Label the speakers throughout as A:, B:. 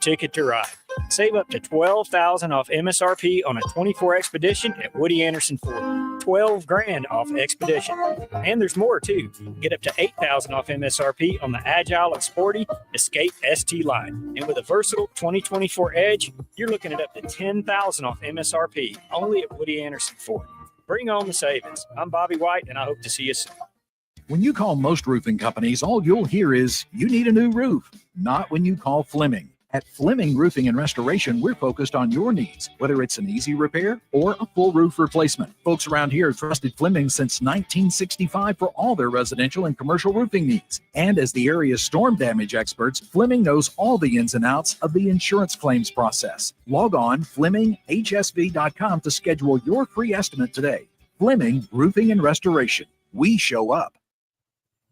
A: Ticket to Ride. Save up to $12,000 off MSRP on a 24 Expedition at Woody Anderson Ford. $12,000 off Expedition. And there's more too. Get up to $8,000 off MSRP on the agile and sporty Escape ST line. And with a versatile 2024 Edge, you're looking at up to $10,000 off MSRP only at Woody Anderson Ford. Bring on the savings. I'm Bobby White, and I hope to see you soon.
B: When you call most roofing companies, all you'll hear is, you need a new roof. Not when you call Fleming. At Fleming Roofing and Restoration, we're focused on your needs, whether it's an easy repair or a full roof replacement. Folks around here have trusted Fleming since 1965 for all their residential and commercial roofing needs. And as the area's storm damage experts, Fleming knows all the ins and outs of the insurance claims process. Log on FlemingHSV.com to schedule your free estimate today. Fleming Roofing and Restoration. We show up.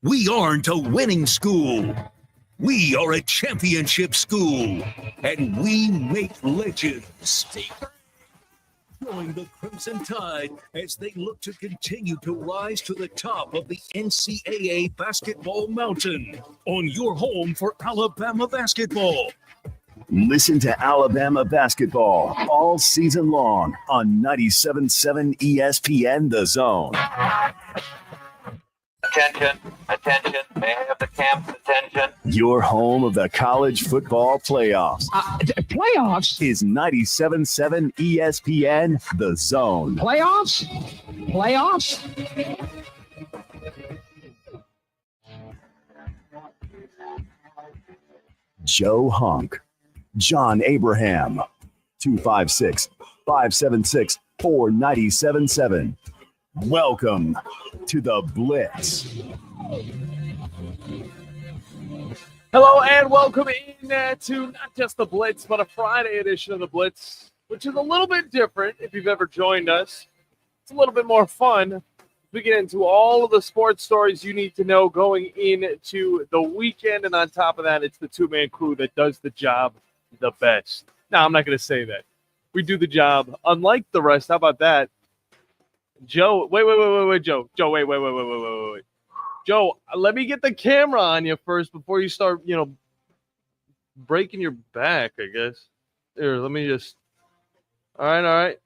C: We aren't a winning school. We are a championship school, and we make legends. Join the Crimson Tide as they look to continue to rise to the top of the NCAA basketball mountain on your home for Alabama basketball.
D: Listen to Alabama basketball all season long on 97.7 ESPN The Zone.
E: Attention, may I have the camp's attention?
D: Your home of the college football playoffs.
F: Playoffs?
D: Is 97.7 ESPN The Zone.
F: Playoffs?
D: Joe Hunk, John Abraham, 256-576-4977. Welcome to the Blitz.
G: Hello and welcome in to not just the Blitz, but a Friday edition of the Blitz, which is a little bit different if you've ever joined us. It's a little bit more fun. We get into all of the sports stories you need to know going into the weekend, and on top of that, it's the two-man crew that does the job the best. Now, I'm not going to say that. We do the job unlike the rest. How about that? Joe, wait, Joe. Joe, wait. Joe, let me get the camera on you first before you start, breaking your back, I guess. Here, let me just. All right,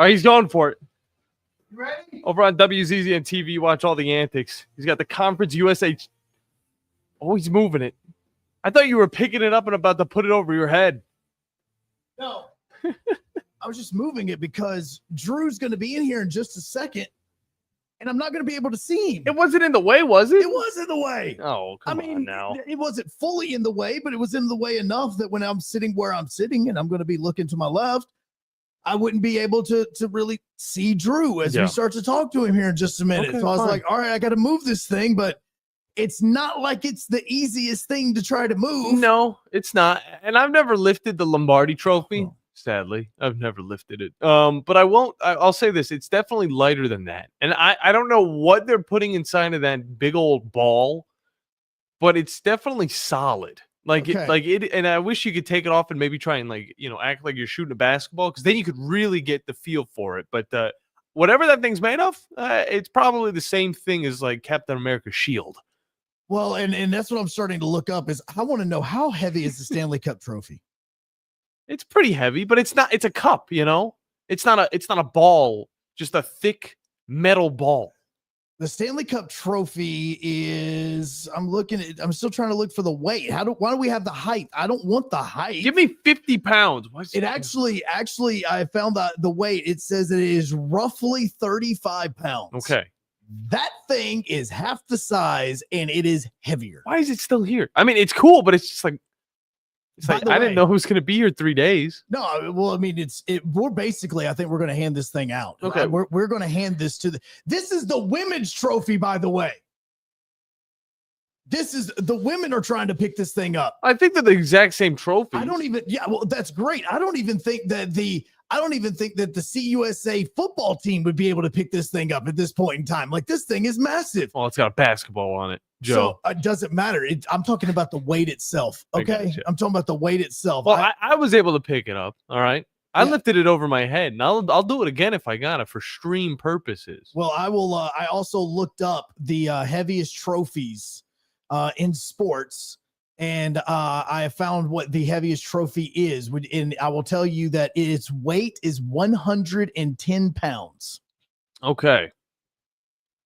G: he's going for it.
H: You ready?
G: Over on WZZN TV, watch all the antics. He's got the Conference USA. Oh, he's moving it. I thought you were picking it up and about to put it over your head.
H: No. I was just moving it because Drew's going to be in here in just a second, and I'm not going to be able to see him.
G: It wasn't in the way, was it?
H: It was in the way.
G: Oh, come on now.
H: It wasn't fully in the way, but it was in the way enough that when I'm sitting where I'm sitting and I'm going to be looking to my left, I wouldn't be able to really see Drew as we start to talk to him here in just a minute.
G: Okay,
H: so I was like, all right, I got to move this thing, but it's not like it's the easiest thing to try to move.
G: No, it's not. And I've never lifted the Lombardi Trophy. Oh. Sadly, I've never lifted it. But I won't. I'll say this: it's definitely lighter than that. And I don't know what they're putting inside of that big old ball, but it's definitely solid. It. And I wish you could take it off and maybe try and act like you're shooting a basketball, because then you could really get the feel for it. But whatever that thing's made of, it's probably the same thing as like Captain America's shield.
H: Well, and that's what I'm starting to look up. Is I want to know, how heavy is the Stanley Cup trophy?
G: It's pretty heavy, but it's not. It's a cup, It's not a ball, just a thick metal ball.
H: The Stanley Cup trophy is. I'm still trying to look for the weight. Why do we have the height? I don't want the height.
G: Give me 50 pounds.
H: It actually, I found the weight. It says it is roughly 35 pounds.
G: Okay.
H: That thing is half the size, and it is heavier.
G: Why is it still here? I mean, it's cool, but it's just like. It's like, I didn't know who's going to be here 3 days.
H: No, well, I mean, we're basically, I think we're going to hand this thing out.
G: Okay.
H: We're going to hand this to this is the women's trophy, by the way. This is, the women are trying to pick this thing up.
G: I think they're the exact same trophy.
H: Well, that's great. I don't even think that the CUSA football team would be able to pick this thing up at this point in time. Like, this thing is massive.
G: Well, it's got a basketball on it, Joe.
H: So it doesn't matter. I'm talking about the weight itself. Okay. I'm talking about the weight itself.
G: Well, I was able to pick it up. All right. I lifted it over my head, and I'll do it again if I got it for stream purposes.
H: Well, I will. I also looked up the heaviest trophies in sports, and I have found what the heaviest trophy is. And I will tell you that its weight is 110 pounds.
G: Okay.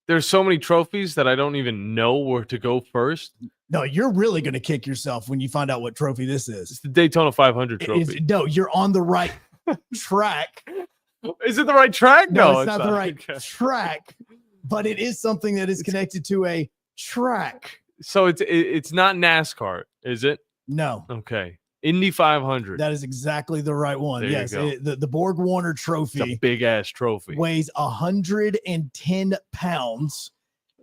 G: There's so many trophies that I don't even know where to go first.
H: No, you're really going to kick yourself when you find out what trophy this is.
G: It's the Daytona 500 trophy.
H: No, you're on the right track.
G: Is it the right track?
H: No, it's not the right track, but it is something that is connected to a track.
G: So it's not NASCAR, is it?
H: No.
G: Okay. Indy 500.
H: That is exactly the right one.
G: There
H: yes.
G: you go.
H: The Borg Warner
G: It's
H: trophy
G: a big ass trophy.
H: weighs 110 pounds.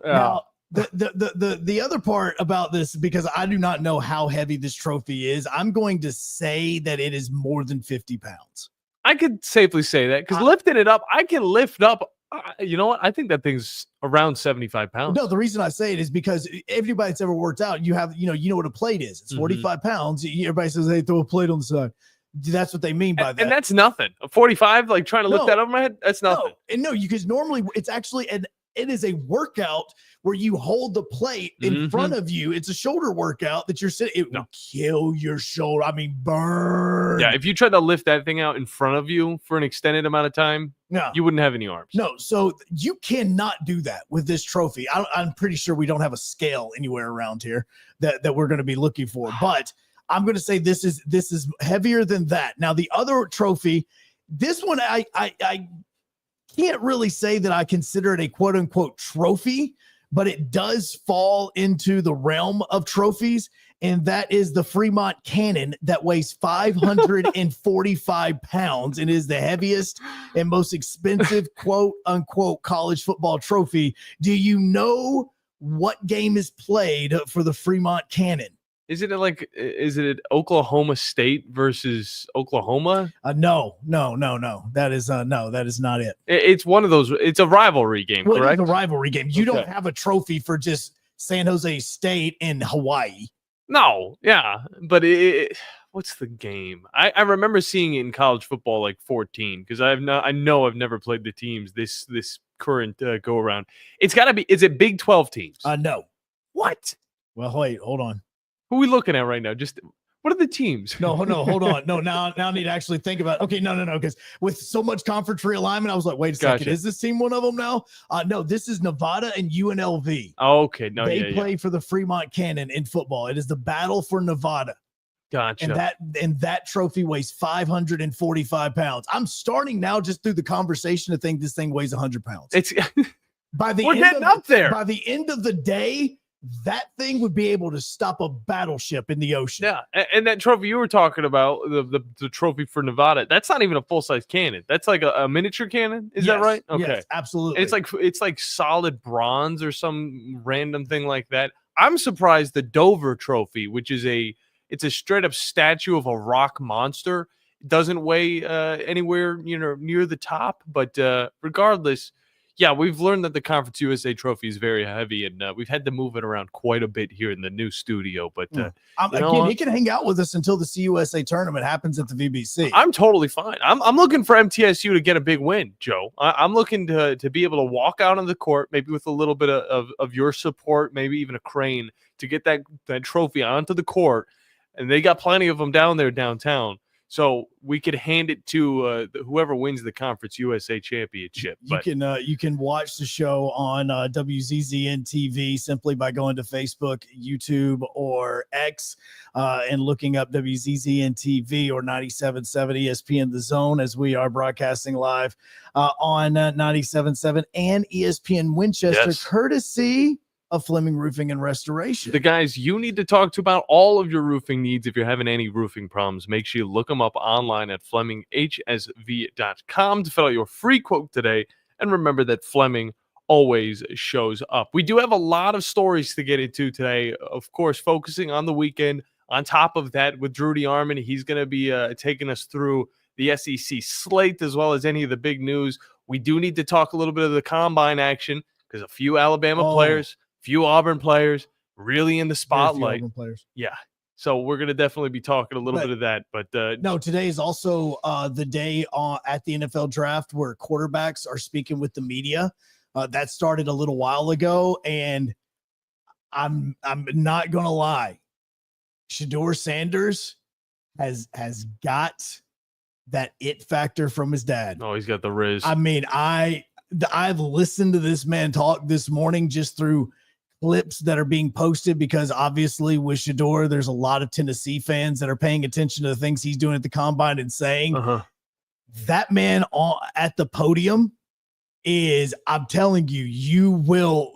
G: Yeah.
H: Now, the other part about this, because I do not know how heavy this trophy is, I'm going to say that it is more than 50 pounds.
G: I could safely say that because lifting it up, I can lift up. You know what? I think that thing's around 75 pounds.
H: No, the reason I say it is because everybody that's ever worked out, you know what a plate is. It's 45 pounds. Everybody says, hey, throw a plate on the side. That's what they mean by that.
G: And that's nothing. A 45, like trying to lift that over my head, that's nothing.
H: No, because normally it's actually it is a workout where you hold the plate in front of you. It's a shoulder workout that you're sitting. It will kill your shoulder. I mean, burn.
G: Yeah, if you tried to lift that thing out in front of you for an extended amount of time, you wouldn't have any arms.
H: No, so you cannot do that with this trophy. I'm pretty sure we don't have a scale anywhere around here that we're going to be looking for. But I'm going to say this is heavier than that. Now, the other trophy, this one I can't really say that I consider it a quote unquote trophy, but it does fall into the realm of trophies. And that is the Fremont Cannon that weighs 545 pounds and is the heaviest and most expensive quote unquote college football trophy. Do you know what game is played for the Fremont Cannon?
G: Is it Oklahoma State versus Oklahoma?
H: No. That is not it.
G: It's one of those. It's a rivalry game, correct?
H: It's a rivalry game. You don't have a trophy for just San Jose State and Hawaii.
G: No, yeah, but what's the game? I remember seeing it in college football like 14 because I know I've never played the teams this current go around. It's got to be. Is it Big 12 teams?
H: No.
G: What?
H: Well, wait, hold on.
G: Who are we looking at right now? Just what are the teams?
H: No, hold on. No, now I need to actually think about it. Okay, no, because with so much conference realignment, I was like, wait a second, is this team one of them now? No, this is Nevada and UNLV.
G: Oh, okay, no,
H: they play for the Fremont Cannon in football. It is the battle for Nevada.
G: Gotcha.
H: And that trophy weighs 545 pounds. I'm starting now just through the conversation to think this thing weighs 100 pounds.
G: It's
H: we're
G: getting up there.
H: By the end of the day, that thing would be able to stop a battleship in the ocean.
G: Yeah, and that trophy you were talking about, the trophy for Nevada, that's not even a full-size cannon. That's like a miniature cannon. Is that right? Okay,
H: yes, absolutely.
G: And it's like solid bronze or some random thing like that. I'm surprised the Dover trophy, which is it's a straight-up statue of a rock monster, doesn't weigh anywhere near the top. But regardless. Yeah, we've learned that the Conference USA trophy is very heavy, and we've had to move it around quite a bit here in the new studio. But
H: again, he can hang out with us until the CUSA tournament happens at the VBC.
G: I'm totally fine. I'm looking for MTSU to get a big win, Joe. I'm looking to be able to walk out on the court, maybe with a little bit of your support, maybe even a crane, to get that trophy onto the court. And they got plenty of them down there downtown. So we could hand it to whoever wins the Conference USA Championship.
H: You can watch the show on WZZN TV simply by going to Facebook, YouTube, or X and looking up WZZN TV or 97.7 ESPN The Zone, as we are broadcasting live on 97.7 and ESPN Winchester, courtesy of Fleming Roofing and Restoration.
G: The guys you need to talk to about all of your roofing needs. If you're having any roofing problems, make sure you look them up online at FlemingHSV.com to fill out your free quote today. And remember that Fleming always shows up. We do have a lot of stories to get into today, of course, focusing on the weekend. On top of that, with Drudy Armand, he's going to be taking us through the SEC slate as well as any of the big news. We do need to talk a little bit of the combine action because a few Alabama players, few Auburn players really in the spotlight. Yeah. So we're going to definitely be talking a little bit of that. But
H: no, today is also the day at the NFL draft where quarterbacks are speaking with the media. That started a little while ago. And I'm not going to lie. Shedeur Sanders has got that it factor from his dad.
G: Oh, he's got the Riz.
H: I mean, I've listened to this man talk this morning just through clips that are being posted, because obviously with Shedeur, there's a lot of Tennessee fans that are paying attention to the things he's doing at the combine and saying that man at the podium is, I'm telling you, you will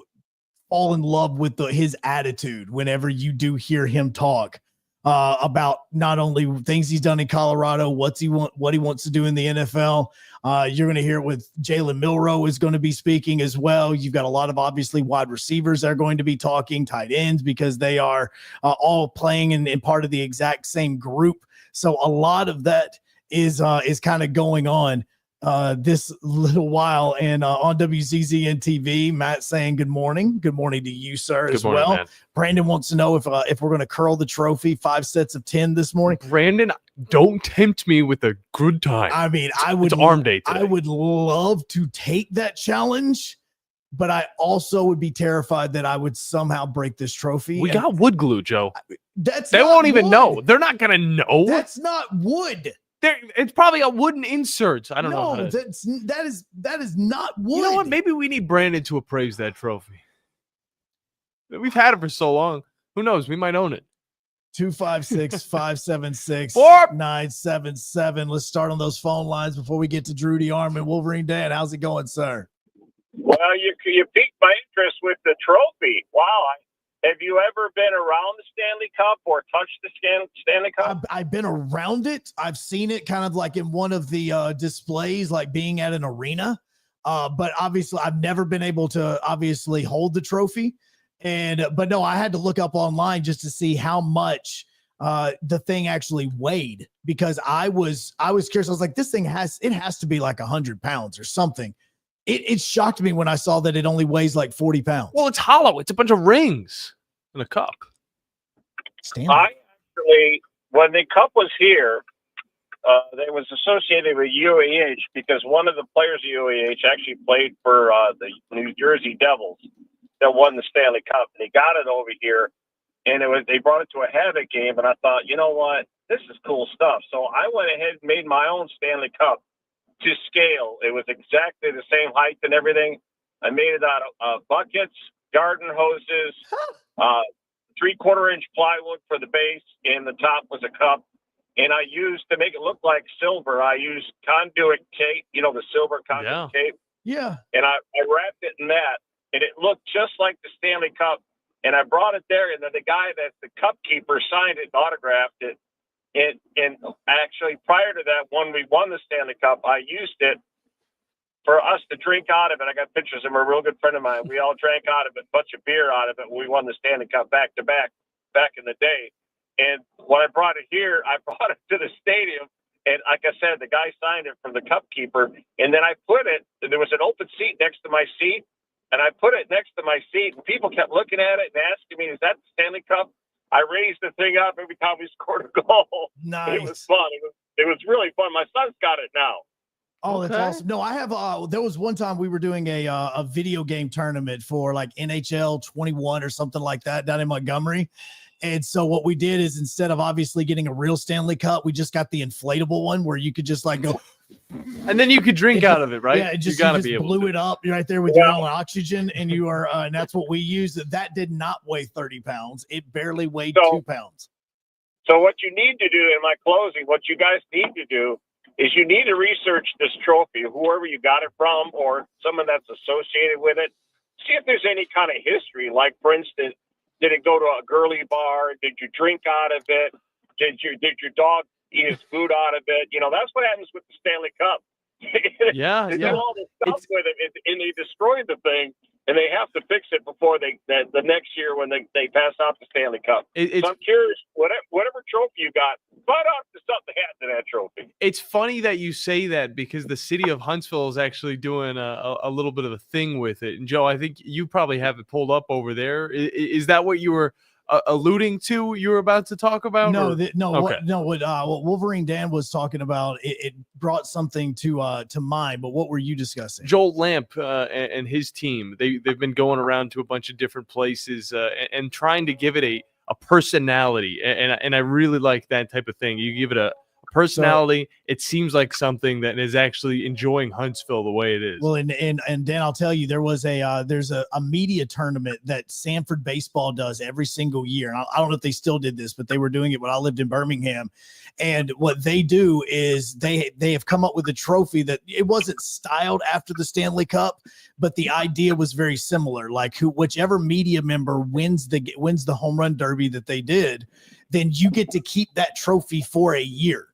H: fall in love with his attitude whenever you do hear him talk about not only things he's done in Colorado, what he wants to do in the NFL. You're going to hear it with Jalen Milroe is going to be speaking as well. You've got a lot of obviously wide receivers that are going to be talking, tight ends, because they are all playing in part of the exact same group. So a lot of that is kind of going on this little while. And on WZZN TV, Matt saying good morning to you, sir, as well. Man. Brandon wants to know if we're going to curl the trophy 5 sets of 10 this morning.
G: Brandon, don't tempt me with a good time.
H: I mean, it's arm day today. I would love to take that challenge, but I also would be terrified that I would somehow break this trophy.
G: We got wood glue, Joe.
H: They
G: won't even know. They're not going to know.
H: That's not wood.
G: It's probably a wooden insert. I don't know.
H: No, that is not wood.
G: You know what? Maybe we need Brandon to appraise that trophy. We've had it for so long. Who knows? We might own it.
H: 256-576-977. Let's start on those phone lines before we get to Drew the Arm and Wolverine Dan. How's it going, sir?
F: Well, you piqued my interest with the trophy. Wow. Have you ever been around the Stanley Cup or touched the Stanley Cup?
H: I've been around it. I've seen it kind of like in one of the displays, like being at an arena. But obviously, I've never been able to obviously hold the trophy. But no, I had to look up online just to see how much the thing actually weighed, because I was curious. I was like, this thing has to be like 100 pounds or something. It shocked me when I saw that it only weighs like 40 pounds.
G: Well, it's hollow. It's a bunch of rings in a cup.
F: I actually, when the cup was here, it was associated with UAH because one of the players of UAH actually played for the New Jersey Devils that won the Stanley Cup. And he got it over here, and they brought it to a Havoc game, and I thought, you know what? This is cool stuff. So I went ahead and made my own Stanley Cup to scale. It was exactly the same height and everything. I made it out of buckets, garden hoses, 3/4-inch plywood for the base, and the top was a cup. And I used, to make it look like silver, I used conduit tape, the silver conduit tape.
H: Yeah.
F: And I wrapped it in that, and it looked just like the Stanley Cup. And I brought it there, and then the guy that's the cup keeper signed it and autographed it. And actually, prior to that, when we won the Stanley Cup, I used it for us to drink out of it. I got pictures of him, a real good friend of mine. We all drank out of it, a bunch of beer out of it when we won the Stanley Cup back to back in the day. And when I brought it here, I brought it to the stadium. And like I said, the guy signed it from the cup keeper. And then I put it, there was an open seat next to my seat. And I put it next to my seat. And people kept looking at it and asking me, is that the Stanley Cup? I raised the thing up every time we scored a goal.
H: Nice.
F: It was fun. It was really fun. My son's got it now.
H: Oh, that's awesome. No, I have, there was one time we were doing a video game tournament for like NHL 21 or something like that down in Montgomery. And so what we did is, instead of obviously getting a real Stanley Cup, we just got the inflatable one where you could just like go.
G: And then you could drink out of it, right?
H: Yeah, you just
G: be able
H: blew
G: to.
H: it up. You're right there with your own oxygen, and you are, and that's what we used. That did not weigh 30 pounds. It barely weighed 2 pounds.
F: So what you need to do in my closing, what you guys need to do is you need to research this trophy, whoever you got it from, or someone that's associated with it. See if there's any kind of history. Like, for instance, did it go to a girly bar? Did you drink out of it? Did your dog eat his food out of it? That's what happens with the Stanley Cup.
G: Yeah,
F: they do all this stuff with it, and they destroy the thing, and they have to fix it before the next year when they pass out the Stanley Cup. So I'm curious, whatever trophy you got, find out if there's something happened to that trophy.
G: It's funny that you say that, because the city of Huntsville is actually doing a little bit of a thing with it. And Joe, I think you probably have it pulled up over there. Is that what you were alluding to? You were about to talk about?
H: No,
G: okay.
H: What Wolverine Dan was talking about, it brought something to mind. But what were you discussing?
G: Joel Lamp and his team, they've been going around to a bunch of different places and trying to give it a personality, and I really like that type of thing. You give it a personality. It seems like something that is actually enjoying Huntsville the way it is.
H: Well, and Dan, I'll tell you, there's a media tournament that Sanford baseball does every single year. And I don't know if they still did this, but they were doing it when I lived in Birmingham. And what they do is they have come up with a trophy that it wasn't styled after the Stanley Cup, but the idea was very similar. Like whichever media member wins the home run derby that they did, then you get to keep that trophy for a year.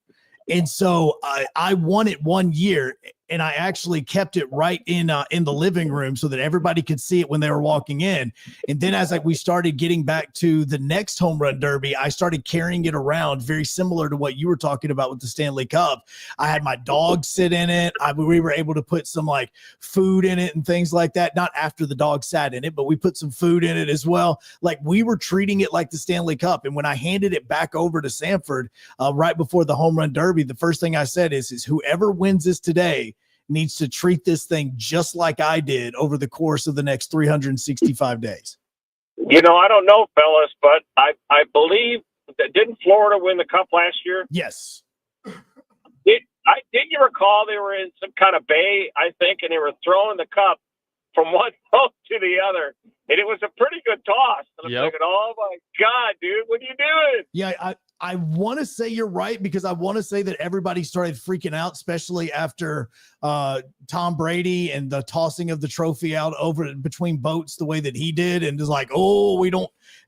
H: And so I won it one year, and I actually kept it right in the living room so that everybody could see it when they were walking in. And then as we started getting back to the next home run derby, I started carrying it around, very similar to what you were talking about with the Stanley Cup. I had my dog sit in it. We were able to put some like food in it and things like that. Not after the dog sat in it, but we put some food in it as well. Like we were treating it like the Stanley Cup. And when I handed it back over to Sanford right before the home run derby, the first thing I said is whoever wins this today needs to treat this thing just like I did over the course of the next 365 days.
F: I don't know, fellas, but I believe that didn't Florida win the Cup last year?
H: Yes.
F: Did you recall they were in some kind of bay, I think, and they were throwing the cup from one boat to the other, and it was a pretty good toss. And I'm thinking, oh my God, dude, what are you doing?
H: Yeah, I want to say you're right, because I want to say that everybody started freaking out, especially after Tom Brady and the tossing of the trophy out over between boats the way that he did. And it's like, oh,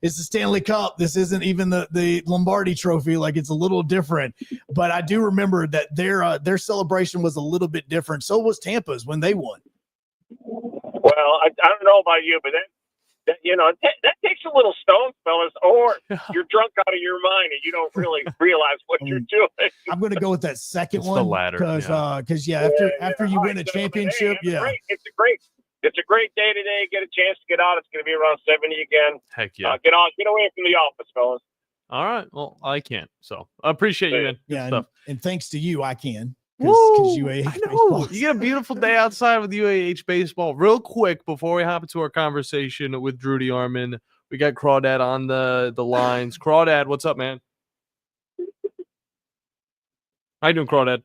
H: it's the Stanley Cup. This isn't even the Lombardi trophy. Like, it's a little different. But I do remember that their celebration was a little bit different. So was Tampa's when they won.
F: Well, I don't know about you, but that takes a little stone, fellas, or you're drunk out of your mind and you don't really realize what you're doing.
H: I'm going to go with that second one.
G: The latter,
H: because after you win a championship,
F: it's a great day today. Get a chance to get out. It's going to be around 70 again.
G: Heck yeah.
F: Get away from the office, fellas.
G: All right. Well, I can't. So I appreciate you, man. Good stuff.
H: And thanks to you, I can.
G: Woo,
H: UAH
G: I know.
H: baseball.
G: You get a beautiful day outside with UAH baseball. Real quick, before we hop into our conversation with Drudy Arman, we got Crawdad on the lines. Crawdad, what's up, man? How you doing, Crawdad?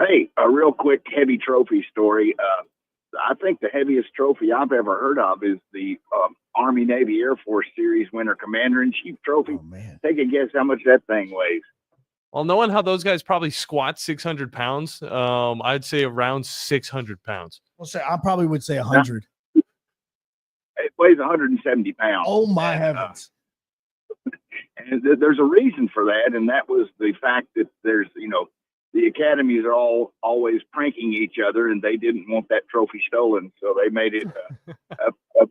I: Hey, a real quick heavy trophy story. I think the heaviest trophy I've ever heard of is the Army, Navy, Air Force Series Winter Commander-in-Chief Trophy.
H: Oh, man.
I: Take a guess how much that thing weighs.
G: Well, knowing how those guys probably squat 600 pounds, I'd say around 600 pounds.
H: I probably would say 100.
I: It weighs 170 pounds.
H: Oh, my heavens.
I: And there's a reason for that, and that was the fact that there's, the academies are always pranking each other, and they didn't want that trophy stolen, so they made it a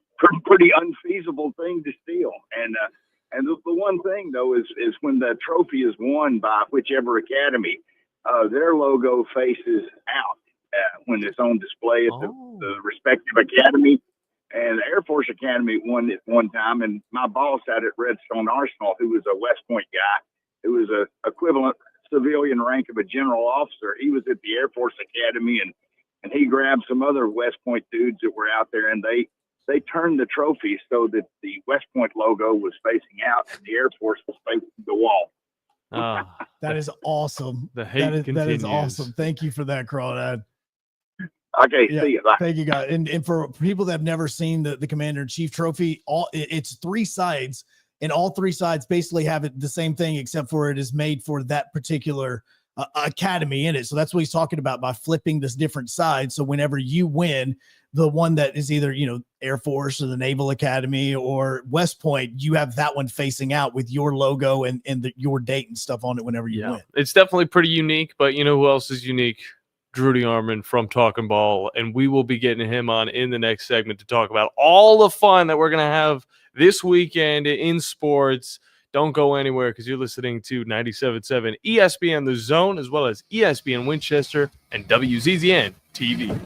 I: pretty unfeasible thing to steal. And the one thing, though, is when the trophy is won by whichever academy, their logo faces out when it's on display at the respective academy. And the Air Force Academy won it one time, and my boss out at Redstone Arsenal, who was a West Point guy, who was a equivalent civilian rank of a general officer, he was at the Air Force Academy, and he grabbed some other West Point dudes that were out there, and they turned the trophy so that the West Point logo was facing out and the Air Force was facing the wall.
H: That is awesome.
G: The hate continues.
H: That is awesome. Thank you for that, Crawdad.
I: Okay, see you. Bye.
H: Thank you, guys. And for people that have never seen the Commander-in-Chief trophy, it's three sides, and all three sides basically have it the same thing, except for it is made for that particular academy in it. So that's what he's talking about by flipping this different side. So whenever you win the one that is either, Air Force or the Naval Academy or West Point, you have that one facing out with your logo and your date and stuff on it whenever you win.
G: It's definitely pretty unique, but you know who else is unique? Drudy Arman from Talking Ball, and we will be getting him on in the next segment to talk about all the fun that we're going to have this weekend in sports. Don't go anywhere, because you're listening to 97.7 ESPN The Zone, as well as ESPN Winchester and WZZN TV.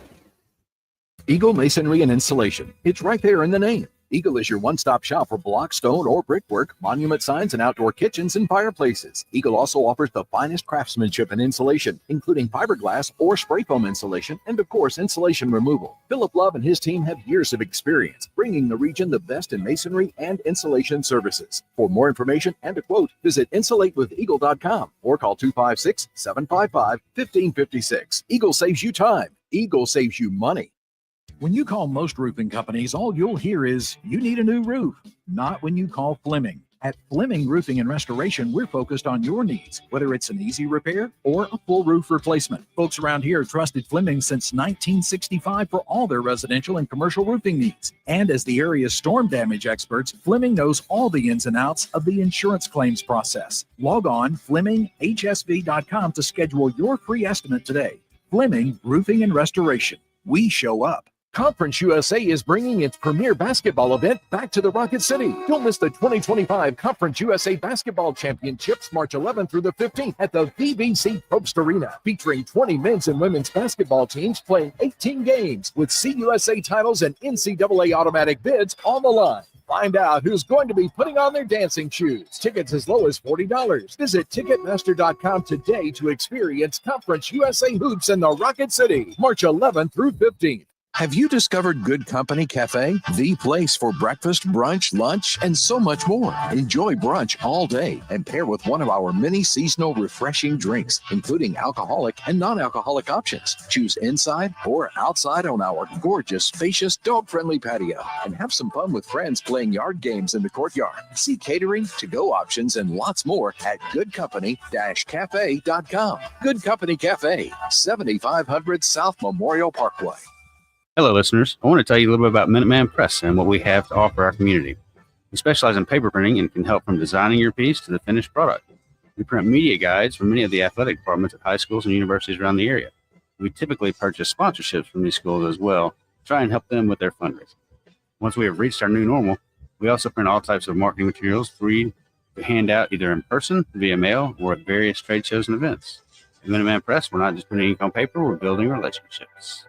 B: Eagle Masonry and Insulation. It's right there in the name. Eagle is your one-stop shop for block, stone, or brickwork, monument signs, and outdoor kitchens and fireplaces. Eagle also offers the finest craftsmanship and insulation, including fiberglass or spray foam insulation, and of course, insulation removal. Philip Love and his team have years of experience bringing the region the best in masonry and insulation services. For more information and a quote, visit insulatewitheagle.com or call 256-755-1556. Eagle saves you time. Eagle saves you money. When you call most roofing companies, all you'll hear is, you need a new roof. Not when you call Fleming. At Fleming Roofing and Restoration, we're focused on your needs, whether it's an easy repair or a full roof replacement. Folks around here have trusted Fleming since 1965 for all their residential and commercial roofing needs. And as the area's storm damage experts, Fleming knows all the ins and outs of the insurance claims process. Log on FlemingHSV.com to schedule your free estimate today. Fleming Roofing and Restoration. We show up. Conference USA is bringing its premier basketball event back to the Rocket City. Don't miss the 2025 Conference USA Basketball Championships March 11th through the 15th at the VBC Probst Arena, featuring 20 men's and women's basketball teams playing 18 games with CUSA titles and NCAA automatic bids on the line. Find out who's going to be putting on their dancing shoes. Tickets as low as $40. Visit Ticketmaster.com today to experience Conference USA hoops in the Rocket City, March 11th through 15th.
J: Have you discovered Good Company Cafe? The place for breakfast, brunch, lunch, and so much more. Enjoy brunch all day and pair with one of our many seasonal refreshing drinks, including alcoholic and non-alcoholic options. Choose inside or outside on our gorgeous, spacious, dog-friendly patio and have some fun with friends playing yard games in the courtyard. See catering, to-go options, and lots more at goodcompany-cafe.com. Good Company Cafe, 7500 South Memorial Parkway.
K: Hello, listeners. I want to tell you a little bit about Minuteman Press and what we have to offer our community. We specialize in paper printing and can help from designing your piece to the finished product. We print media guides for many of the athletic departments at high schools and universities around the area. We typically purchase sponsorships from these schools as well, try and help them with their fundraising. Once we have reached our new normal, we also print all types of marketing materials free to hand out either in person, via mail, or at various trade shows and events. At Minuteman Press, we're not just putting ink on paper, we're building relationships.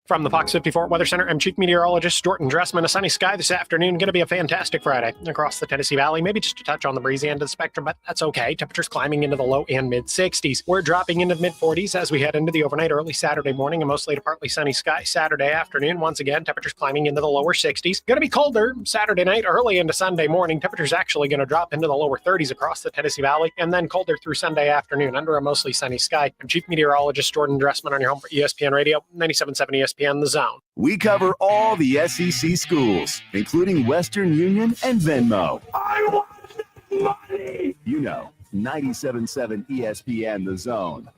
L: From the Fox 54 Weather Center, I'm Chief Meteorologist Jordan Dressman. A sunny sky this afternoon. Going to be a fantastic Friday across the Tennessee Valley. Maybe just a touch on the breezy end of the spectrum, but that's okay. Temperatures climbing into the low and mid 60s. We're dropping into mid 40s as we head into the overnight early Saturday morning and mostly to partly sunny sky Saturday afternoon. Once again, temperatures climbing into the lower 60s. Going to be colder Saturday night, early into Sunday morning. Temperatures actually going to drop into the lower 30s across the Tennessee Valley and then colder through Sunday afternoon under a mostly sunny sky. I'm Chief Meteorologist Jordan Dressman on your home for ESPN Radio, 97.7 ESPN The Zone.
D: We cover all the SEC schools, including Western Union and Venmo.
C: I want money.
D: You know, 97.7 ESPN The Zone.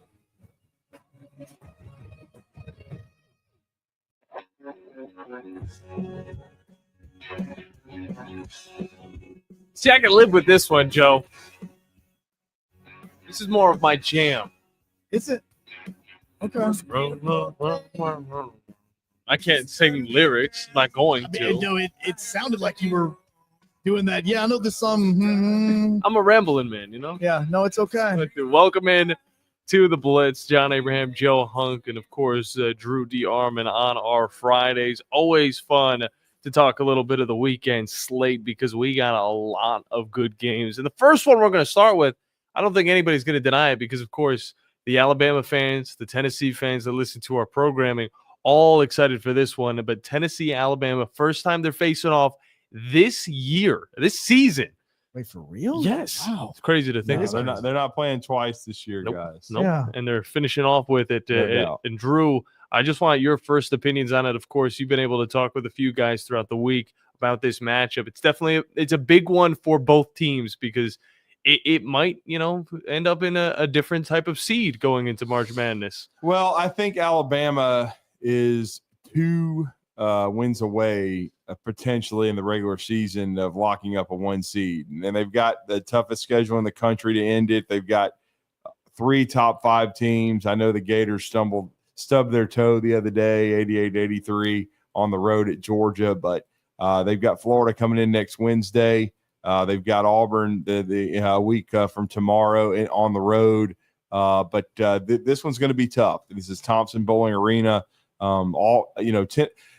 G: See, I can live with this one, Joe. This is more of my jam.
H: Is it? Okay.
G: I can't sing lyrics. I'm not going to.
H: No, it sounded like you were doing that. Yeah, I know this song.
G: I'm a rambling man, you know?
H: Yeah, no, it's okay.
G: Welcome in to the Blitz. John Abraham, Joe Hunk, and of course, Drew D. Arman on our Fridays. Always fun to talk a little bit of the weekend slate because we got a lot of good games. And the first one we're going to start with, I don't think anybody's going to deny it because, of course, the Alabama fans, the Tennessee fans that listen to our programming, all excited for this one. But Tennessee, Alabama, first time they're facing off this year, this season.
H: Wait, for real?
G: Yes.
H: Wow.
G: It's crazy to think.
M: No, they're not playing twice this year, guys.
G: Nope.
H: Yeah.
G: And they're finishing off with it.
M: No
G: And Drew, I just want your first opinions on it. Of course, you've been able to talk with a few guys throughout the week about this matchup. It's a big one for both teams because it might, end up in a different type of seed going into March Madness.
M: Well, I think Alabama is 2 wins away potentially in the regular season of locking up a 1 seed. And they've got the toughest schedule in the country to end it. They've got 3 top 5 teams. I know the Gators stubbed their toe the other day, 88-83 on the road at Georgia, but they've got Florida coming in next Wednesday. They've got Auburn the week from tomorrow on the road. But this one's going to be tough. This is Thompson Bowling Arena.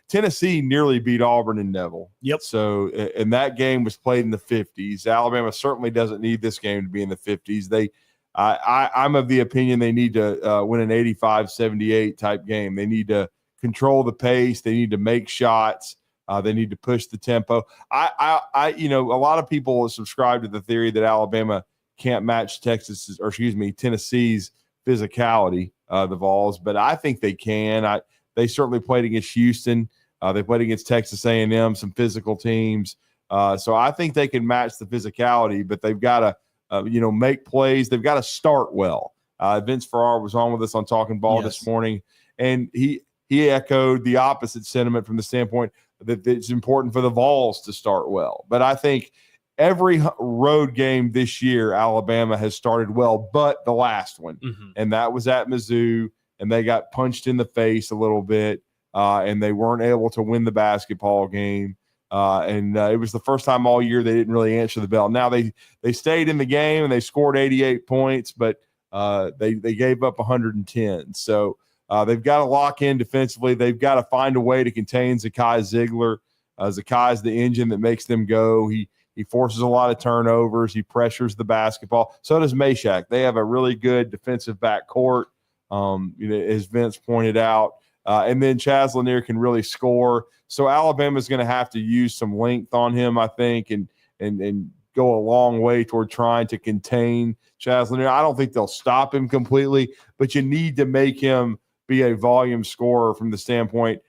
M: Tennessee nearly beat Auburn and Neville.
H: Yep.
M: So, and that game was played in the 50s. Alabama certainly doesn't need this game to be in the 50s. I'm of the opinion they need to win an 85-78 type game. They need to control the pace. They need to make shots. They need to push the tempo. A lot of people subscribe to the theory that Alabama can't match Tennessee's physicality, the Vols, but I think they can. They certainly played against Houston. They played against Texas A&M, some physical teams. So I think they can match the physicality, but they've got to, make plays. They've got to start well. Vince Farrar was on with us on Talking Ball this morning, and he echoed the opposite sentiment from the standpoint that it's important for the Vols to start well. But I think every road game this year, Alabama has started well, but the last one, and that was at Mizzou, and they got punched in the face a little bit, and they weren't able to win the basketball game. It was the first time all year they didn't really answer the bell. Now they stayed in the game and they scored 88 points, but they gave up 110. So they've got to lock in defensively. They've got to find a way to contain Zakai Ziegler. Zakai's the engine that makes them go. He forces a lot of turnovers. He pressures the basketball. So does Meshack. They have a really good defensive backcourt, as Vince pointed out. And then Chaz Lanier can really score. So Alabama's going to have to use some length on him, I think, and go a long way toward trying to contain Chaz Lanier. I don't think they'll stop him completely, but you need to make him be a volume scorer from the standpoint.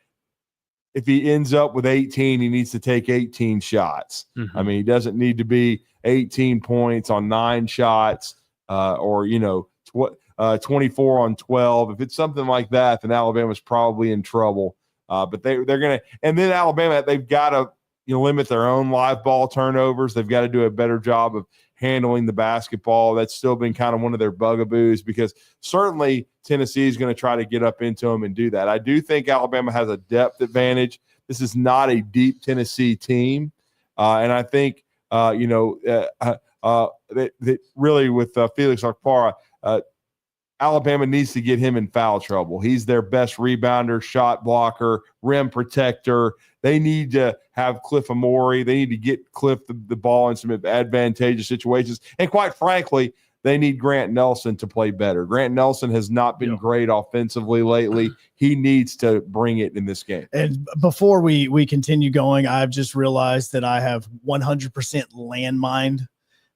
M: If he ends up with 18, he needs to take 18 shots. I mean, he doesn't need to be 18 points on 9 shots or 24 on 12. If it's something like that, then Alabama's probably in trouble. But they're going to – and then Alabama, they've got to limit their own live ball turnovers. They've got to do a better job of handling the basketball. That's still been kind of one of their bugaboos because certainly Tennessee is going to try to get up into them and do that. I do think Alabama has a depth advantage. This is not a deep Tennessee team. And I think, that really with Felix Okpara, Alabama needs to get him in foul trouble. He's their best rebounder, shot blocker, rim protector. They need to have Cliff Amore. They need to get Cliff the ball in some advantageous situations. And quite frankly, they need Grant Nelson to play better. Grant Nelson has not been great offensively lately. He needs to bring it in this game.
H: And before we continue going, I've just realized that I have 100% landmined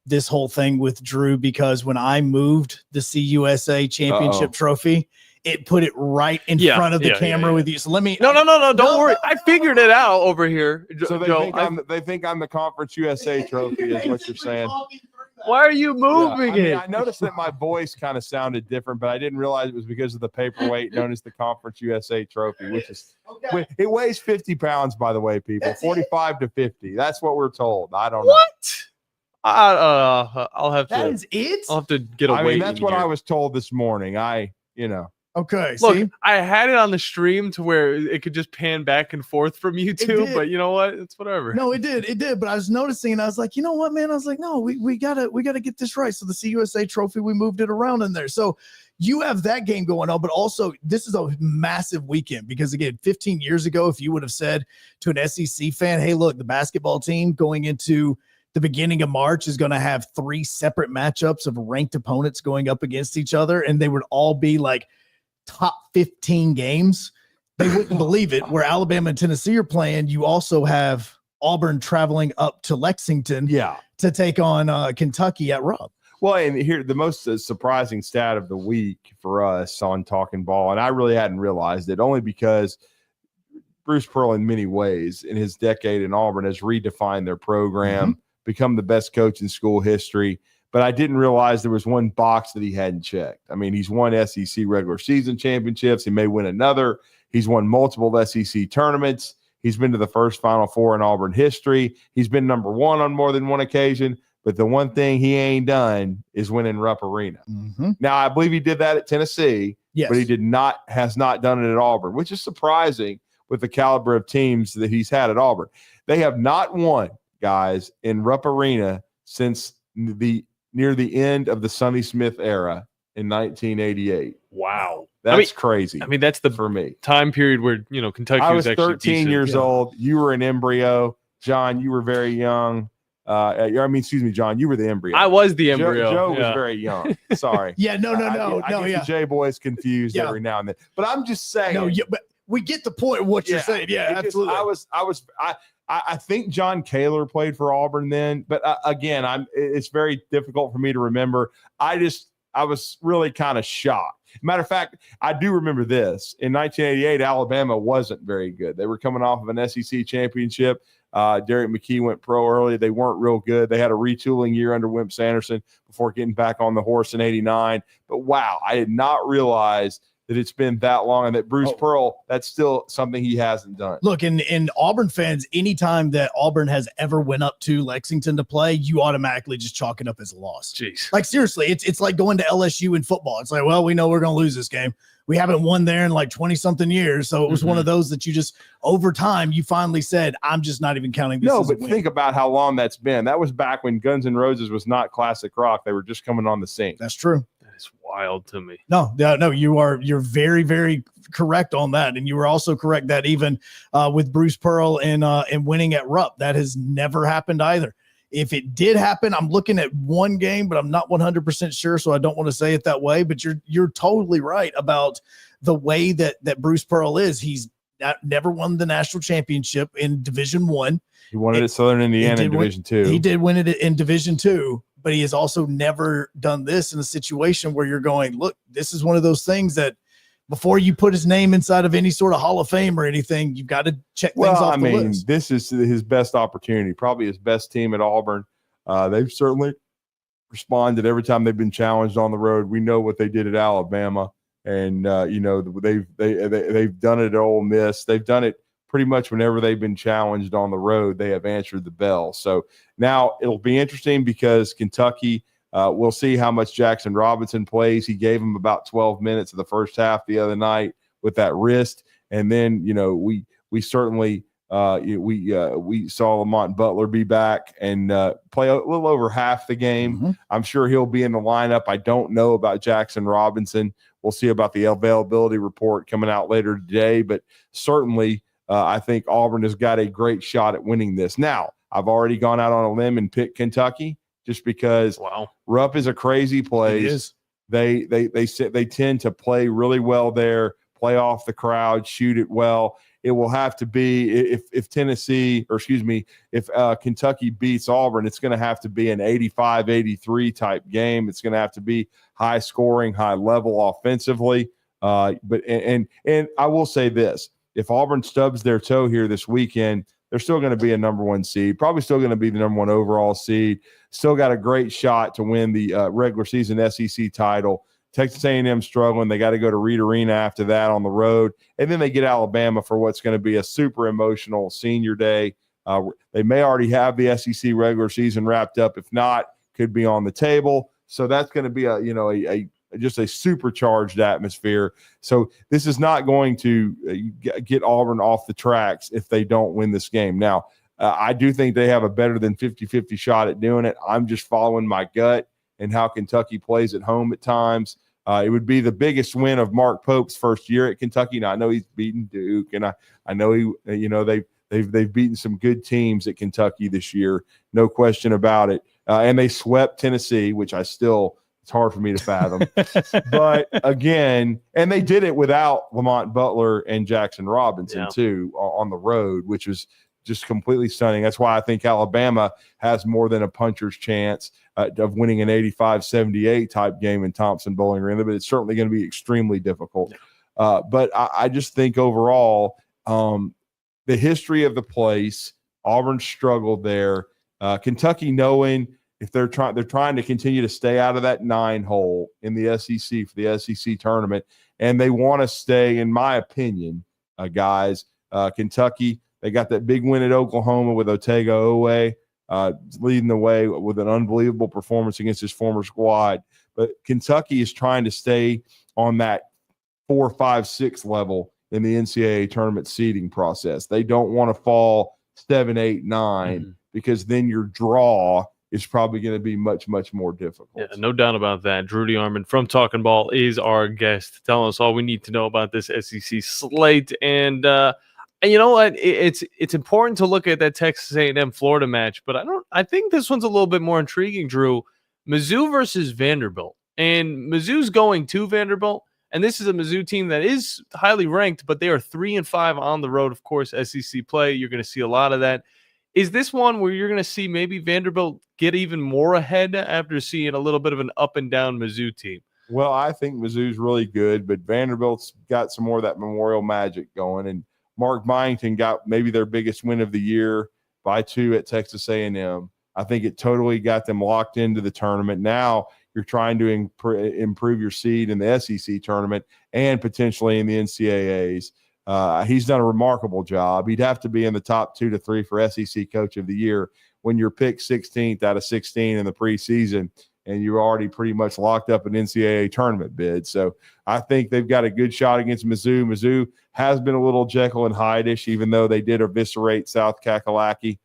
H: this whole thing with Drew because when I moved the CUSA championship trophy, it put it right in front of the camera with you. So let me.
G: No, don't worry. I figured it out over here.
M: So they think I'm the Conference USA trophy, is what you're saying.
G: Why are you moving it?
M: I noticed that my voice kind of sounded different, but I didn't realize it was because of the paperweight known as the Conference USA trophy, which is it weighs 50 pounds, by the way, people. 45 to 50. That's what we're told. I don't know.
G: What? I'll have to.
H: That is it.
G: I'll have to get a weight.
M: I mean, that's what I was told this morning.
H: Okay.
G: Look,
H: see?
G: I had it on the stream to where it could just pan back and forth from you two, but you know what? It's whatever.
H: No, it did. But I was noticing, and I was like, you know what, man? I was like, no, we gotta get this right. So the CUSA trophy, we moved it around in there. So you have that game going on, but also this is a massive weekend because again, 15 years ago, if you would have said to an SEC fan, hey, look, the basketball team going into the beginning of March is going to have 3 separate matchups of ranked opponents going up against each other, and they would all be like top 15 games, they wouldn't believe it. Where Alabama and Tennessee are playing, you also have Auburn traveling up to Lexington to take on Kentucky at Rupp.
M: Well, and here, the most surprising stat of the week for us on Talking Ball, and I really hadn't realized it, only because Bruce Pearl, in many ways, in his decade in Auburn, has redefined their program, become the best coach in school history. But I didn't realize there was one box that he hadn't checked. I mean, he's won SEC regular season championships. He may win another. He's won multiple SEC tournaments. He's been to the first Final Four in Auburn history. He's been number 1 on more than one occasion. But the one thing he ain't done is win in Rupp Arena. Now, I believe he did that at Tennessee, but he has not done it at Auburn, which is surprising with the caliber of teams that he's had at Auburn. They have not won, guys, in Rupp Arena since near the end of the Sonny Smith era in 1988.
G: Wow.
M: That's crazy.
G: I mean, that's
M: for me.
G: time period where, Kentucky
M: I was
G: actually
M: 13
G: decent.
M: years old. You were an embryo. John, you were very young. Excuse me, John, you were the embryo.
G: I was the embryo.
M: Joe was very young. Sorry.
H: Yeah, no.
M: I get the J boys confused every now and then. But I'm just saying.
H: No, but we get the point of what you're saying. Yeah, absolutely.
M: I think John Kaler played for Auburn then, but again, it's very difficult for me to remember. I was really kind of shocked. Matter of fact, I do remember this. In 1988, Alabama wasn't very good. They were coming off of an SEC championship. Derek McKee went pro early. They weren't real good. They had a retooling year under Wimp Sanderson before getting back on the horse in 89. But wow, I did not realize that it's been that long and that Bruce Pearl, that's still something he hasn't done.
H: Look, in Auburn fans, anytime that Auburn has ever went up to Lexington to play, you automatically just chalk it up as a loss.
G: Jeez.
H: Like, seriously, it's like going to LSU in football. It's like, well, we know we're going to lose this game. We haven't won there in like 20-something years. So it was one of those that you just, over time, you finally said, I'm just not even counting this.
M: No, but think about how long that's been. That was back when Guns N' Roses was not classic rock. They were just coming on the scene.
H: That's true.
G: It's wild to me.
H: No, you're very, very correct on that. And you were also correct that even with Bruce Pearl and winning at Rupp, that has never happened either. If it did happen, I'm looking at one game, but I'm not 100% sure, so I don't want to say it that way. But you're totally right about the way that Bruce Pearl is. He's never won the national championship in Division I.
M: He won it at Southern Indiana in Division II.
H: He did win it in Division II. But he has also never done this in a situation where you're going, look, this is one of those things that before you put his name inside of any sort of Hall of Fame or anything, you've got to check things off the list.
M: This is his best opportunity, probably his best team at Auburn. They've certainly responded every time they've been challenged on the road. We know what they did at Alabama, and they've done it at Ole Miss. They've done it pretty much whenever they've been challenged on the road, they have answered the bell. So now it'll be interesting because Kentucky, we'll see how much Jackson Robinson plays. He gave him about 12 minutes of the first half the other night with that wrist. And then, we certainly we saw Lamont Butler be back and play a little over half the game.
H: Mm-hmm.
M: I'm sure he'll be in the lineup. I don't know about Jackson Robinson. We'll see about the availability report coming out later today, but certainly I think Auburn has got a great shot at winning this. Now, I've already gone out on a limb and picked Kentucky just because Rupp is a crazy place. They tend to play really well there, play off the crowd, shoot it well. It will have to be if Kentucky beats Auburn, it's going to have to be an 85-83 type game. It's going to have to be high scoring, high level offensively. But I will say this. If Auburn stubs their toe here this weekend, they're still going to be a number one seed, probably still going to be the number one overall seed, still got a great shot to win the regular season SEC title. Texas A&M struggling. They got to go to Reed Arena after that on the road. And then they get Alabama for what's going to be a super emotional senior day. They may already have the SEC regular season wrapped up. If not, could be on the table. So that's going to be just a supercharged atmosphere. So this is not going to get Auburn off the tracks if they don't win this game. Now, I do think they have a better than 50-50 shot at doing it. I'm just following my gut and how Kentucky plays at home at times. It would be the biggest win of Mark Pope's first year at Kentucky. Now, I know he's beaten Duke, and I know they've beaten some good teams at Kentucky this year, no question about it. And they swept Tennessee, which it's hard for me to fathom. But again, and they did it without Lamont Butler and Jackson Robinson too on the road, which was just completely stunning. That's why I think Alabama has more than a puncher's chance of winning an 85-78 type game in Thompson Bowling Arena, but it's certainly going to be extremely difficult. But I just think overall, the history of the place, Auburn struggled there. Kentucky, knowing if they're trying to continue to stay out of that 9 hole in the SEC for the SEC tournament, and they want to stay, in my opinion, guys, Kentucky, they got that big win at Oklahoma with Otega Owe leading the way with an unbelievable performance against his former squad. But Kentucky is trying to stay on that 4, 5, 6 level in the NCAA tournament seeding process. They don't want to fall 7, 8, 9 because then your draw is probably going to be much, much more difficult.
G: Yeah, no doubt about that. Drudy Armand from Talking Ball is our guest, telling us all we need to know about this SEC slate. And you know what? It's important to look at that Texas A&M Florida match, but I think this one's a little bit more intriguing, Drew. Mizzou versus Vanderbilt. And Mizzou's going to Vanderbilt, and this is a Mizzou team that is highly ranked, but they are 3-5 on the road. Of course, SEC play, you're going to see a lot of that. Is this one where you're going to see maybe Vanderbilt get even more ahead after seeing a little bit of an up and down Mizzou team?
M: Well, I think Mizzou's really good, but Vanderbilt's got some more of that Memorial magic going. And Mark Byington got maybe their biggest win of the year by 2 at Texas A&M. I think it totally got them locked into the tournament. Now you're trying to improve your seed in the SEC tournament and potentially in the NCAAs. He's done a remarkable job. He'd have to be in the top 2 to 3 for SEC Coach of the Year when you're picked 16th out of 16 in the preseason and you're already pretty much locked up an NCAA tournament bid. So I think they've got a good shot against Mizzou. Mizzou has been a little Jekyll and Hyde-ish, even though they did eviscerate South Kakalaki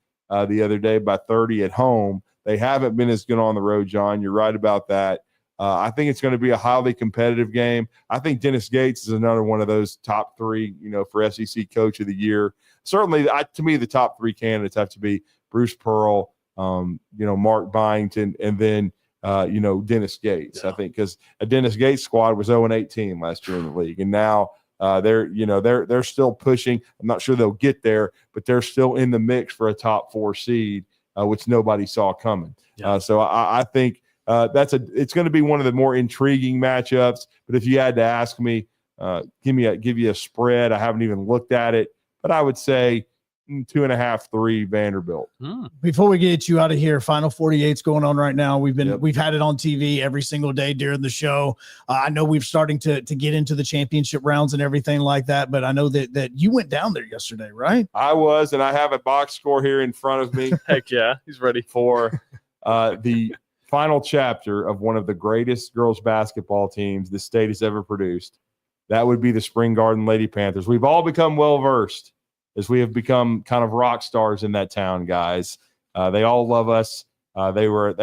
M: the other day by 30 at home. They haven't been as good on the road, John. You're right about that. I think it's going to be a highly competitive game. I think Dennis Gates is another one of those top 3, for SEC Coach of the Year. Certainly, to me, the top 3 candidates have to be Bruce Pearl, Mark Byington, and then, Dennis Gates. Yeah. I think because a Dennis Gates squad was 0-18 last year in the league, and now they're still pushing. I'm not sure they'll get there, but they're still in the mix for a top 4 seed, which nobody saw coming. Yeah. So I think. It's going to be one of the more intriguing matchups. But if you had to ask me, give you a spread, I haven't even looked at it, but I would say 2.5, 3 Vanderbilt.
H: Before we get you out of here, Final 48's going on right now. We've had it on TV every single day during the show. I know we're starting to get into the championship rounds and everything like that, but I know that you went down there yesterday, right?
M: I was, and I have a box score here in front of me.
G: Heck yeah, he's ready
M: for the final chapter of one of the greatest girls basketball teams the state has ever produced. That would be the Spring Garden Lady Panthers. We've all become well-versed as we have become kind of rock stars in that town, guys. They all love us. They were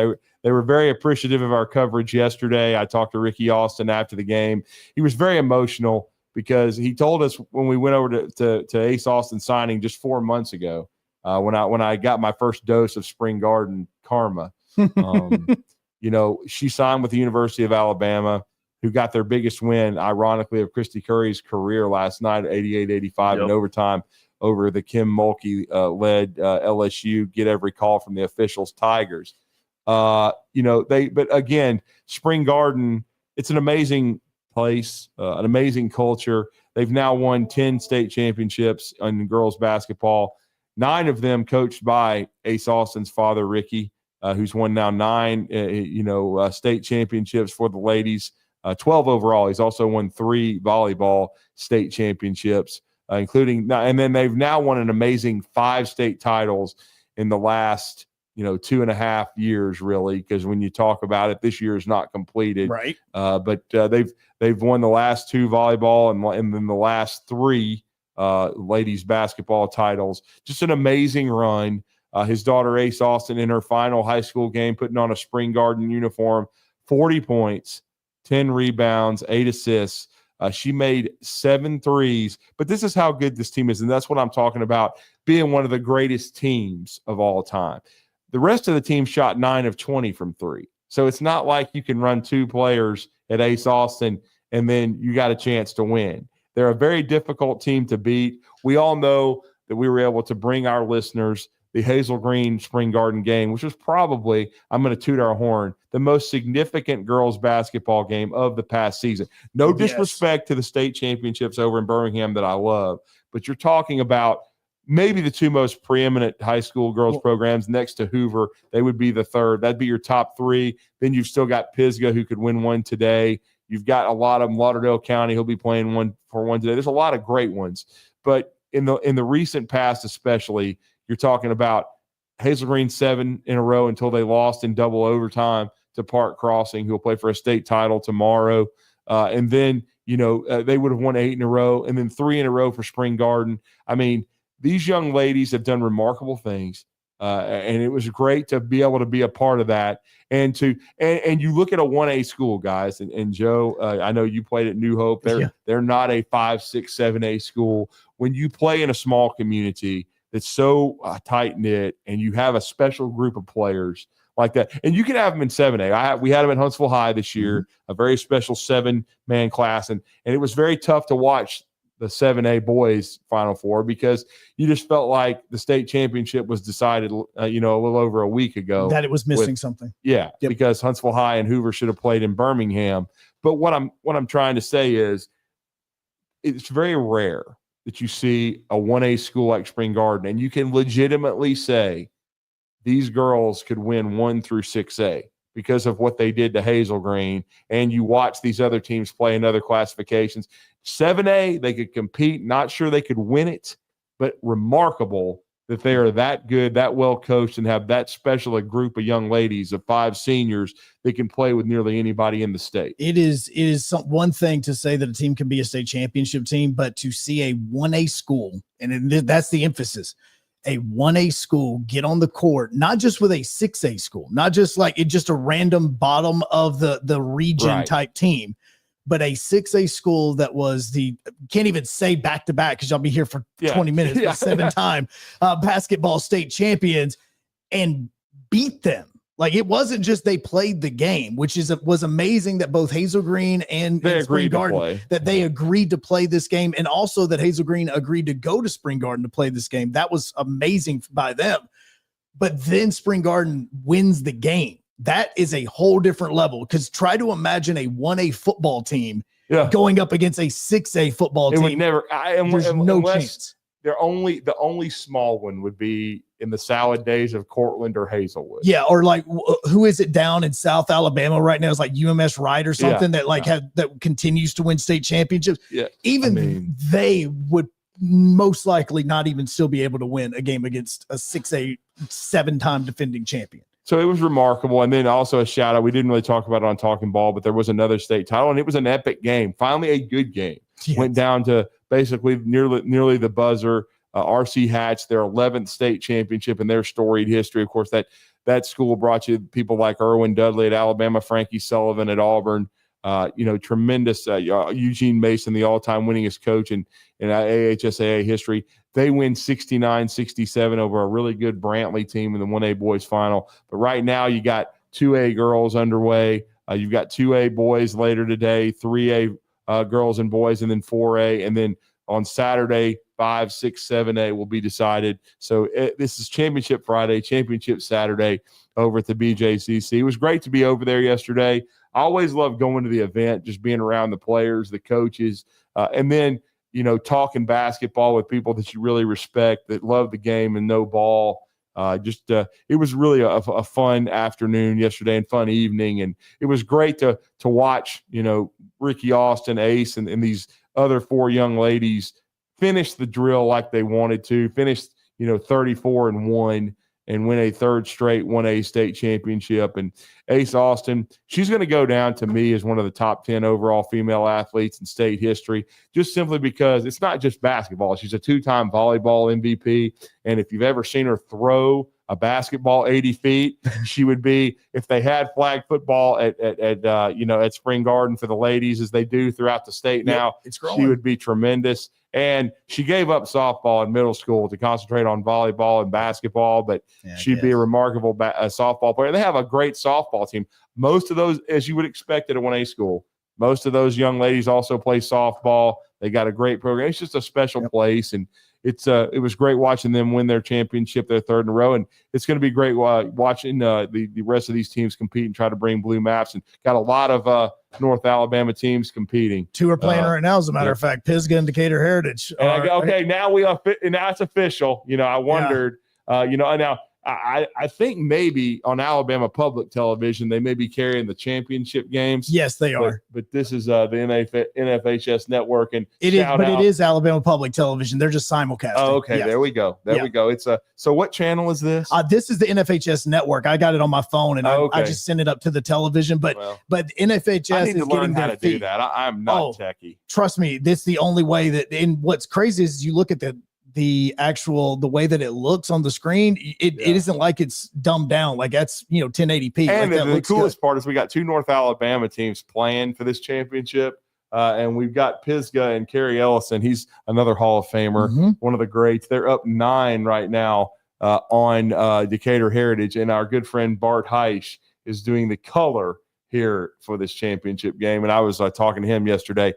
M: very appreciative of our coverage yesterday. I talked to Ricky Austin after the game. He was very emotional because he told us when we went over to Ace Austin signing just 4 months ago, when I got my first dose of Spring Garden karma. She signed with the University of Alabama, who got their biggest win, ironically, of Christy Curry's career last night, 88-85 in overtime over the Kim Mulkey led LSU. Get every call from the officials, Tigers. But again, Spring Garden, it's an amazing place, an amazing culture. They've now won 10 state championships in girls basketball, 9 of them coached by Ace Austin's father, Ricky. Who's won now 9, state championships for the ladies, 12 overall. He's also won 3 volleyball state championships, including, and then they've now won an amazing 5 state titles in the last, 2.5 years, really, because when you talk about it, this year is not completed.
H: Right.
M: But they've won the last 2 volleyball and then the last 3 ladies basketball titles. Just an amazing run. His daughter, Ace Austin, in her final high school game, putting on a Spring Garden uniform, 40 points, 10 rebounds, 8 assists. She made 7 threes. But this is how good this team is, and that's what I'm talking about, being one of the greatest teams of all time. The rest of the team shot 9 of 20 from 3. So it's not like you can run 2 players at Ace Austin and then you got a chance to win. They're a very difficult team to beat. We all know that we were able to bring our listeners the Hazel Green Spring Garden game, which was probably, I'm going to toot our horn, the most significant girls basketball game of the past season. No disrespect to the state championships over in Birmingham that I love, but you're talking about maybe the 2 most preeminent high school girls programs next to Hoover. They would be the third. That'd be your top 3. Then you've still got Pisgah, who could win one today. You've got a lot of them. Lauderdale County, he'll be playing one today. There's a lot of great ones. But in the recent past especially, you're talking about Hazel Green 7 in a row until they lost in double overtime to Park Crossing, who will play for a state title tomorrow. And then, they would have won 8 in a row and then 3 in a row for Spring Garden. I mean, these young ladies have done remarkable things. And it was great to be able to be a part of that. And you look at a 1A school, guys, and Joe, I know you played at New Hope. They're not a 5, 6, 7A school. When you play in a small community that's so tight knit, and you have a special group of players like that, and you can have them in 7A. We had them at Huntsville High this year, a very special 7-man class, and it was very tough to watch the 7A boys Final Four because you just felt like the state championship was decided, a little over a week ago.
H: That it was missing something.
M: Yeah,
H: Yep.
M: Because Huntsville High and Hoover should have played in Birmingham. But what I'm trying to say is, it's very rare that you see a 1A school like Spring Garden, and you can legitimately say these girls could win 1 through 6A because of what they did to Hazel Green. And you watch these other teams play in other classifications. 7A, they could compete. Not sure they could win it, but remarkable that they are that good, that well coached, and have that special a group of young ladies of 5 seniors that can play with nearly anybody in the state.
H: It is one thing to say that a team can be a state championship team, but to see a 1A school, and that's the emphasis, a 1A school get on the court, not just with a 6A school, not just like it's just a random bottom of the region type team, but a 6A school that was can't even say back-to-back because y'all be here for 20 minutes, but 7-time basketball state champions, and beat them. Like, it wasn't just they played the game, which was amazing that both Hazel Green and Spring Garden, that they agreed to play this game, and also that Hazel Green agreed to go to Spring Garden to play this game. That was amazing by them. But then Spring Garden wins the game. That is a whole different level, because try to imagine a 1A football team going up against a 6A football team.
M: It would never.
H: There's no chance.
M: The only small one would be in the salad days of Cortland or Hazelwood.
H: Yeah, or like who is it down in South Alabama right now? It's like UMS Wright or something that continues to win state championships.
M: Yeah,
H: they would most likely not even still be able to win a game against a 6A 7-time defending champion.
M: So it was remarkable. And then also a shout out. We didn't really talk about it on Talking Ball, but there was another state title, and it was an epic game. Finally, a good game. Yes. Went down to basically nearly the buzzer. RC Hatch, their 11th state championship in their storied history. Of course, that school brought you people like Erwin Dudley at Alabama, Frankie Sullivan at Auburn. Tremendous Eugene Mason, the all-time winningest coach in AHSAA history. They win 69-67 over a really good Brantley team in the 1A boys final. But right now you got 2A girls underway. You've got 2A boys later today, 3A girls and boys, and then 4A. And then on Saturday, 5, 6, 7A will be decided. So this is Championship Friday, Championship Saturday over at the BJCC. It was great to be over there yesterday. I always love going to the event, just being around the players, the coaches, and then, talking basketball with people that you really respect, that love the game and know ball. It was really a fun afternoon yesterday and fun evening. And it was great to watch, Ricky Austin, Ace, and these other 4 young ladies finish the drill like they wanted to, finish, 34-1 and win a 3rd straight 1A state championship. And Ace Austin, she's going to go down to me as one of the top 10 overall female athletes in state history, just simply because it's not just basketball. She's a 2-time volleyball MVP. And if you've ever seen her throw a basketball 80 feet, she would be, if they had flag football at Spring Garden for the ladies, as they do throughout the state now, she would be tremendous. And she gave up softball in middle school to concentrate on volleyball and basketball, but she'd be a remarkable softball player. They have a great softball team. Most of those, as you would expect at a 1A school, most of those young ladies also play softball. They got a great program. It's just a special place, and it was great watching them win their championship, their 3rd in a row, and it's going to be great watching the rest of these teams compete and try to bring blue maps. And got a lot of North Alabama teams competing.
H: 2 are playing right now, as a matter of fact. Pisgah and Decatur Heritage.
M: And I go, okay, now it's official. I wondered, now I think maybe on Alabama public television they may be carrying the championship games.
H: Yes, they are.
M: But this is the NFHS network, and
H: it is Alabama public television. They're just simulcasting.
M: Oh, okay. Yes. There we go. We go. It's so what channel is this?
H: This is the NFHS network. I got it on my phone, and I just sent it up to the television. But NFHS
M: I need
H: is
M: to learn
H: getting
M: how
H: their
M: to do that. I'm not techie.
H: Trust me, this is the only way that. And what's crazy is you look at the the way that it looks on the screen, it isn't like it's dumbed down. Like that's 1080p.
M: And
H: like
M: the coolest part is we got 2 North Alabama teams playing for this championship. And we've got Pisgah and Kerry Ellison. He's another Hall of Famer, one of the greats. They're up 9 right now on Decatur Heritage. And our good friend Bart Heisch is doing the color here for this championship game. And I was talking to him yesterday.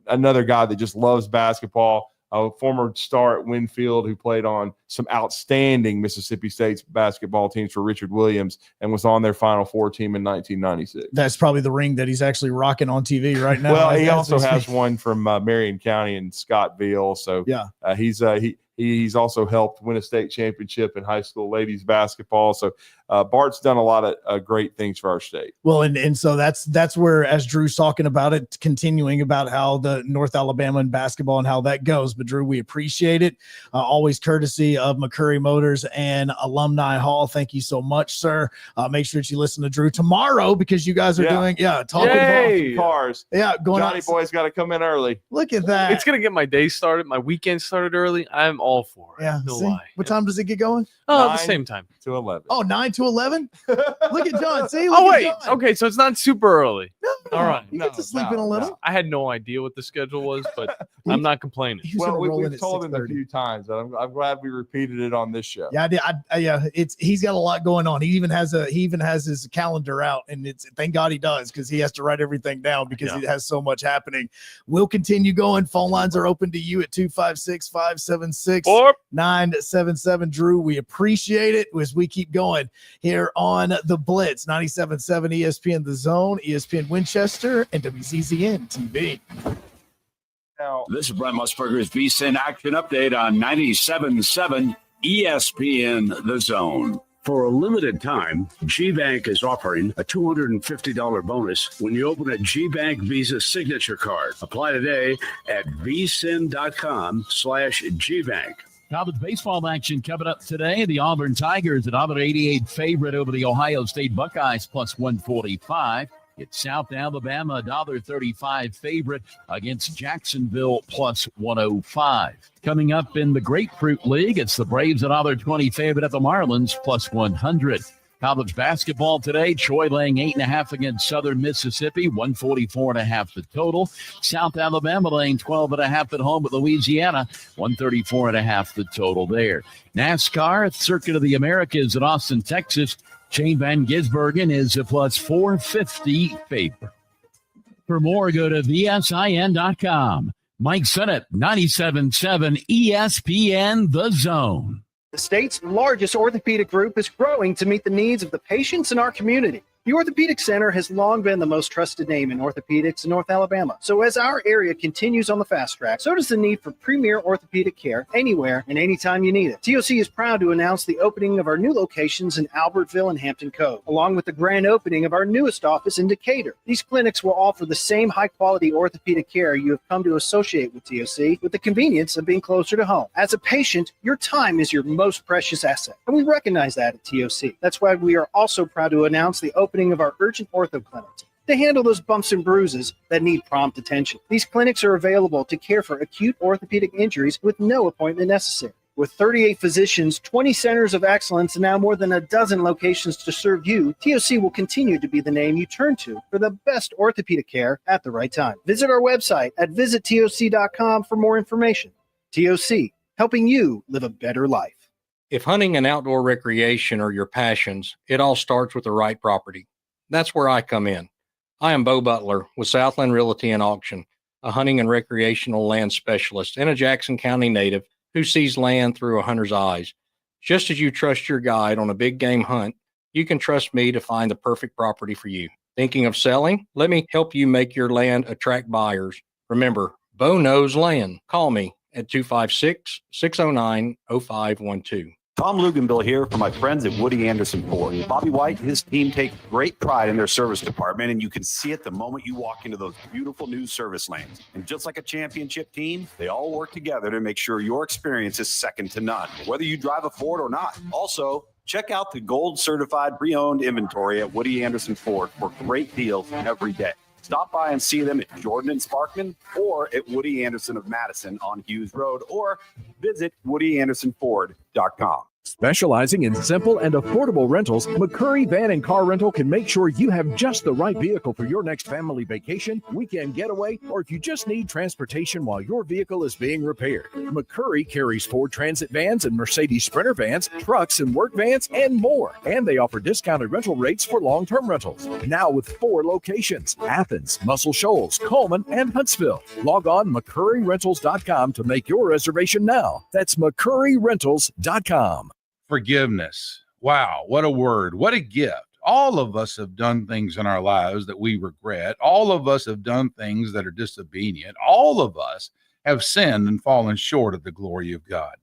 M: Another guy that just loves basketball, a former star at Winfield who played on some outstanding Mississippi State's basketball teams for Richard Williams and was on their Final Four team in 1996.
H: That's probably the ring that he's actually rocking on TV right now.
M: Well, he also has one from Marion County and Scottville. So
H: yeah,
M: he's also helped win a state championship in high school ladies basketball. So Bart's done a lot of great things for our state.
H: Well, and so that's where, as Drew's talking about it, continuing about how the North Alabama and basketball and how that goes. But Drew, we appreciate it. Always courtesy of McCurry Motors and Alumni Hall. Thank you so much, sir. Make sure that you listen to Drew tomorrow because you guys are doing talking
M: cars.
H: Yeah,
M: Johnny Boy's got to come in early.
H: Look at that.
G: It's gonna get my day started, my weekend started early. I'm all for it.
H: Yeah.
G: No
H: See?
G: lie.
H: What time does it get going?
G: Oh, at the same time.
M: To 11.
H: Oh, 9 to 11? Look at John. See?
G: Oh, wait. Okay, so it's not super early.
H: No,
G: all right.
H: You get to sleep in a little.
G: I had no idea what the schedule was, but I'm not complaining.
M: Well, we've told him a few times, and I'm glad we repeated it on this show.
H: Yeah, he's got a lot going on. He even has his calendar out, and it's thank God he does because he has to write everything down because he has so much happening. We'll continue going. Phone lines are open to you at 256-576-977. Drew, we appreciate it as we keep going here on the Blitz 97.7 ESPN The Zone, ESPN Winchester, and WCZN TV.
N: This is Brent Musburger's VSiN Action Update on 97.7 ESPN The Zone. For a limited time, GBank is offering a $250 bonus when you open a GBank Visa signature card. Apply today at vsin.com/GBank.
O: College baseball action coming up today. The Auburn Tigers, an Auburn 88 favorite over the Ohio State Buckeyes, plus 145. It's South Alabama, $1.35 favorite against Jacksonville, plus 105. Coming up in the Grapefruit League, it's the Braves, $1.20 favorite at the Marlins, plus 100. College basketball today, Troy laying 8.5 against Southern Mississippi, 144.5 the total. South Alabama laying 12.5 at home with Louisiana, 134.5 the total there. NASCAR, Circuit of the Americas in Austin, Texas, Shane Van Gisbergen is a plus 450 favorite. For more, go to VSIN.com. Mike Sennett, 97.7 ESPN The Zone.
P: The state's largest orthopedic group is growing to meet the needs of the patients in our community. The Orthopedic Center has long been the most trusted name in orthopedics in North Alabama. So as our area continues on the fast track, so does the need for premier orthopedic care anywhere and anytime you need it. TOC is proud to announce the opening of our new locations in Albertville and Hampton Cove, along with the grand opening of our newest office in Decatur. These clinics will offer the same high-quality orthopedic care you have come to associate with TOC with the convenience of being closer to home. As a patient, your time is your most precious asset, and we recognize that at TOC. That's why we are also proud to announce the opening of our urgent ortho clinics to handle those bumps and bruises that need prompt attention. These clinics are available to care for acute orthopedic injuries with no appointment necessary. With 38 physicians, 20 centers of excellence, and now more than a dozen locations to serve you, TOC will continue to be the name you turn to for the best orthopedic care at the right time. Visit our website at visittoc.com for more information. TOC, helping you live a better life.
Q: If hunting and outdoor recreation are your passions, it all starts with the right property. That's where I come in. I am Bo Butler with Southland Realty and Auction, a hunting and recreational land specialist and a Jackson County native who sees land through a hunter's eyes. Just as you trust your guide on a big game hunt, you can trust me to find the perfect property for you. Thinking of selling? Let me help you make your land attract buyers. Remember, Bo knows land. Call me at 256-609-0512.
R: Tom Luganville here from my friends at Woody Anderson Ford. Bobby White and his team take great pride in their service department, and you can see it the moment you walk into those beautiful new service lanes. And just like a championship team, they all work together to make sure your experience is second to none, whether you drive a Ford or not. Also, check out the gold certified pre-owned inventory at Woody Anderson Ford for great deals every day. Stop by and see them at Jordan and Sparkman or at Woody Anderson of Madison on Hughes Road, or visit WoodyAndersonFord.com.
B: Specializing in simple and affordable rentals, McCurry Van and Car Rental can make sure you have just the right vehicle for your next family vacation, weekend getaway, or if you just need transportation while your vehicle is being repaired. McCurry carries Ford Transit vans and Mercedes Sprinter vans, trucks and work vans, and more. And they offer discounted rental rates for long-term rentals. Now with 4 locations: Athens, Muscle Shoals, Coleman, and Huntsville. Log on McCurryRentals.com to make your reservation now. That's McCurryRentals.com.
S: Forgiveness. Wow, what a word. What a gift. All of us have done things in our lives that we regret. All of us have done things that are disobedient. All of us have sinned and fallen short of the glory of God.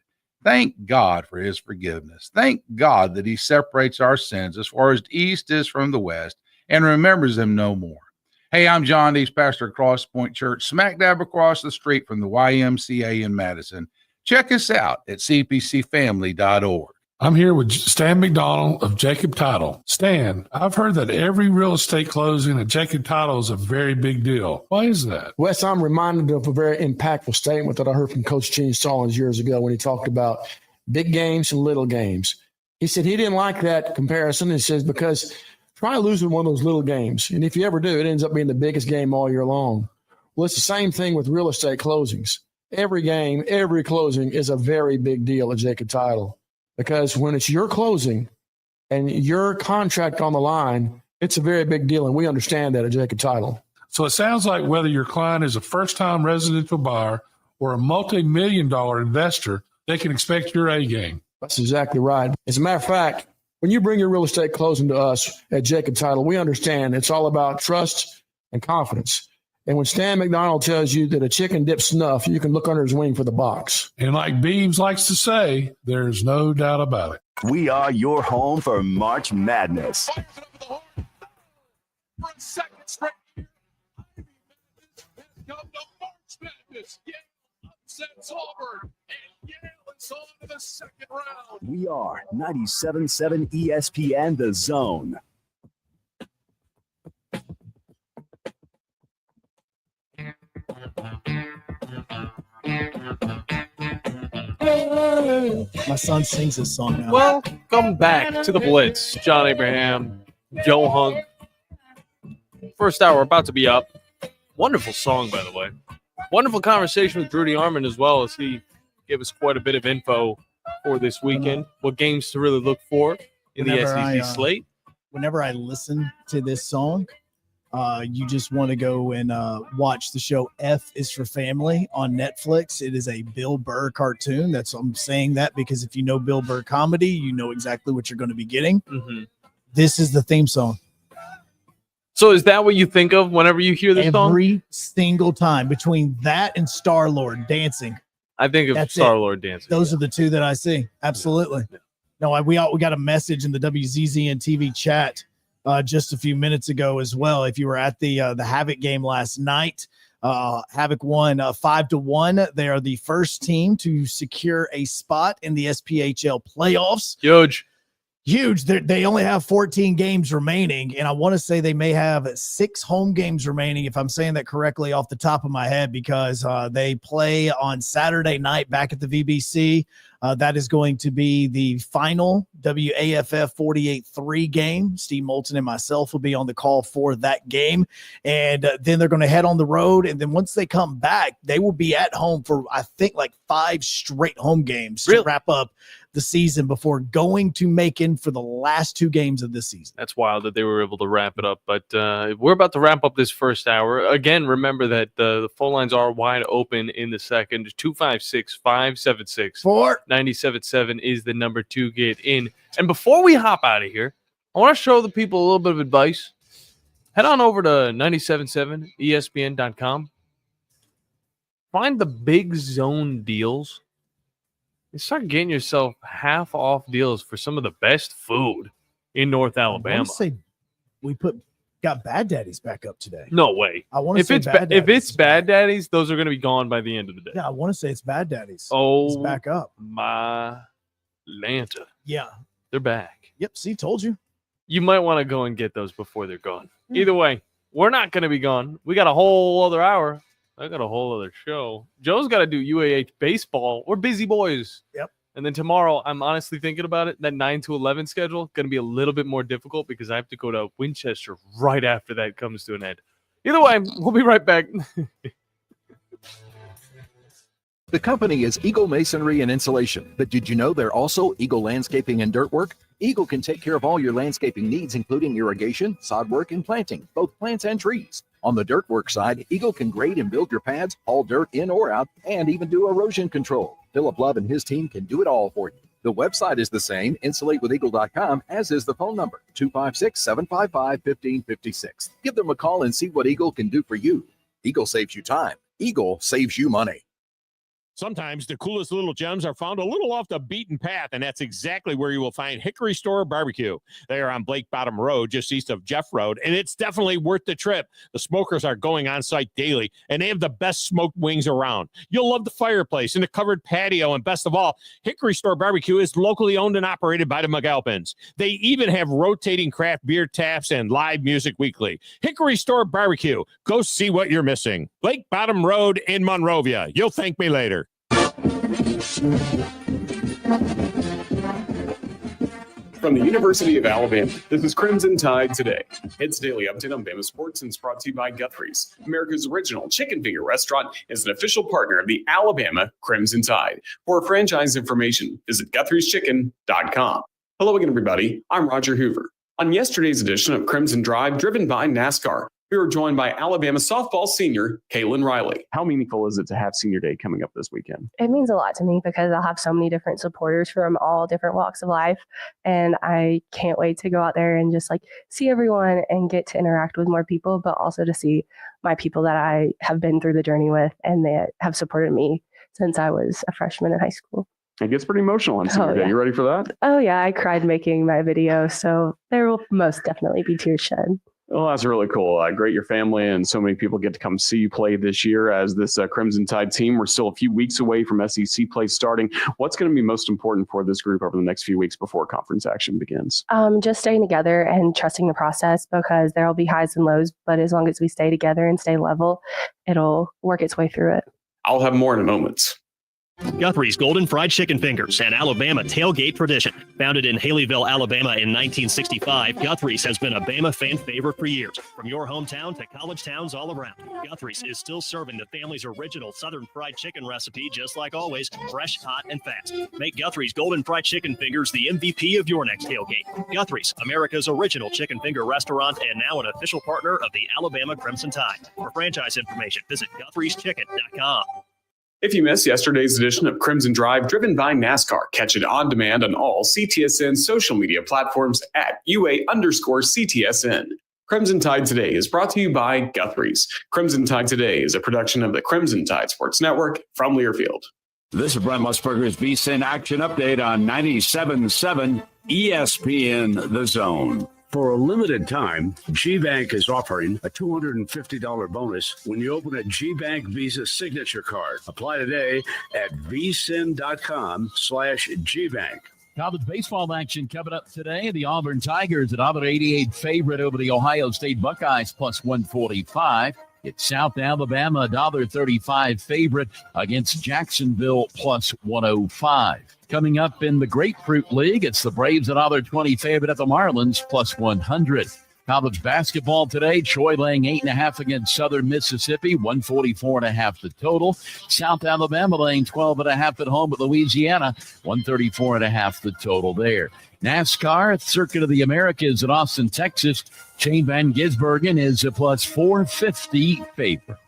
S: Thank God for his forgiveness. Thank God that he separates our sins as far as the east is from the west and remembers them no more. Hey, I'm John Dees, pastor of Cross Point Church, smack dab across the street from the YMCA in Madison. Check us out at cpcfamily.org.
T: I'm here with Stan McDonald of Jacob Title. Stan, I've heard that every real estate closing at Jacob Title is a very big deal. Why is that?
U: Wes, I'm reminded of a very impactful statement that I heard from Coach Gene Stallings years ago when he talked about big games and little games. He said he didn't like that comparison. He says, because try losing one of those little games, and if you ever do, it ends up being the biggest game all year long. Well, it's the same thing with real estate closings. Every game, every closing is a very big deal at Jacob Title. Because when it's your closing and your contract on the line, it's a very big deal, and we understand that at Jacob Title.
T: So it sounds like whether your client is a first-time residential buyer or a multi-million-dollar investor, they can expect your A game.
U: That's exactly right. As a matter of fact, when you bring your real estate closing to us at Jacob Title, we understand it's all about trust and confidence. And when Stan McDonald tells you that a chicken dips snuff, you can look under his wing for the box.
T: And like Beebs likes to say, there's no doubt about it.
D: We are your home for March Madness.
T: Auburn, and Yale is on to the second round.
D: We are 97.7 ESPN The Zone.
H: My son sings this song now.
G: Welcome back to the Blitz. John Abraham, Joe Hunk. First hour about to be up. Wonderful song, by the way. Wonderful conversation with Rudy Armand as well, as he gave us quite a bit of info for this weekend. What games to really look for in the SEC slate.
H: Whenever I listen to this song, you just want to go and watch the show F is for Family on Netflix. It is a Bill Burr cartoon. I'm saying that because if you know Bill Burr comedy, you know exactly what you're going to be getting.
G: Mm-hmm.
H: This is the theme song.
G: So is that what you think of whenever you hear this song?
H: Every single time, between that and Star-Lord dancing.
G: I think of Star-Lord dancing.
H: Those are the two that I see. Absolutely. No, we got a message in the WZZN TV chat just a few minutes ago as well. If you were at the Havoc game last night, Havoc won 5-1. They are the first team to secure a spot in the SPHL playoffs. Huge. They only have 14 games remaining, and I want to say they may have 6 home games remaining, if I'm saying that correctly off the top of my head, because they play on Saturday night back at the VBC. That is going to be the final WAFF 48-3 game. Steve Moulton and myself will be on the call for that game, and then they're going to head on the road, and then once they come back, they will be at home for, I think, like 5 straight home games to wrap up the season before going to Macon for the last 2 games of this season.
G: That's wild that they were able to wrap it up. But we're about to wrap up this first hour. Again, remember that the phone lines are wide open in the second. 256-576-9777 is the number to get in. And before we hop out of here, I want to show the people a little bit of advice. Head on over to 977ESPN.com. Find the Big Zone deals. And start getting yourself half off deals for some of the best food in North Alabama.
H: I want to say we got Bad Daddy's back up today.
G: No way.
H: I want to say
G: if it's Bad Daddy's, those are going to be gone by the end of the day.
H: Yeah, I want to say it's Bad Daddy's.
G: Oh,
H: it's back up.
G: My Lanta.
H: Yeah.
G: They're back.
H: Yep, see, told you.
G: You might want to go and get those before they're gone. Either way, we're not going to be gone. We got a whole other hour. I got a whole other show. Joe's got to do UAH baseball. We're busy boys.
H: Yep.
G: And then tomorrow, I'm honestly thinking about it. That 9 to 11 schedule going to be a little bit more difficult because I have to go to Winchester right after that comes to an end. Either way, we'll be right back.
B: The company is Eagle Masonry and Insulation, but did you know they're also Eagle Landscaping and Dirt Work? Eagle can take care of all your landscaping needs, including irrigation, sod work, and planting, both plants and trees. On the dirt work side, Eagle can grade and build your pads, haul dirt in or out, and even do erosion control. Philip Love and his team can do it all for you. The website is the same, insulatewitheagle.com, as is the phone number, 256-755-1556. Give them a call and see what Eagle can do for you. Eagle saves you time. Eagle saves you money.
A: Sometimes the coolest little gems are found a little off the beaten path, and that's exactly where you will find Hickory Store Barbecue. They are on Blake Bottom Road, just east of Jeff Road, and it's definitely worth the trip. The smokers are going on site daily, and they have the best smoked wings around. You'll love the fireplace and the covered patio, and best of all, Hickory Store Barbecue is locally owned and operated by the McAlpins. They even have rotating craft beer taps and live music weekly. Hickory Store Barbecue. Go see what you're missing. Blake Bottom Road in Monrovia. You'll thank me later.
V: From the University of Alabama, this is Crimson Tide Today. It's a daily update on Bama sports and it's brought to you by Guthrie's. America's original chicken finger restaurant is an official partner of the Alabama Crimson Tide. For franchise information, visit Guthrie'sChicken.com. Hello again, everybody. I'm Roger Hoover. On yesterday's edition of Crimson Drive, driven by NASCAR, we were joined by Alabama softball senior Caitlin Riley. How meaningful is it to have Senior Day coming up this weekend?
W: It means a lot to me because I'll have so many different supporters from all different walks of life. And I can't wait to go out there and just like see everyone and get to interact with more people, but also to see my people that I have been through the journey with and that have supported me since I was a freshman in high school.
V: It gets pretty emotional on Senior Day.
W: Yeah.
V: You ready for that?
W: Oh, yeah. I cried making my video, so there will most definitely be tears shed.
V: Well, that's really cool. Great your family and so many people get to come see you play this year as this Crimson Tide team. We're still a few weeks away from SEC play starting. What's going to be most important for this group over the next few weeks before conference action begins?
W: Just staying together and trusting the process because there will be highs and lows, but as long as we stay together and stay level, it'll work its way through it.
V: I'll have more in a moment.
X: Guthrie's Golden Fried Chicken Fingers, an Alabama tailgate tradition. Founded in Haleyville, Alabama in 1965, Guthrie's has been a Bama fan favorite for years. From your hometown to college towns all around, Guthrie's is still serving the family's original Southern fried chicken recipe, just like always, fresh, hot, and fast. Make Guthrie's Golden Fried Chicken Fingers the MVP of your next tailgate. Guthrie's, America's original chicken finger restaurant and now an official partner of the Alabama Crimson Tide. For franchise information, visit Guthrie'sChicken.com.
V: If you missed yesterday's edition of Crimson Drive, driven by NASCAR, catch it on demand on all CTSN social media platforms at UA_CTSN. Crimson Tide Today is brought to you by Guthrie's. Crimson Tide Today is a production of the Crimson Tide Sports Network from Learfield.
N: This is Brent Musburger's VSiN Action Update on 97.7 ESPN The Zone. For a limited time, GBank is offering a $250 bonus when you open a GBank Visa Signature Card. Apply today at vsin.com/GBank.
O: College baseball action coming up today. The Auburn Tigers at Auburn 88 favorite over the Ohio State Buckeyes plus 145. It's South Alabama, $1.35 favorite against Jacksonville plus 105. Coming up in the Grapefruit League, it's the Braves at $1.20 favorite at the Marlins plus 100. College basketball today, Troy laying 8.5 against Southern Mississippi, 144.5 the total. South Alabama laying 12.5 at home at Louisiana, 134.5 the total there. NASCAR, Circuit of the Americas at Austin, Texas. Shane Van Gisbergen is a plus 450 favorite.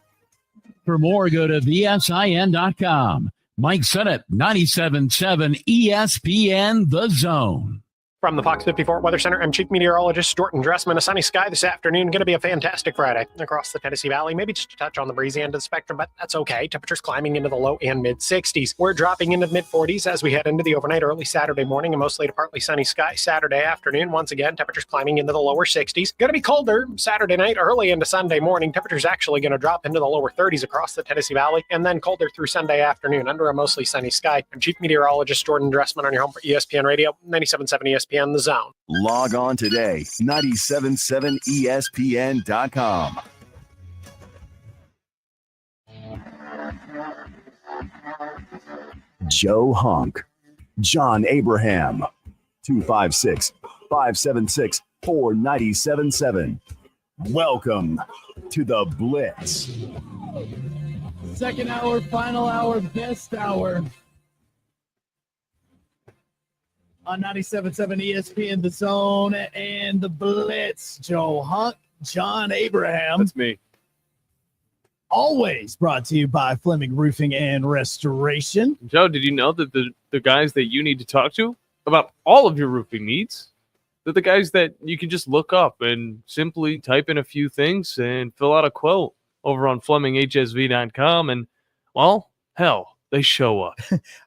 O: For more, go to VSIN.com. Mike Sennett, 97.7 ESPN The Zone.
L: From the Fox 54 Weather Center, I'm Chief Meteorologist Stuart Dressman. A sunny sky this afternoon. Going to be a fantastic Friday across the Tennessee Valley. Maybe just a touch on the breezy end of the spectrum, but that's okay. Temperatures climbing into the low and mid-60s. We're dropping into the mid-40s as we head into the overnight early Saturday morning and mostly to partly sunny sky Saturday afternoon. Once again, temperatures climbing into the lower 60s. Going to be colder Saturday night early into Sunday morning. Temperatures actually going to drop into the lower 30s across the Tennessee Valley and then colder through Sunday afternoon under a mostly sunny sky. I'm Chief Meteorologist Jordan Dressman on your home for ESPN Radio, 97.7 ESPN. ESPN The Zone.
D: Log on today, 977ESPN.com. Joe Hunk, John Abraham, 256-576-4977. Welcome to the Blitz.
H: Second hour, final hour, best hour on 97.7 ESPN, The Zone, and the Blitz. Joe Hunk, John Abraham.
G: That's me.
H: Always brought to you by Fleming Roofing and Restoration.
G: Joe, did you know that the guys that you need to talk to about all of your roofing needs, they're the guys that you can just look up and simply type in a few things and fill out a quote over on FlemingHSV.com, and, well, hell, they show up.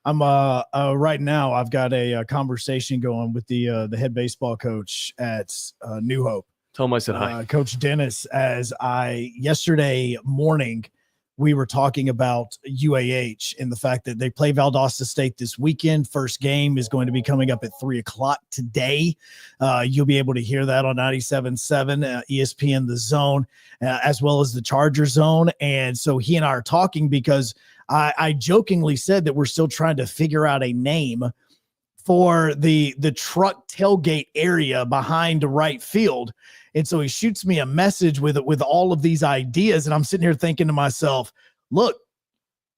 H: I'm right now I've got a conversation going with the head baseball coach at New Hope.
G: Tell him I said hi.
H: Coach Dennis, yesterday morning, we were talking about UAH and the fact that they play Valdosta State this weekend. First game is going to be coming up at 3:00 today. You'll be able to hear that on 97.7 ESPN The Zone, as well as the Charger Zone. And so he and I are talking because I jokingly said that we're still trying to figure out a name for the truck tailgate area behind right field. And so he shoots me a message with all of these ideas. And I'm sitting here thinking to myself, look,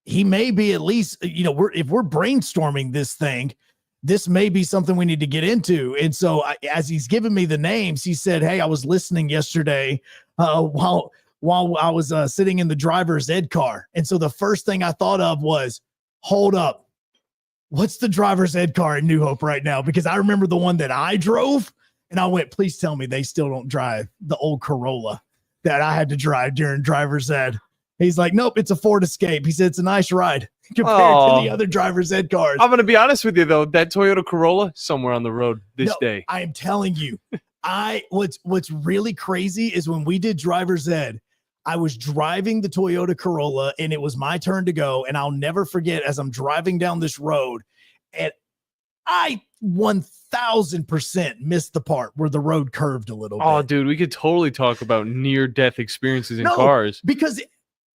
H: he may be at least, if we're brainstorming this thing, this may be something we need to get into. And so as he's giving me the names, he said, hey, I was listening yesterday while I was sitting in the driver's ed car. And so the first thing I thought of was, hold up, what's the driver's ed car in New Hope right now? Because I remember the one that I drove. And I went, please tell me they still don't drive the old Corolla that I had to drive during driver's ed. He's like, nope, it's a Ford Escape. He said it's a nice ride compared to the other driver's ed cars.
G: I'm going to be honest with you, though. That Toyota Corolla, somewhere on the road this day.
H: I am telling you, what's really crazy is when we did driver's ed, I was driving the Toyota Corolla, and it was my turn to go. And I'll never forget, as I'm driving down this road, and I 1,000% missed the part where the road curved a little bit.
G: Oh, dude, we could totally talk about near-death experiences in cars.
H: Because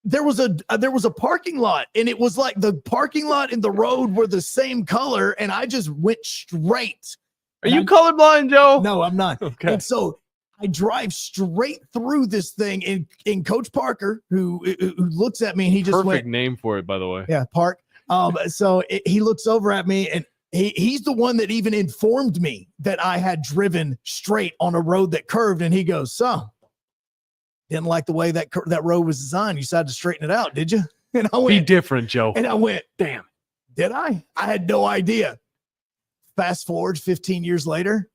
H: there was a parking lot, and it was like the parking lot and the road were the same color, and I just went straight.
G: Are you colorblind, Joe?
H: No, I'm not.
G: Okay.
H: And so I drive straight through this thing, and Coach Parker, who looks at me, and he just
G: Perfect name for it, by the way.
H: Yeah, Park. So he looks over at me, and he's the one that even informed me that I had driven straight on a road that curved. And he goes, so didn't like the way that road was designed. You decided to straighten it out, did you? And I went,
G: be different, Joe.
H: And I went,
G: damn.
H: Did I? I had no idea. Fast forward 15 years later,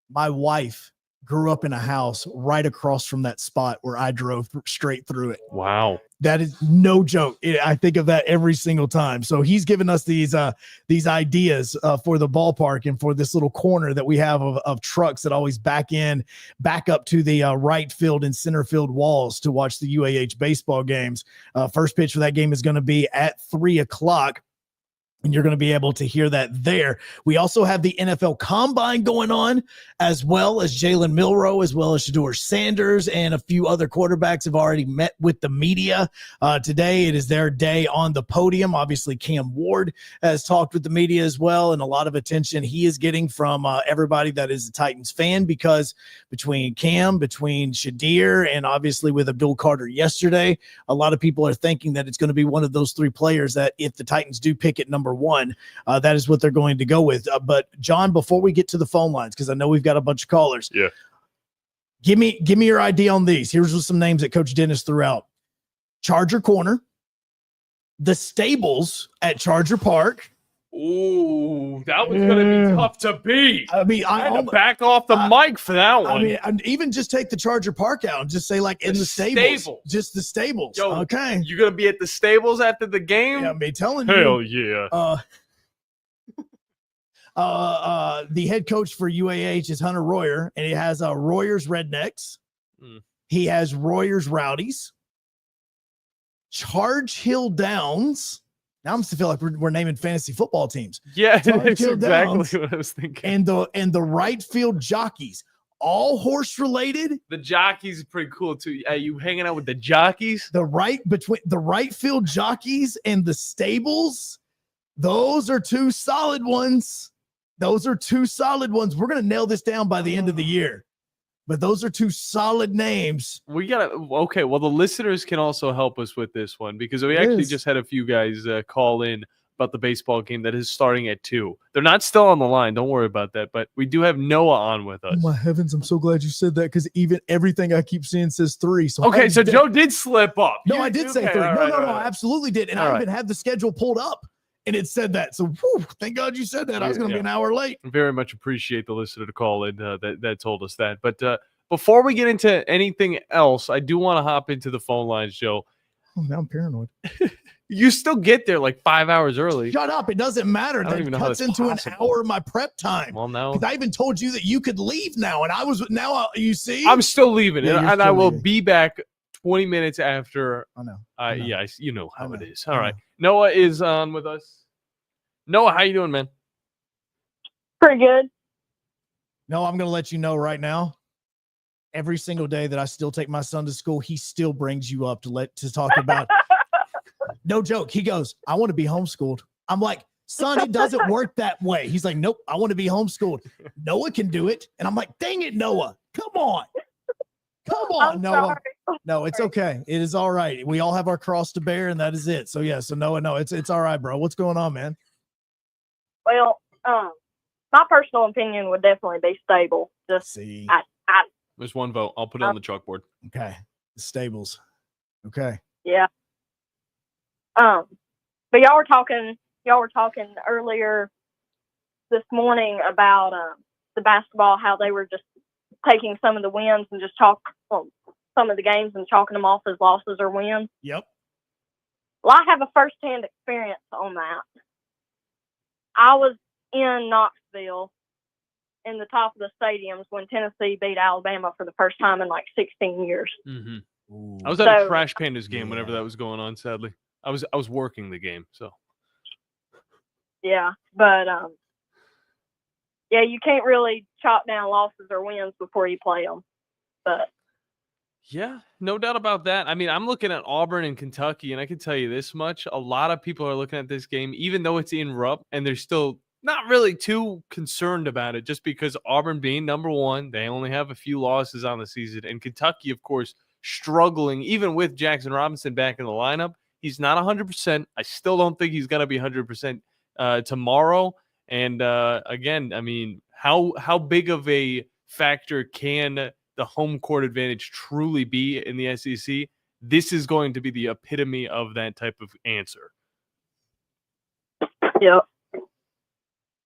H: my wife grew up in a house right across from that spot where I drove straight through it.
G: Wow.
H: That is no joke. I think of that every single time. So he's given us these ideas for the ballpark and for this little corner that we have of trucks that always back up to the right field and center field walls to watch the UAH baseball games. First pitch for that game is going to be at 3:00. And you're going to be able to hear that there. We also have the NFL Combine going on, as well as Jalen Milroe, as well as Shedeur Sanders, and a few other quarterbacks have already met with the media. Today, it is their day on the podium. Obviously, Cam Ward has talked with the media as well, and a lot of attention he is getting from everybody that is a Titans fan, because between Cam, between Shedeur, and obviously with Abdul Carter yesterday, a lot of people are thinking that it's going to be one of those three players that if the Titans do pick at number one, that is what they're going to go with. But John, before we get to the phone lines, because I know we've got a bunch of callers.
G: Yeah.
H: Give me your idea on these. Here's some names that Coach Dennis threw out. Charger Corner, the stables at Charger Park.
G: Ooh, that was going to be tough to beat.
H: I mean,
G: I had to back off the mic for that one.
H: I mean, and even just take the Charger Park out and just say like in the stables. Just the stables.
G: Yo,
H: okay.
G: You going to be at the stables after the game?
H: Yeah, me telling you.
G: Hell yeah.
H: The head coach for UAH is Hunter Royer, and he has Royer's Rednecks. He has Royer's Rowdies. Charge Hill Downs Now I'm still feel like we're naming fantasy football teams.
G: Yeah,
H: Tyreek
G: that's
H: Hill
G: exactly
H: Downs
G: what I was thinking.
H: and the right field jockeys, all horse related.
G: The jockeys are pretty cool too. Are you hanging out with the jockeys?
H: Between the right field jockeys and the stables, those are two solid ones. We're gonna nail this down by the end of the year. But those are two solid names.
G: We gotta okay. Well, the listeners can also help us with this one because we actually just had a few guys call in about the baseball game that is starting at 2. They're not still on the line. Don't worry about that. But we do have Noah on with us.
H: Oh my heavens! I'm so glad you said that because even everything I keep seeing says 3. So
G: okay, so Joe did slip up.
H: No, I did say 3. No, I absolutely did, and I even had the schedule pulled up, and it said that. So, thank God you said that. I was going to be an hour late.
G: Very much appreciate the listener to call in that told us that. But before we get into anything else, I do want to hop into the phone lines, Joe.
H: Oh, now I'm paranoid.
G: You still get there like 5 hours early.
H: Shut up. It doesn't matter.
G: I don't even know how
H: cuts
G: that's
H: into
G: possible.
H: an hour of my prep time.
G: Well, now
H: I even told you that you could leave now, and you see?
G: I'm still leaving,
H: Yeah,
G: and
H: you're
G: I
H: still
G: will
H: leaving.
G: be back 20 minutes after.
H: I know.
G: Yeah, you know how it is. All right. Noah is on with us. Noah, how you doing, man?
E: Pretty good.
H: No, I'm going to let you know right now. Every single day that I still take my son to school, he still brings you up to talk about. No joke. He goes, I want to be homeschooled. I'm like, son, it doesn't work that way. He's like, nope, I want to be homeschooled. Noah can do it. And I'm like, dang it, Noah. Come on. Come on,
E: I'm
H: Noah.
E: sorry.
H: No, it's okay. It is all right. We all have our cross to bear, and that is it. So, so Noah, no, it's all right, bro. What's going on, man?
E: Well, my personal opinion would definitely be stable. Just
H: see.
G: There's one vote. I'll put it on the chalkboard.
H: Okay. The stables. Okay.
E: Yeah. But y'all were talking earlier this morning about the basketball, how they were just taking some of the wins and just some of the games and chalking them off as losses or wins.
H: Yep.
E: Well, I have a firsthand experience on that. I was in Knoxville in the top of the stadiums when Tennessee beat Alabama for the first time in like 16 years.
G: Mm-hmm. I was at a Trash Pandas game whenever that was going on. Sadly, I was working the game, so
E: yeah. But yeah, you can't really chop down losses or wins before you play them. But
G: yeah, no doubt about that. I mean, I'm looking at Auburn and Kentucky, and I can tell you this much: a lot of people are looking at this game, even though it's in Rupp, and they're still not really too concerned about it, just because Auburn being number 1, they only have a few losses on the season, and Kentucky, of course, struggling even with Jackson Robinson back in the lineup. He's not 100%. I still don't think he's going to be 100% tomorrow. And again, I mean, how big of a factor can the home court advantage truly be in the SEC? This is going to be the epitome of that type of answer.
E: Yep.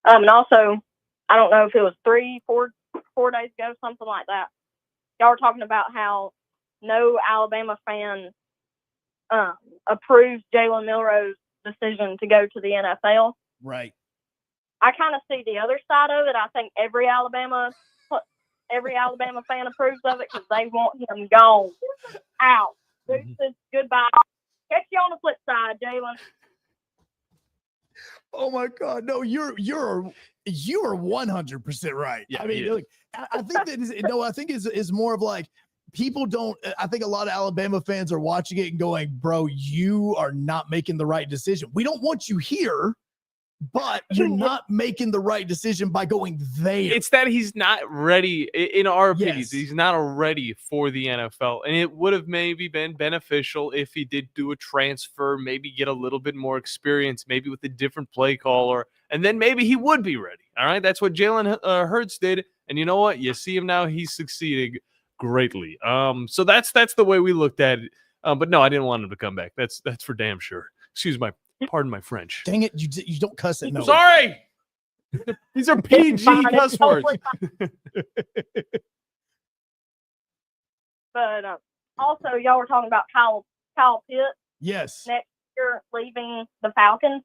E: And also, I don't know if it was 4 days ago, something like that. Y'all were talking about how no Alabama fan approves Jalen Milroe's decision to go to the NFL.
H: Right.
E: I kind of see the other side of it. I think every Alabama fan approves of it because they want him gone, out. Deuces, goodbye. Catch you on the flip side, Jalen.
H: Oh my God! No, you are 100% right.
G: Yeah,
H: I mean, look, I think that I think is more of like people don't. I think a lot of Alabama fans are watching it and going, "Bro, you are not making the right decision. We don't want you here, but you're not making the right decision by going there."
G: It's that he's not ready, in our opinions. He's not ready for the NFL. And it would have maybe been beneficial if he did do a transfer, maybe get a little bit more experience, maybe with a different play caller, and then maybe he would be ready. All right, that's what Jalen Hurts did. And you know what? You see him now, he's succeeding greatly. So that's the way we looked at it. But no, I didn't want him to come back. That's for damn sure. Pardon my French.
H: Dang it, you don't cuss at no.
G: Sorry. These are PG cuss words.
E: But also, y'all were talking about Kyle Pitts.
H: Yes.
E: Next year, leaving the Falcons.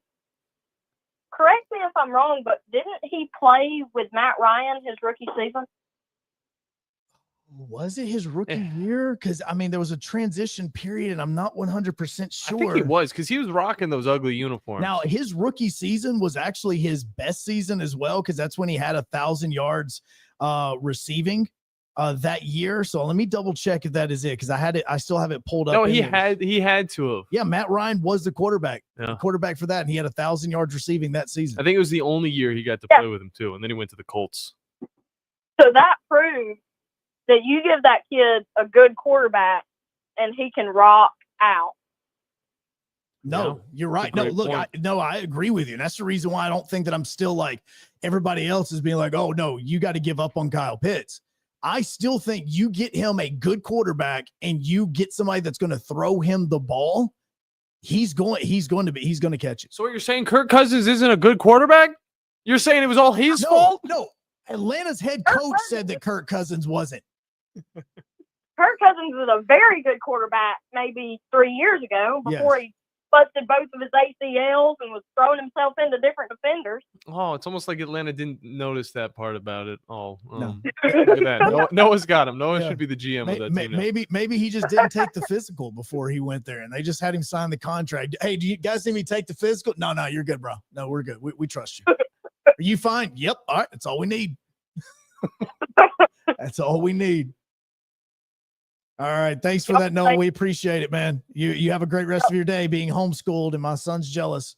E: Correct me if I'm wrong, but didn't he play with Matt Ryan his rookie season?
H: Was it his rookie year? Because I mean, there was a transition period, and I'm not 100% sure.
G: I think he was because he was rocking those ugly uniforms.
H: Now, his rookie season was actually his best season as well, because that's when he had 1,000 yards receiving that year. So let me double check if that is it, because I still have it pulled up.
G: No, he had to have.
H: Yeah, Matt Ryan was the quarterback,
G: Yeah.
H: for that, and he had 1,000 yards receiving that season.
G: I think it was the only year he got to play with him too, and then he went to the Colts.
E: So that proves that you give that kid a good quarterback and he can rock out.
H: No, you're right. No, look, I agree with you. And that's the reason why I don't think that I'm still like everybody else is being like, oh, no, you got to give up on Kyle Pitts. I still think you get him a good quarterback and you get somebody that's going to throw him the ball. He's going to catch it.
G: So what you're saying, Kirk Cousins isn't a good quarterback? You're saying it was all his fault?
H: No, Atlanta's head coach said that Kirk Cousins wasn't.
E: Kirk Cousins was a very good quarterback maybe 3 years ago before he busted both of his ACLs and was throwing himself into different defenders.
G: Oh, it's almost like Atlanta didn't notice that part about it. Oh,
H: No.
G: Look at that. Noah's got him. Noah should be the GM of that team now.
H: Maybe he just didn't take the physical before he went there, and they just had him sign the contract. Hey, do you guys need me to take the physical? No, you're good, bro. No, we're good. We trust you. Are you fine? Yep. All right. That's all we need. That's all we need. All right. Thanks for that, Noah. We appreciate it, man. You have a great rest of your day being homeschooled, and my son's jealous.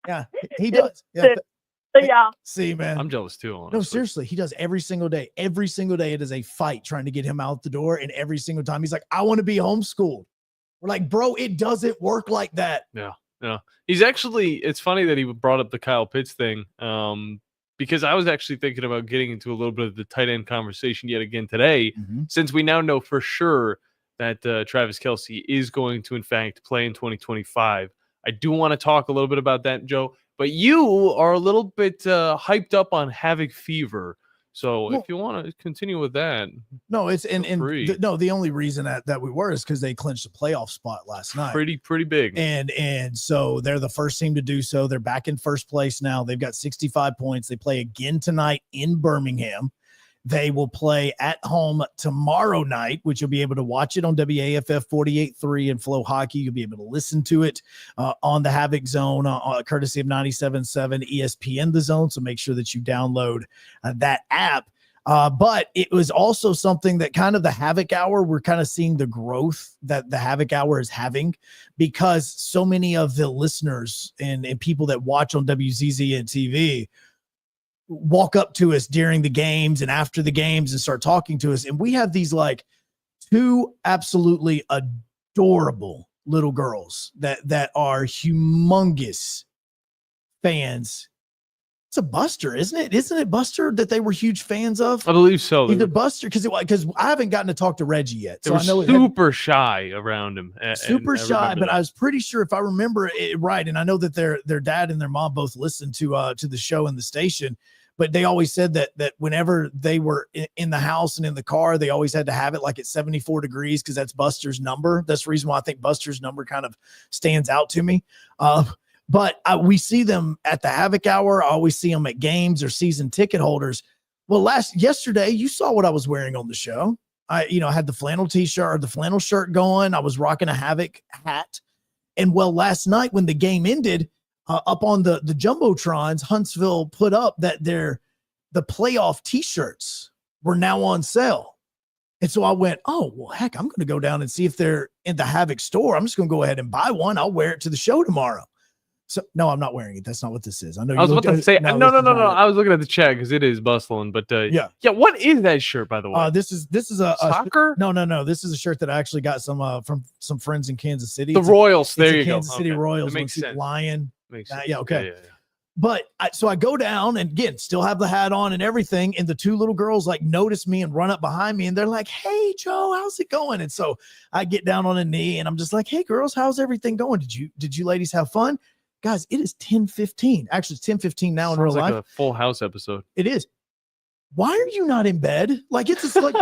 H: Yeah, he does. Yeah. See, man.
G: I'm jealous too. Honestly.
H: No, seriously. He does every single day. Every single day it is a fight trying to get him out the door. And every single time he's like, I want to be homeschooled. We're like, bro, it doesn't work like that.
G: Yeah. He's actually, it's funny that he brought up the Kyle Pitts thing. Because I was actually thinking about getting into a little bit of the tight end conversation yet again today, since we now know for sure that Travis Kelce is going to, in fact, play in 2025. I do want to talk a little bit about that, Joe, but you are a little bit hyped up on Havoc Fever. So if you want to continue with that,
H: no, it's the only reason that we were is because they clinched a playoff spot last night.
G: Pretty big.
H: And so they're the first team to do so. They're back in first place now. They've got 65 points. They play again tonight in Birmingham. They will play at home tomorrow night, which you'll be able to watch it on WAFF 48.3 and Flow Hockey. You'll be able to listen to it on the Havoc Zone, courtesy of 97.7 ESPN The Zone. So make sure that you download that app. But it was also something that kind of the Havoc Hour, we're kind of seeing the growth that the Havoc Hour is having, because so many of the listeners and people that watch on WZZN TV walk up to us during the games and after the games and start talking to us. And we have these like two absolutely adorable little girls that are humongous fans. It's a Buster, isn't it? Isn't it Buster that they were huge fans of?
G: I believe so.
H: Either Buster, because I haven't gotten to talk to Reggie yet.
G: So I know super shy around him.
H: Super shy, but I was pretty sure if I remember it right, and I know that their dad and their mom both listened to the show in the station. But they always said that whenever they were in the house and in the car, they always had to have it like at 74 degrees because that's Buster's number. That's the reason why I think Buster's number kind of stands out to me. But we see them at the Havoc Hour. I always see them at games or season ticket holders. Well, yesterday, you saw what I was wearing on the show. I had the flannel t-shirt or the flannel shirt going. I was rocking a Havoc hat. And well, last night when the game ended, up on the Jumbotrons, Huntsville put up that the playoff t-shirts were now on sale. And so I went, oh, well, heck, I'm going to go down and see if they're in the Havoc store. I'm just going to go ahead and buy one. I'll wear it to the show tomorrow. So no, I'm not wearing it. That's not what this is. I know.
G: I was about to say, no. I was looking at the chat because it is bustling. But yeah. What is that shirt, by the way?
H: This is a
G: soccer.
H: No. This is a shirt that I actually got from some friends in Kansas City.
G: The Royals. There you go.
H: Kansas City Royals.
G: That makes sense.
H: Lion.
G: Makes sense.
H: Yeah. Okay.
G: Yeah.
H: But so I go down and again, still have the hat on and everything. And the two little girls like notice me and run up behind me and they're like, hey, Joe, how's it going? And so I get down on a knee and I'm just like, hey, girls, how's everything going? Did you ladies have fun? Guys, it is 10:15. Actually, it's 10:15 now in real life.
G: Like a Full House episode.
H: It is. Why are you not in bed? Like, it's just like,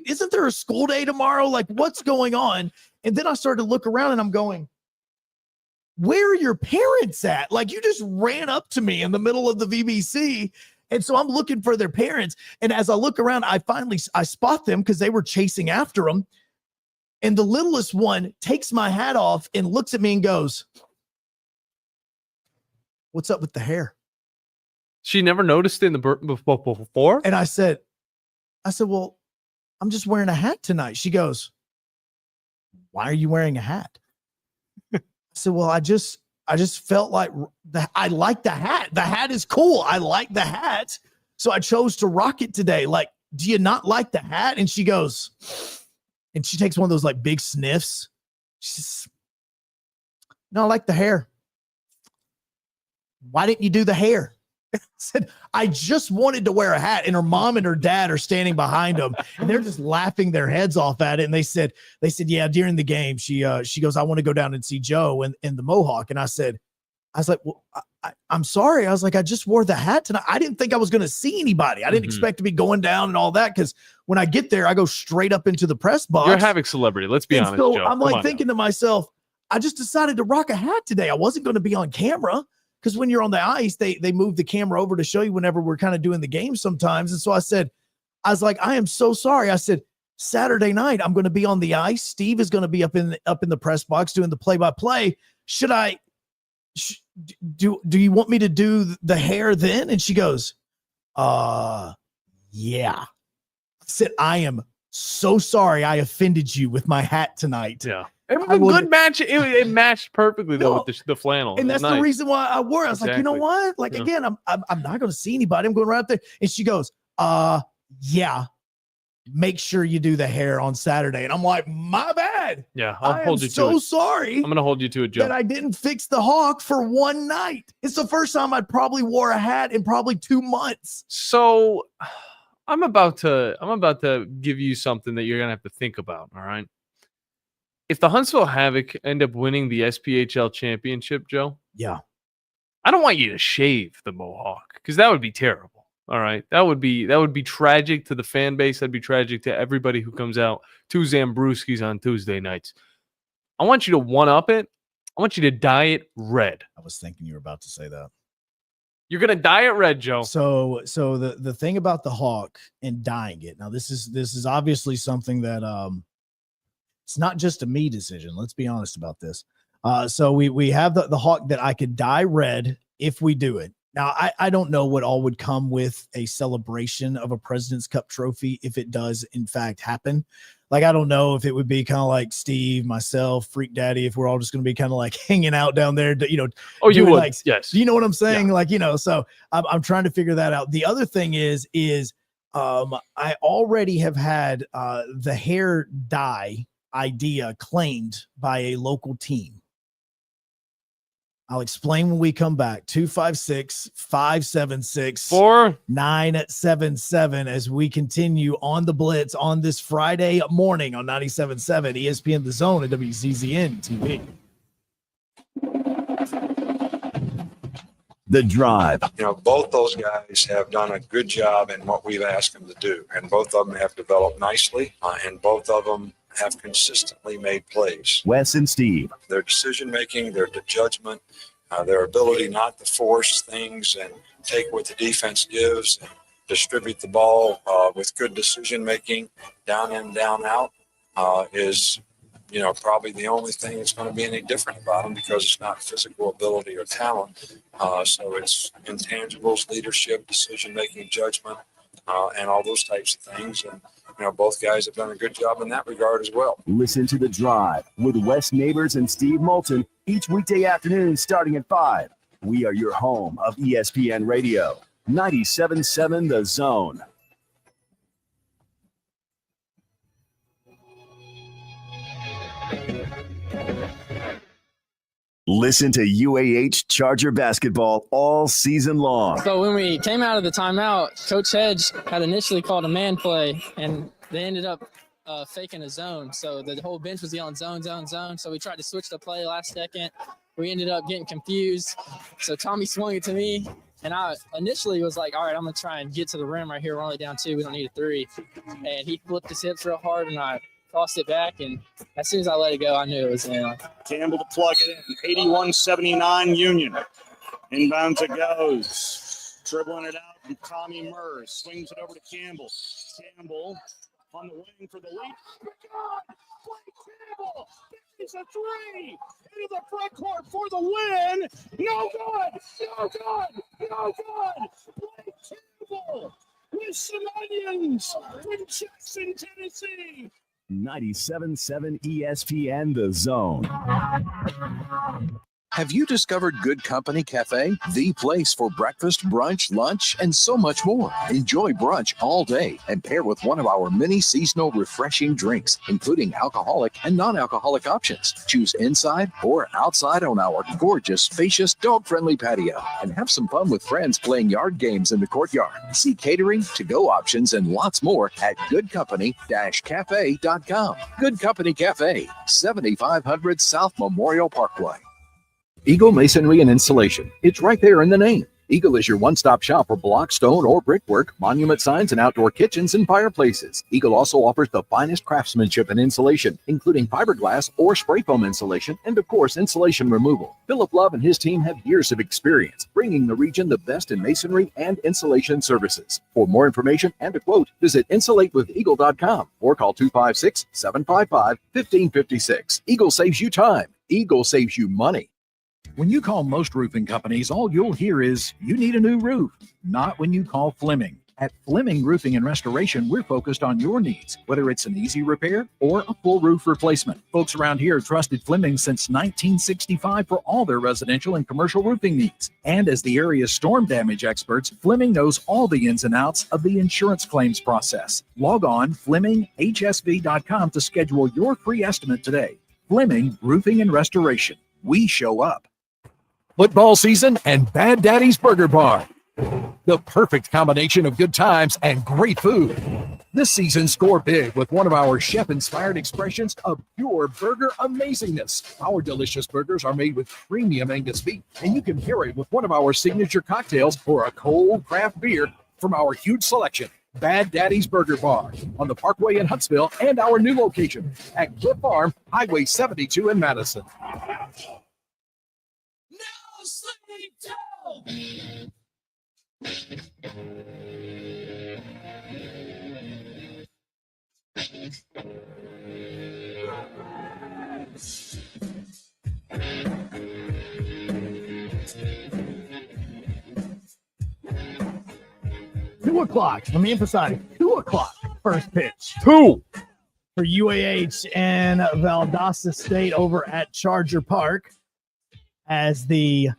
H: isn't there a school day tomorrow? Like, what's going on? And then I started to look around and I'm going, where are your parents at? Like, you just ran up to me in the middle of the VBC And so I'm looking for their parents. And as I look around, I spot them because they were chasing after them. And the littlest one takes my hat off and looks at me and goes, "What's up with the hair?"
G: She never noticed it before?
H: And I said, "Well, I'm just wearing a hat tonight." She goes, "Why are you wearing a hat?" I said, "Well, I just felt like I like the hat. The hat is cool. I like the hat. So I chose to rock it today. Like, do you not like the hat?" And she goes, and she takes one of those like big sniffs. She's, "No, I like the hair." "Why didn't you do the hair?" I said, "I just wanted to wear a hat." And her mom and her dad are standing behind them and they're just laughing their heads off at it. And they said, "Yeah, during the game, she goes, I want to go down and see Joe in the Mohawk." And I was like, "Well, I'm sorry." I was like, "I just wore the hat tonight. I didn't think I was going to see anybody. I didn't expect to be going down and all that." Cause when I get there, I go straight up into the press box.
G: You're having celebrity. Let's be honest,
H: so
G: Joe.
H: I'm like thinking to myself, I just decided to rock a hat today. I wasn't going to be on camera. Because when you're on the ice, they move the camera over to show you whenever we're kind of doing the game sometimes. And so I was like, "I am so sorry." I said, "Saturday night, I'm going to be on the ice. Steve is going to be up in the press box doing the play-by-play. Should I do you want me to do the hair then?" And she goes, "Yeah." I said, "I am so sorry I offended you with my hat tonight."
G: Yeah. It was a good match. It matched perfectly though with the flannel.
H: And that's the reason why I wore it. I was like, you know what? Like, again, I'm not going to see anybody. I'm going right up there. And she goes, "Yeah, make sure you do the hair on Saturday." And I'm like, "My bad."
G: Yeah, I'll hold you to it.
H: So sorry.
G: I'm going to hold you to it, Joe.
H: That I didn't fix the hawk for one night. It's the first time I probably wore a hat in probably 2 months.
G: So I'm about to give you something that you're going to have to think about, all right? If the Huntsville Havoc end up winning the SPHL championship, Joe,
H: yeah,
G: I don't want you to shave the Mohawk because that would be terrible. All right, that would be tragic to the fan base. That'd be tragic to everybody who comes out to Zambruski's on Tuesday nights. I want you to one up it. I want you to dye it red.
H: I was thinking you were about to say that.
G: You're gonna dye it red, Joe.
H: So the thing about the hawk and dyeing it. Now this is obviously something that it's not just a me decision. Let's be honest about this. So we have the hawk that I could dye red if we do it. Now, I don't know what all would come with a celebration of a President's Cup trophy if it does, in fact, happen. Like, I don't know if it would be kind of like Steve, myself, Freak Daddy, if we're all just going to be kind of like hanging out down there,
G: Oh, you would,
H: like,
G: yes.
H: Do you know what I'm saying? Yeah. So I'm trying to figure that out. The other thing is I already have had the hair dye idea claimed by a local team. I'll explain when we come back. 256-576-4977 as we continue on the Blitz on this Friday morning on 97.7 ESPN The Zone and WCZN TV.
D: The Drive.
F: Both those guys have done a good job in what we've asked them to do, and both of them have developed nicely, and both of them have consistently made plays.
D: Wes and Steve.
F: Their decision-making, their judgment, their ability not to force things and take what the defense gives and distribute the ball with good decision-making down in, down out is, probably the only thing that's going to be any different about them because it's not physical ability or talent. So it's intangibles, leadership, decision-making, judgment, and all those types of things. And, both guys have done a good job in that regard as well.
D: Listen to The Drive with Wes Neighbors and Steve Moulton each weekday afternoon starting at 5. We are your home of ESPN Radio, 97.7 The Zone. Listen to UAH Charger basketball all season long.
I: So when we came out of the timeout, Coach Hedge had initially called a man play, and they ended up faking a zone. So the whole bench was yelling zone, zone, zone. So we tried to switch the play last second. We ended up getting confused. So Tommy swung it to me, and I initially was like, all right, I'm going to try and get to the rim right here. We're only down 2. We don't need a 3. And he flipped his hips real hard, and I tossed it back, and as soon as I let it go, I knew it was in.
J: Campbell to plug it in. 81-79 Union. Inbounds it goes. Dribbling it out
C: And Tommy Murs swings it over to Campbell. Campbell on the wing for the lead. Blake Campbell gets a three into the front court for the win. No good. No good. No good. Blake Campbell with some onions from Jackson, Tennessee.
D: 97.7 ESPN The Zone.
B: Have you discovered Good Company Cafe? The place for breakfast, brunch, lunch, and so much more. Enjoy brunch all day and pair with one of our many seasonal refreshing drinks, including alcoholic and non-alcoholic options. Choose inside or outside on our gorgeous, spacious, dog-friendly patio and have some fun with friends playing yard games in the courtyard. See catering, to-go options, and lots more at goodcompany-cafe.com. Good Company Cafe, 7500 South Memorial Parkway. Eagle Masonry and Installation. It's right there in the name. Eagle is your one-stop shop for block, stone, or brickwork, monument signs, and outdoor kitchens and fireplaces. Eagle also offers the finest craftsmanship and insulation, including fiberglass or spray foam insulation, and of course, insulation removal. Philip Love and his team have years of experience, bringing the region the best in masonry and insulation services. For more information and a quote, visit insulatewitheagle.com or call 256-755-1556. Eagle saves you time. Eagle saves you money. When you call most roofing companies, all you'll hear is, you need a new roof. Not when you call Fleming. At Fleming Roofing and Restoration, we're focused on your needs, whether it's an easy repair or a full roof replacement. Folks around here have trusted Fleming since 1965 for all their residential and commercial roofing needs. And as the area's storm damage experts, Fleming knows all the ins and outs of the insurance claims process. Log on FlemingHSV.com to schedule your free estimate today. Fleming Roofing and Restoration. We show up. Football season and Bad Daddy's Burger Bar. The perfect combination of good times and great food. This season, score big with one of our chef-inspired expressions of pure burger amazingness. Our delicious burgers are made with premium Angus beef, and you can pair it with one of our signature cocktails or a cold craft beer from our huge selection. Bad Daddy's Burger Bar on the Parkway in Huntsville and our new location at Cliff Farm, Highway 72 in Madison.
H: Two o'clock. Let me emphasize 2 o'clock. First pitch.
G: 2
H: for UAH and Valdosta State over at Charger Park, as the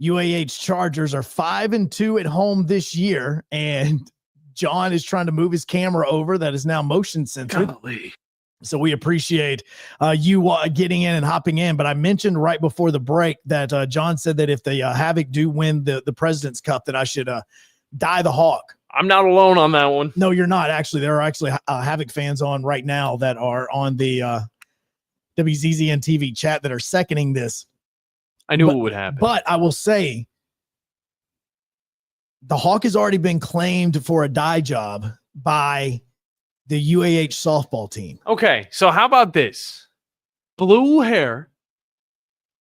H: UAH Chargers are 5-2 at home this year, and John is trying to move his camera over that is now motion censored.
G: Golly.
H: So we appreciate you getting in and hopping in. But I mentioned right before the break that John said that if the Havoc do win the President's Cup, that I should dye the hawk.
G: I'm not alone on that one.
H: No, you're not. Actually, there are actually Havoc fans on right now that are on the WZZN TV chat that are seconding this.
G: I knew it would happen.
H: But I will say the hawk has already been claimed for a dye job by the UAH softball team.
G: Okay, so how about this? Blue hair,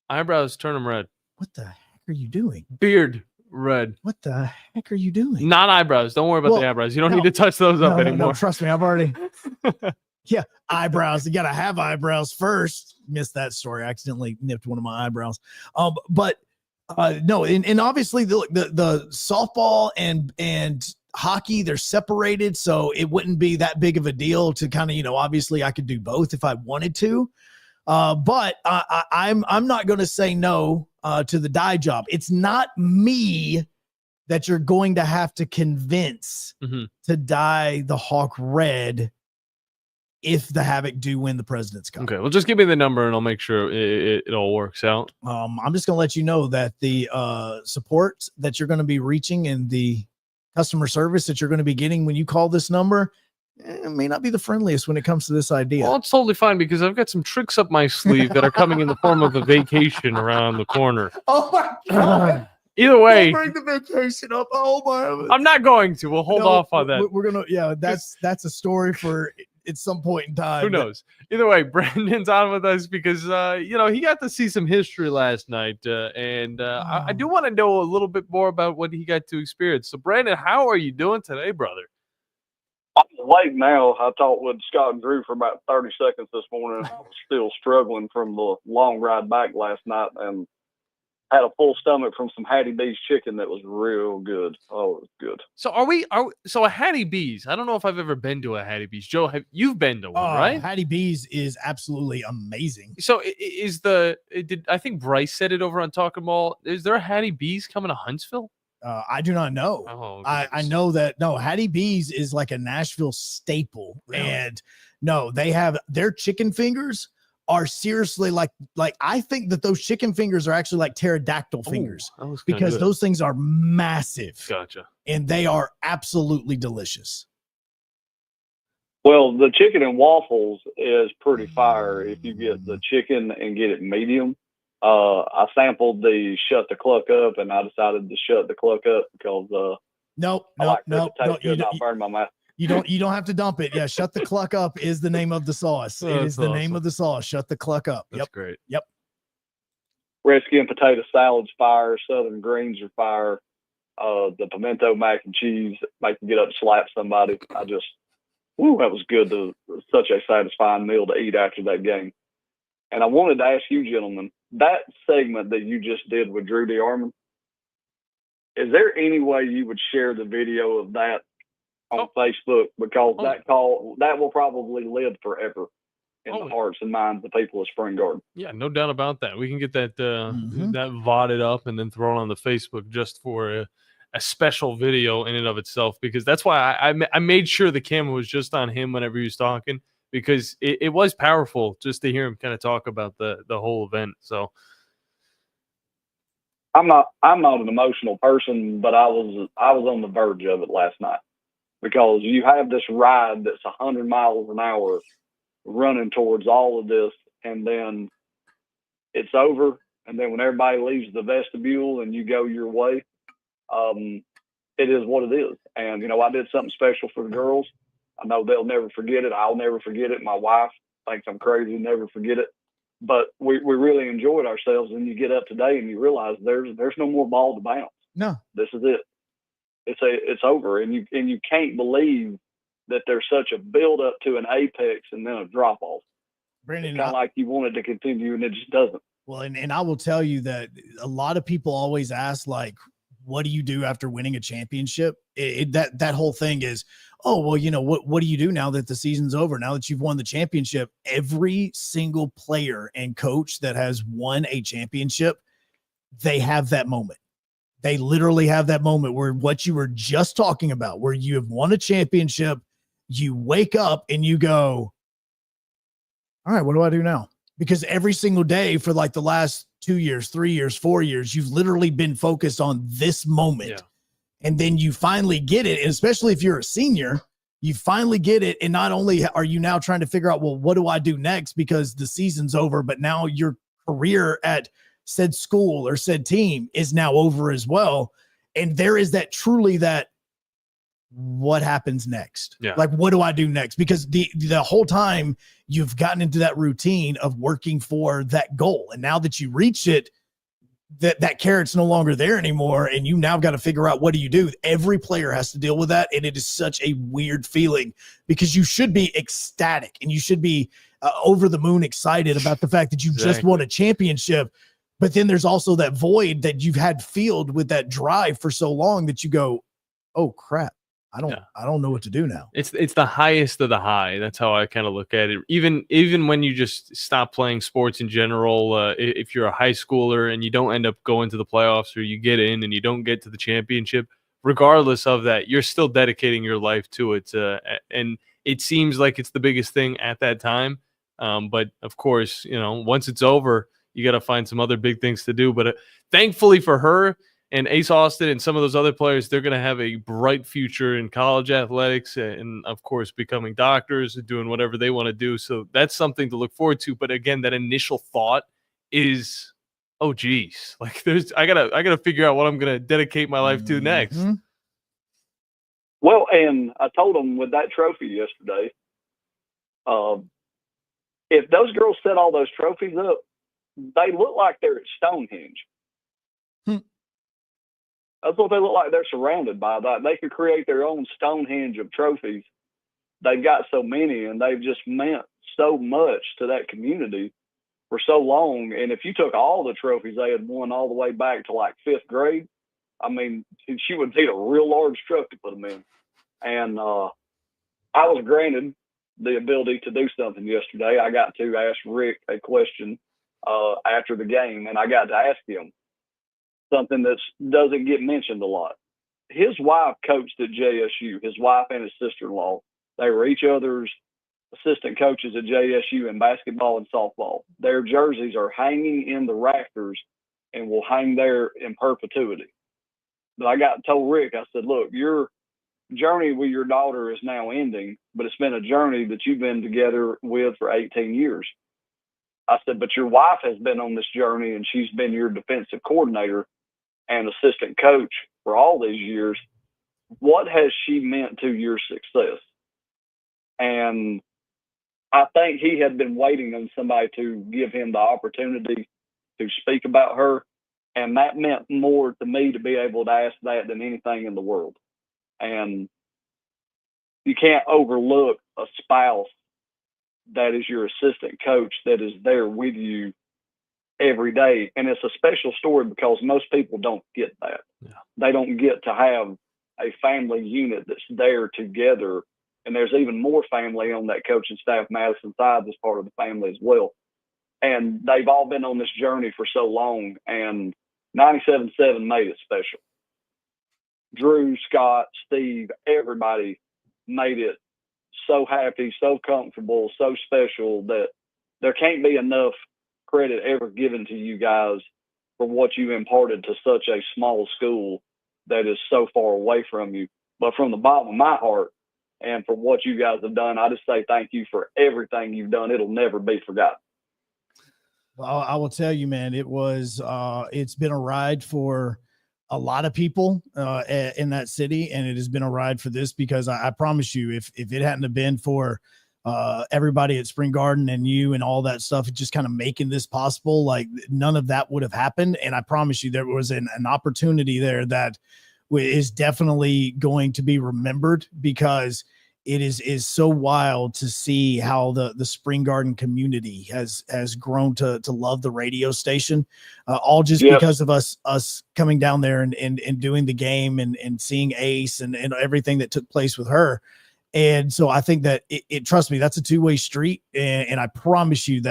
G: eyebrows turn them red.
H: What the heck are you doing?
G: Beard red.
H: What the heck are you doing?
G: Not eyebrows. Don't worry about the eyebrows. You don't need to touch those up anymore.
H: No, trust me, I've already. Yeah, eyebrows. You got to have eyebrows first. Missed that story. I accidentally nipped one of my eyebrows. But no, and obviously the softball and hockey, they're separated, so it wouldn't be that big of a deal to kind of, obviously I could do both if I wanted to. But I'm not going to say no to the dye job. It's not me that you're going to have to convince to dye the hawk red if the Havoc do win the President's Cup.
G: Okay, well, just give me the number and I'll make sure it all works out.
H: I'm just going to let you know that the support that you're going to be reaching and the customer service that you're going to be getting when you call this number may not be the friendliest when it comes to this idea.
G: Well, it's totally fine because I've got some tricks up my sleeve that are coming in the form of a vacation around the corner.
H: Oh my God.
G: Either way,
H: don't bring the vacation up. Oh my!
G: I'm not going to. We'll hold off on that.
H: We're gonna. Yeah, that's a story for at some point in time.
G: Who knows? Either way, Brandon's on with us because, he got to see some history last night. I do want to know a little bit more about what he got to experience. So, Brandon, how are you doing today, brother?
J: I'm awake now. I talked with Scott and Drew for about 30 seconds this morning. I was still struggling from the long ride back last night and had a full stomach from some Hattie B's chicken that was real good. Oh, it was good.
G: So so a Hattie B's? I don't know if I've ever been to a Hattie B's. Joe, you've been to one, right?
H: Hattie B's is absolutely amazing.
G: So I think Bryce said it over on Talking Ball. Is there a Hattie B's coming to Huntsville?
H: I do not know.
G: Oh,
H: I know that Hattie B's is like a Nashville staple, and no, they have their chicken fingers are seriously like I think that those chicken fingers are actually like pterodactyl fingers because those things are massive.
G: Gotcha.
H: And they are absolutely delicious.
J: Well, the chicken and waffles is pretty fire if you get the chicken and get it medium. I sampled the shut the cluck up, and I decided to shut the cluck up because
H: no,
J: I'll burn my mouth.
H: You don't have to dump it. Yeah, shut the cluck up is the name of the sauce. It is the name of the sauce. Shut the cluck up.
G: That's great.
H: Yep.
J: Red skin potato salad's fire. Southern greens are fire. The pimento mac and cheese make you get up and slap somebody. That was good. Such a satisfying meal to eat after that game. And I wanted to ask you, gentlemen, that segment that you just did with Drew D. Armand, is there any way you would share the video of that on Facebook? Because that will probably live forever in the hearts and minds of the people of Spring Garden.
G: Yeah, no doubt about that. We can get that that VODed up and then thrown on the Facebook just for a special video in and of itself, because that's why I made sure the camera was just on him whenever he was talking, because it was powerful just to hear him kind of talk about the whole event. So
J: I'm not an emotional person, but I was on the verge of it last night, because you have this ride that's 100 miles an hour running towards all of this, and then it's over, and then when everybody leaves the vestibule and you go your way, it is what it is. And I did something special for the girls. I know they'll never forget it. I'll never forget it. My wife thinks I'm crazy, never forget it. But we really enjoyed ourselves. And you get up today and you realize there's no more ball to bounce.
H: No,
J: this is it. It's over. And you can't believe that there's such a build up to an apex and then a drop off.
H: Brandon,
J: kind of like you want it to continue and it just doesn't.
H: Well, and I will tell you that a lot of people always ask, like, what do you do after winning a championship? That whole thing is, oh, well, what do you do now that the season's over? Now that you've won the championship, every single player and coach that has won a championship, they have that moment. They literally have that moment where what you were just talking about, where you have won a championship, you wake up and you go, all right, what do I do now? Because every single day for like the last 2 years, 3 years, 4 years, you've literally been focused on this moment. Yeah. And then you finally get it. And especially if you're a senior, you finally get it. And not only are you now trying to figure out, well, what do I do next? Because the season's over, but now your career at said school or said team is now over as well. And there is that truly that, what happens next?
G: Yeah.
H: Like, what do I do next? Because the whole time you've gotten into that routine of working for that goal. And now that you reach it, that carrot's no longer there anymore. And you now got to figure out, what do you do? Every player has to deal with that. And it is such a weird feeling, because you should be ecstatic and you should be over the moon excited about the fact that you just won a championship. But then there's also that void that you've had filled with that drive for so long that you go, oh crap. I don't know what to do now.
G: It's the highest of the high. That's how I kind of look at it. Even when you just stop playing sports in general, if you're a high schooler and you don't end up going to the playoffs, or you get in and you don't get to the championship, regardless of that, you're still dedicating your life to it. And it seems like it's the biggest thing at that time. But of course, once it's over, you got to find some other big things to do. But thankfully for her and Ace Austin and some of those other players, they're going to have a bright future in college athletics and, of course, becoming doctors and doing whatever they want to do. So that's something to look forward to. But again, that initial thought is, oh, geez, like I gotta figure out what I'm going to dedicate my life to next.
J: Well, and I told them with that trophy yesterday, If those girls set all those trophies up, they look like they're at Stonehenge. That's what they look like. They're surrounded by that. They could create their own Stonehenge of trophies. They've got so many, and they've just meant so much to that community for so long. And if you took all the trophies they had won all the way back to like 5th grade, I mean, she would need a real large truck to put them in. And I was granted the ability to do something yesterday. I got to ask Rick a question after the game, and I got to ask him something that doesn't get mentioned a lot. His wife coached at JSU, his wife and his sister-in-law. They were each other's assistant coaches at JSU in basketball and softball. Their jerseys are hanging in the rafters and will hang there in perpetuity. But I told Rick, I said, look, your journey with your daughter is now ending, but it's been a journey that you've been together with for 18 years. I said, but your wife has been on this journey, and she's been your defensive coordinator and assistant coach for all these years. What has she meant to your success? And I think he had been waiting on somebody to give him the opportunity to speak about her. And that meant more to me to be able to ask that than anything in the world. And you can't overlook a spouse that is your assistant coach that is there with you every day. And it's a special story because most people don't get that. Yeah. They don't get to have a family unit that's there together. And there's even more family on that coaching staff, Madison side, that's part of the family as well. And they've all been on this journey for so long, and 97.7 made it special. Drew, Scott, Steve, everybody made it so happy, so comfortable, so special that there can't be enough credit ever given to you guys for what you imparted to such a small school that is so far away from you. But from the bottom of my heart, and for what you guys have done, I just say thank you for everything you've done. It'll never be forgotten.
H: Well, I will tell you, man, it's been a ride for a lot of people in that city, and it has been a ride for this because I promise you, if it hadn't have been for everybody at Spring Garden and you and all that stuff, just kind of making this possible, like none of that would have happened. And I promise you, there was an opportunity there that is definitely going to be remembered because it is so wild to see how the Spring Garden community has grown to love the radio station, all just because of us coming down there and doing the game and seeing Ace and everything that took place with her. And so I think that it trust me, that's a two-way street. And I promise you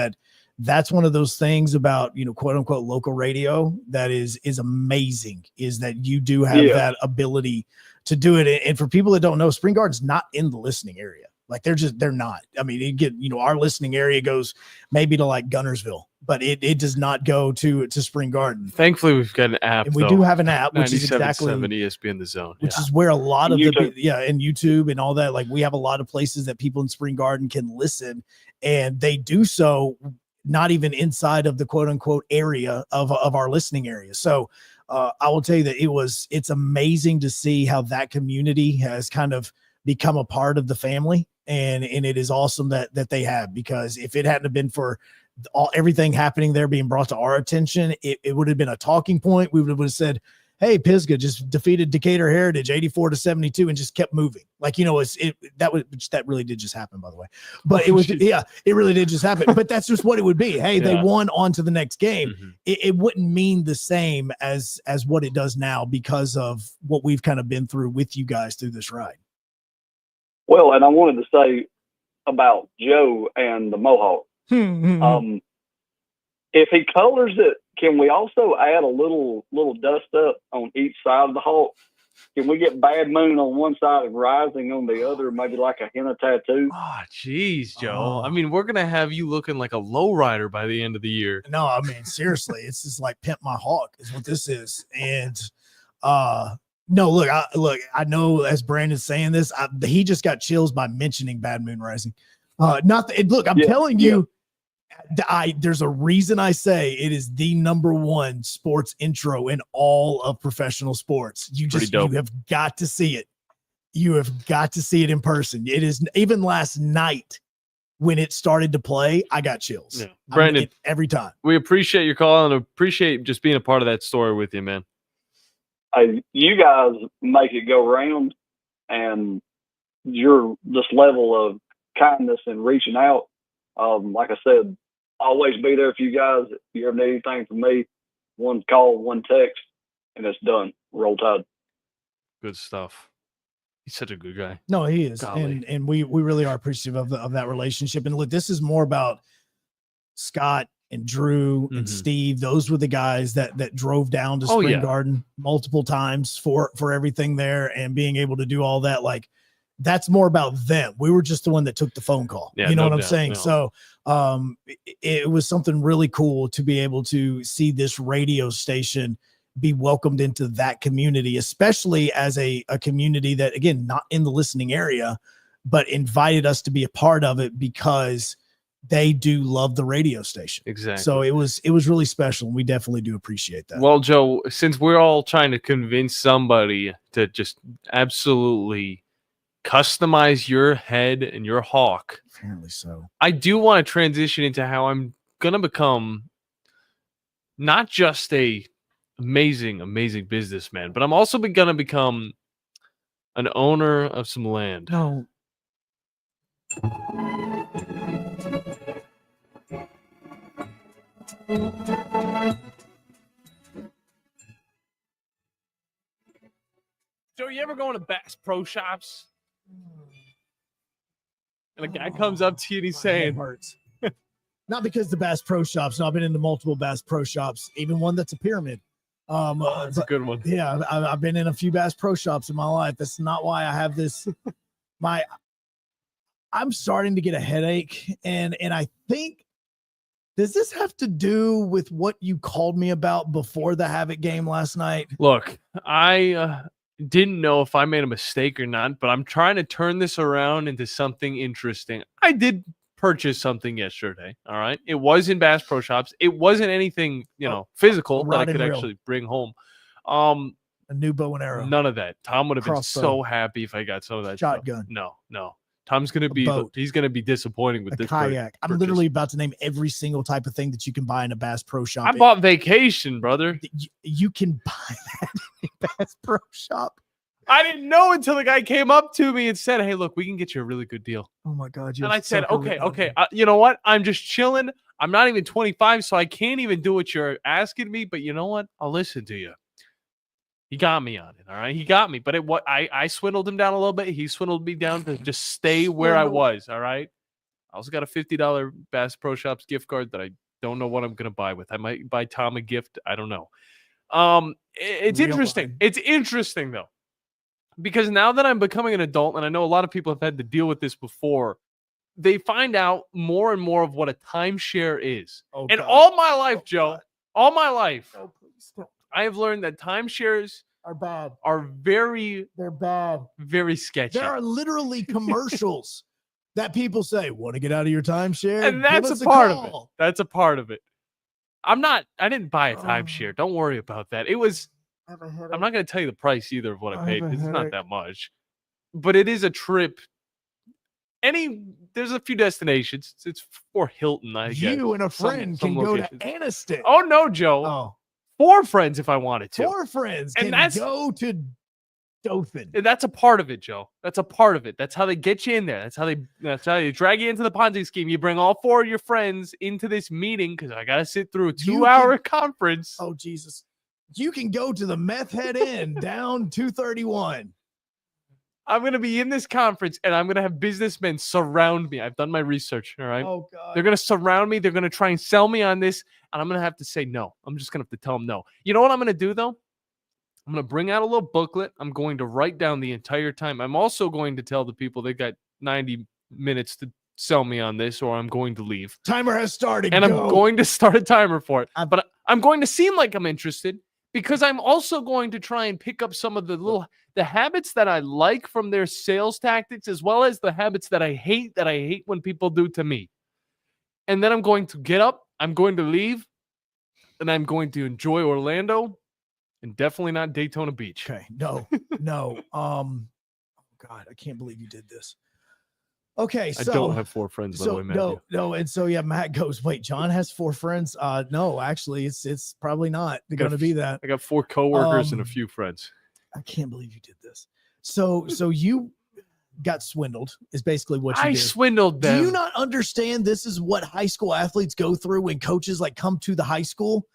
H: that's one of those things about, quote unquote, local radio that is amazing, is that you do have that ability to do it. And for people that don't know, Spring Garden's not in the listening area. Like they're not. I mean, you get, our listening area goes maybe to like Gunnersville, but it does not go to Spring Garden.
G: Thankfully, we've got an app.
H: And we do have an app, which is exactly
G: 97.7 ESPN The Zone,
H: which is where a lot of and YouTube and all that. Like we have a lot of places that people in Spring Garden can listen, and they do so not even inside of the quote unquote area of our listening area. So I will tell you that it's amazing to see how that community has kind of become a part of the family. And it is awesome that they have, because if it hadn't have been for everything happening there being brought to our attention, it would have been a talking point. We would have said, hey, Pisgah just defeated Decatur Heritage 84-72 and just kept moving. Like, that really did just happen, by the way. But it really did just happen. But that's just what it would be. Hey, they won on to the next game. Mm-hmm. It wouldn't mean the same as what it does now because of what we've kind of been through with you guys through this ride.
J: Well, and I wanted to say about Joe and the Mohawk. If he colors it, can we also add a little dust up on each side of the Hawk? Can we get Bad Moon on one side and Rising on the other, maybe like a henna tattoo?
G: Oh, geez, Joe. I mean, we're going to have you looking like a lowrider by the end of the year.
H: No, I mean, seriously, it's just like Pimp My Hawk is what this is. And no, look, I know as Brandon's saying this, he just got chills by mentioning Bad Moon Rising. Look, I'm telling you, there's a reason I say it is the number one sports intro in all of professional sports. You have got to see it. You have got to see it in person. It is, even last night when it started to play, I got chills.
G: Yeah. Brandon,
H: every time.
G: We appreciate your call and appreciate just being a part of that story with you, man.
J: You guys make it go round, and this level of kindness and reaching out. Like I said, always be there for you guys. If you ever need anything from me, one call, one text, and it's done. Roll Tide.
G: Good stuff. He's such a good guy.
H: No, he is.
G: Golly.
H: And we really are appreciative of that relationship. And look, this is more about Scott and Drew and Steve. Those were the guys that drove down to Spring Garden multiple times for everything there and being able to do all that. Like, that's more about them. We were just the one that took the phone call.
G: Yeah,
H: you know
G: no
H: what I'm
G: doubt,
H: saying?
G: no.
H: So it was something really cool to be able to see this radio station be welcomed into that community, especially as a community that, again, not in the listening area, but invited us to be a part of it because they do love the radio station.
G: Exactly.
H: So it was really special, and we definitely do appreciate that.
G: Well, Joe, since we're all trying to convince somebody to just absolutely customize your head and your hawk,
H: apparently so,
G: I do want to transition into how I'm gonna become not just a amazing businessman, but I'm also gonna become an owner of some land.
H: No.
G: Joe, you ever going to Bass Pro Shops? And a guy comes up to you and he's saying,
H: hurts. Not because the Bass Pro Shops. No, I've been into multiple Bass Pro Shops, even one that's a pyramid.
G: That's a good one.
H: Yeah, I've been in a few Bass Pro Shops in my life. That's not why I have this. I'm starting to get a headache, and I think, does this have to do with what you called me about before the Havoc game last night?
G: Look, I didn't know if I made a mistake or not, but I'm trying to turn this around into something interesting. I did purchase something yesterday. All right. It was in Bass Pro Shops. It wasn't anything, physical that I could actually bring home.
H: A new bow and arrow.
G: None of that. Tom would have been
H: Crossbow.
G: so happy if I got some of that
H: Shotgun.
G: stuff. No. Tom's gonna be
H: boat.
G: he's gonna be disappointing with
H: A
G: this
H: kayak. I'm
G: purchase.
H: literally about to name every single type of thing that you can buy in a Bass Pro Shop.
G: I bought vacation, brother.
H: You can buy that in a Bass Pro Shop.
G: I didn't know until the guy came up to me and said, "Hey, look, we can get you a really good deal."
H: Oh my God!
G: And I said, "Okay. You know what? I'm just chilling. I'm not even 25, so I can't even do what you're asking me. But you know what? I'll listen to you." He got me on it. All right, he got me. But I swindled him down a little bit. He swindled me down to just stay where I was. All right. I also got a $50 Bass Pro Shops gift card that I don't know what I'm gonna buy with. I might buy Tom a gift. I don't know. It's interesting. It's interesting though. Because now that I'm becoming an adult, and I know a lot of people have had to deal with this before, they find out more and more of what a timeshare is.
H: Oh,
G: and
H: God.
G: all my life, Joe, all my life,
H: Oh, please don't.
G: I have learned that timeshares
H: Are bad.
G: are
H: They're bad.
G: very sketchy.
H: There are literally commercials that people say, "Want to get out of your timeshare?"
G: And that's
H: Give us
G: a part of
H: call."
G: it. That's a part of it. I didn't buy a timeshare. Don't worry about that. I'm not going to tell you the price either of what I paid.
H: have a
G: It's not
H: headache.
G: that much, but it is a trip. There's a few destinations. It's for Hilton, I guess.
H: You and a
G: Some-
H: friend
G: some
H: can go to
G: locations.
H: Anniston.
G: Oh no, Joe.
H: Oh.
G: 4 friends if I wanted to.
H: 4 friends
G: And
H: can
G: that's-
H: go to Dothan.
G: And that's a part of it, Joe. That's a part of it. That's how they get you in there. That's how they drag you into the Ponzi scheme. You bring all 4 of your friends into this meeting because I got to sit through a 2-hour conference.
H: Oh, Jesus. You can go to the Meth Head Inn down 231.
G: I'm going to be in this conference and I'm going to have businessmen surround me. I've done my research. All right.
H: Oh, God.
G: They're going to surround me. They're going to try and sell me on this. And I'm going to have to say no. I'm just going to have to tell them no. You know what I'm going to do, though? I'm going to bring out a little booklet. I'm going to write down the entire time. I'm also going to tell the people they got 90 minutes to sell me on this or I'm going to leave.
H: Timer has started.
G: And
H: Go.
G: I'm going to start a timer for it. But I'm going to seem like I'm interested because I'm also going to try and pick up some of the habits that I like from their sales tactics, as well as the habits that I hate when people do to me. And then I'm going to get up, I'm going to leave, and I'm going to enjoy Orlando and definitely not Daytona Beach.
H: Okay. No. God, I can't believe you did this. Okay,
G: I
H: so
G: don't have 4 friends, by the way, Matthew.
H: no, and so Matt goes, wait, John has 4 friends? No, actually, it's probably not going to be that.
G: I got 4 coworkers and a few friends.
H: I can't believe you did this. So you got swindled is basically what you did.
G: I swindled them.
H: Do you not understand this is what high school athletes go through when coaches like come to the high school?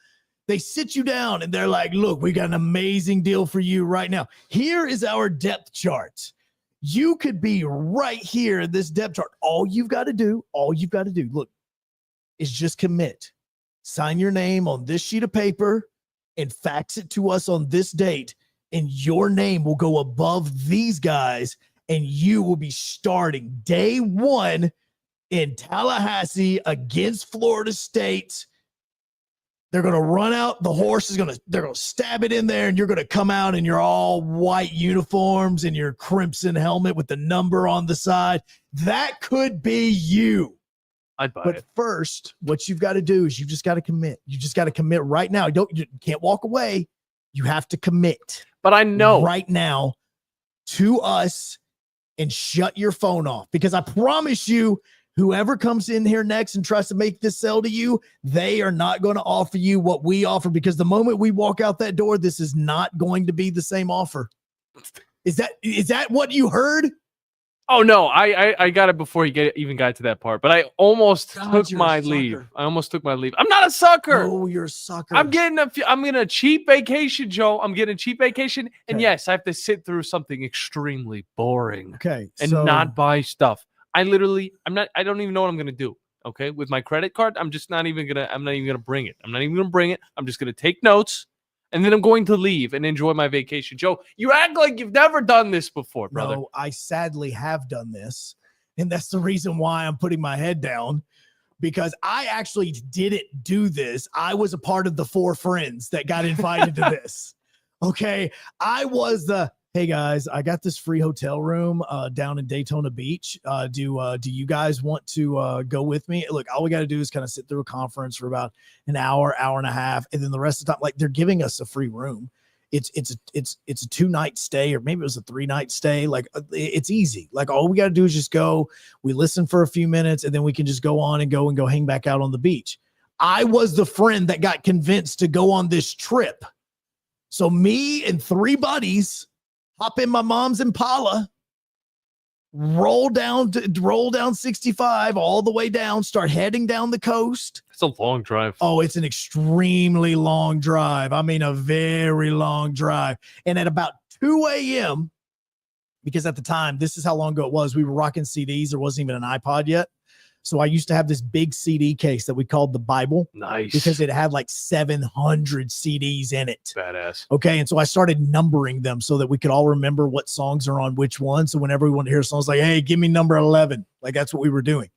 H: They sit you down and they're like, look, we got an amazing deal for you right now. Here is our depth chart. You could be right here in this depth chart. All you've got to do, look, is just commit. Sign your name on this sheet of paper and fax it to us on this date, and your name will go above these guys, and you will be starting day 1 in Tallahassee against Florida State. They're going to run out. The horse they're going to stab it in there, and you're going to come out in your all white uniforms and your crimson helmet with the number on the side. That could be you.
G: I'd buy
H: but
G: it.
H: First, what you've got to do is you've just got to commit. You just got to commit right now. You can't walk away. You have to commit.
G: But I know
H: right now to us and shut your phone off, because I promise you, whoever comes in here next and tries to make this sell to you, they are not going to offer you what we offer, because the moment we walk out that door, this is not going to be the same offer. Is that what you heard?
G: Oh, no, I got it before you even got to that part, but I almost took my leave. I'm not a sucker.
H: Oh, you're a sucker.
G: I'm getting a cheap vacation, Joe. I'm getting a cheap vacation. And yes, I have to sit through something extremely boring.
H: Okay.
G: And not buy stuff. I don't even know what I'm going to do. Okay. With my credit card, I'm not even going to bring it. I'm just going to take notes, and then I'm going to leave and enjoy my vacation. Joe, you act like you've never done this before, brother.
H: No, I sadly have done this. And that's the reason why I'm putting my head down, because I actually didn't do this. I was a part of the 4 friends that got invited to this. Okay. I was hey guys, I got this free hotel room down in Daytona Beach. Do you guys want to go with me? Look, all we got to do is kind of sit through a conference for about an hour and a half, and then the rest of the time, like, they're giving us a free room. It's a 2-night stay, or maybe it was a 3-night stay. Like, it's easy. Like, all we got to do is just go. We listen for a few minutes, and then we can just go on and go hang back out on the beach. I was the friend that got convinced to go on this trip. So me and 3 buddies hop in my mom's Impala, roll down 65 all the way down, start heading down the coast.
G: It's a long drive.
H: Oh, it's an extremely long drive. I mean, a very long drive. And at about 2 a.m., because at the time, this is how long ago it was, we were rocking CDs. There wasn't even an iPod yet. So I used to have this big CD case that we called the Bible.
G: Nice.
H: Because it had like 700 CDs in it.
G: Badass.
H: Okay. And so I started numbering them so that we could all remember what songs are on which one. So whenever we want to hear songs, like, hey, give me number 11. Like, that's what we were doing.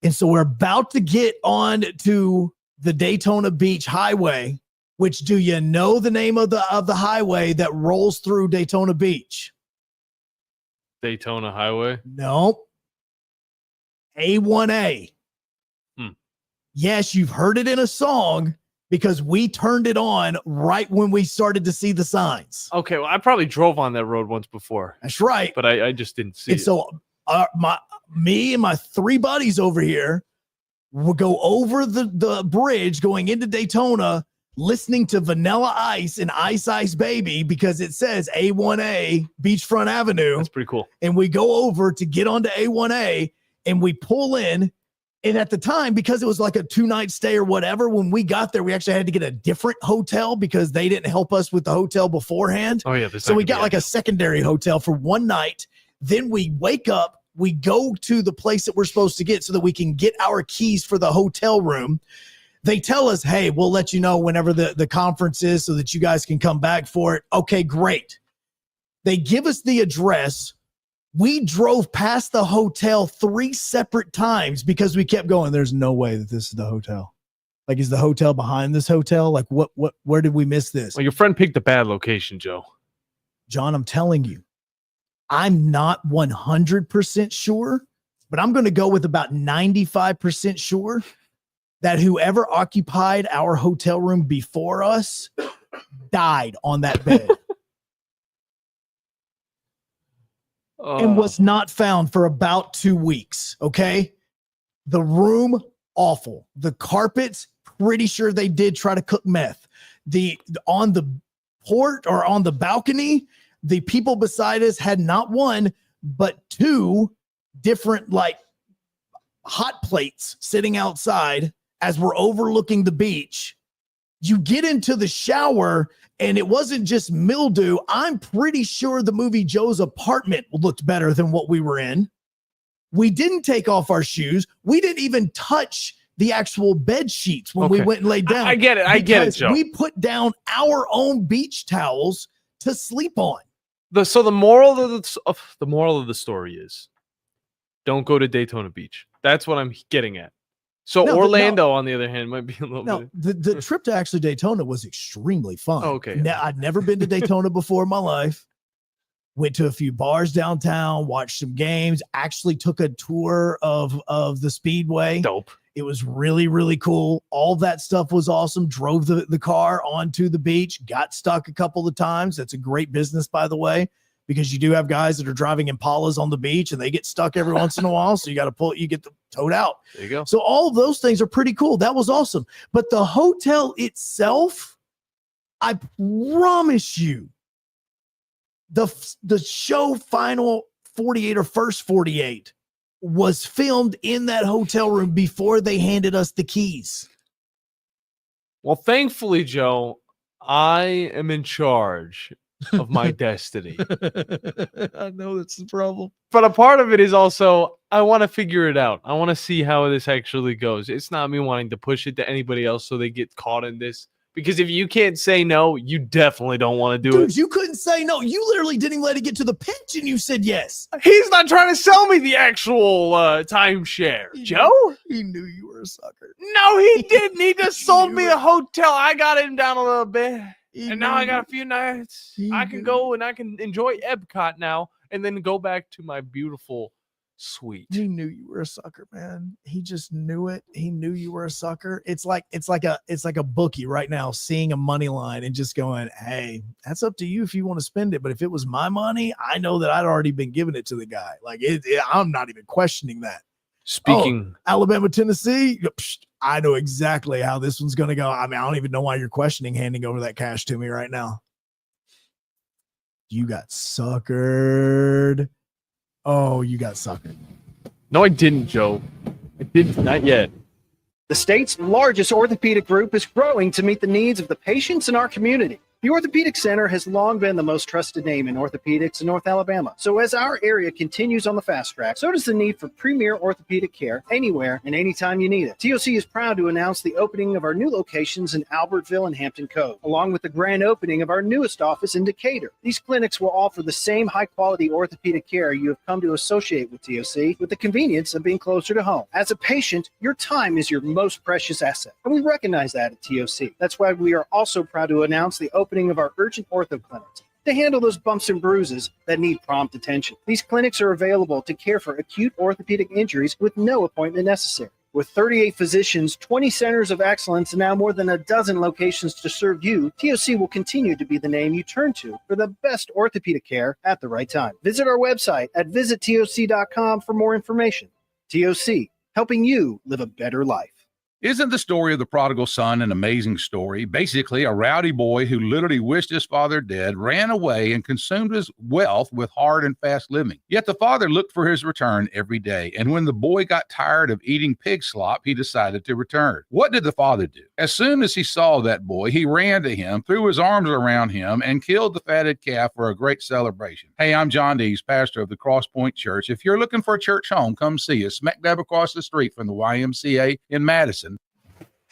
H: And so we're about to get on to the Daytona Beach Highway, which, do you know the name of the highway that rolls through Daytona Beach?
G: Daytona Highway?
H: Nope. A1A. Yes, you've heard it in a song, because we turned it on right when we started to see the signs.
G: Okay, well, I probably drove on that road once before.
H: That's right.
G: But I just didn't see it.
H: So me and my 3 buddies over here will go over the bridge going into Daytona, listening to Vanilla Ice and Ice Ice Baby, because it says A1A Beachfront Avenue.
G: That's pretty cool.
H: And we go over to get onto A1A, and we pull in. And at the time, because it was like a 2-night stay or whatever, when we got there, we actually had to get a different hotel because they didn't help us with the hotel beforehand.
G: Oh, yeah.
H: So we got like a secondary hotel for 1 night. Then we wake up, we go to the place that we're supposed to get so that we can get our keys for the hotel room. They tell us, hey, we'll let you know whenever the conference is so that you guys can come back for it. Okay, great. They give us the address. We drove past the hotel 3 separate times because we kept going, there's no way that this is the hotel. Like, is the hotel behind this hotel? Like, where did we miss this?
G: Well, your friend picked a bad location, Joe.
H: John, I'm telling you, I'm not 100% sure, but I'm going to go with about 95% sure that whoever occupied our hotel room before us died on that bed. and was not found for about 2 weeks. Okay. The room, awful. The carpets, pretty sure they did try to cook meth. On the port or on the balcony, the people beside us had not one, but 2 different like hot plates sitting outside as we're overlooking the beach. You get into the shower and it wasn't just mildew. I'm pretty sure the movie Joe's Apartment looked better than what we were in. We didn't take off our shoes. We didn't even touch the actual bed sheets when we went and laid down.
G: I get it. I get it, Joe.
H: We put down our own beach towels to sleep on.
G: So the moral of the story is, don't go to Daytona Beach. That's what I'm getting at. So
H: No,
G: Orlando, on the other hand, might be a little
H: No,
G: bit.
H: the trip to actually Daytona was extremely fun.
G: Oh, okay.
H: I'd never been to Daytona before in my life. Went to a few bars downtown, watched some games, actually took a tour of the Speedway.
G: Dope.
H: It was really, really cool. All that stuff was awesome. Drove the car onto the beach, got stuck a couple of times. That's a great business, by the way, because you do have guys that are driving Impalas on the beach and they get stuck every once in a while. So you got to you get them towed out.
G: There you go.
H: So all of those things are pretty cool. That was awesome. But the hotel itself, I promise you, the show Final 48 or First 48 was filmed in that hotel room before they handed us the keys.
G: Well, thankfully, Joe, I am in charge of my destiny.
H: I know that's the problem.
G: But a part of it is also, I want to figure it out. I want to see how this actually goes. It's not me wanting to push it to anybody else so they get caught in this. Because if you can't say no, you definitely don't want to do it.
H: Dude, you couldn't say no. You literally didn't even let it get to the pitch and you said yes.
G: He's not trying to sell me the actual timeshare. Joe?
H: He knew you were a sucker.
G: No, he didn't. He just sold me a hotel. I got him down a little bit. And now I got a few nights. I can go and I can enjoy Epcot now and then go back to my beautiful suite.
H: He knew you were a sucker, man. He just knew it. He knew you were a sucker. It's like a bookie right now seeing a money line and just going, hey, that's up to you if you want to spend it. But if it was my money, I know that I'd already been giving it to the guy. Like I'm not even questioning that.
G: Speaking
H: Alabama, Tennessee, I know exactly how this one's going to go. I mean, I don't even know why you're questioning handing over that cash to me right now. You got suckered. Oh, you got suckered.
G: No, I didn't, Joe. I didn't. Not yet.
K: The state's largest orthopedic group is growing to meet the needs of the patients in our community. The Orthopedic Center has long been the most trusted name in orthopedics in North Alabama. So as our area continues on the fast track, so does the need for premier orthopedic care anywhere and anytime you need it. TOC is proud to announce the opening of our new locations in Albertville and Hampton Cove, along with the grand opening of our newest office in Decatur. These clinics will offer the same high-quality orthopedic care you have come to associate with TOC, with the convenience of being closer to home. As a patient, your time is your most precious asset, and we recognize that at TOC. That's why we are also proud to announce the opening of our urgent ortho clinics to handle those bumps and bruises that need prompt attention. These clinics are available to care for acute orthopedic injuries with no appointment necessary. With 38 physicians, 20 centers of excellence, and now more than a dozen locations to serve you, TOC will continue to be the name you turn to for the best orthopedic care at the right time. Visit our website at visittoc.com for more information. TOC, helping you live a better life.
S: Isn't the story of the prodigal son an amazing story? Basically, a rowdy boy who literally wished his father dead, ran away, and consumed his wealth with hard and fast living. Yet the father looked for his return every day, and when the boy got tired of eating pig slop, he decided to return. What did the father do? As soon as he saw that boy, he ran to him, threw his arms around him, and killed the fatted calf for a great celebration. Hey, I'm John Dees, pastor of the Cross Point Church. If you're looking for a church home, come see us, smack dab across the street from the YMCA in Madison.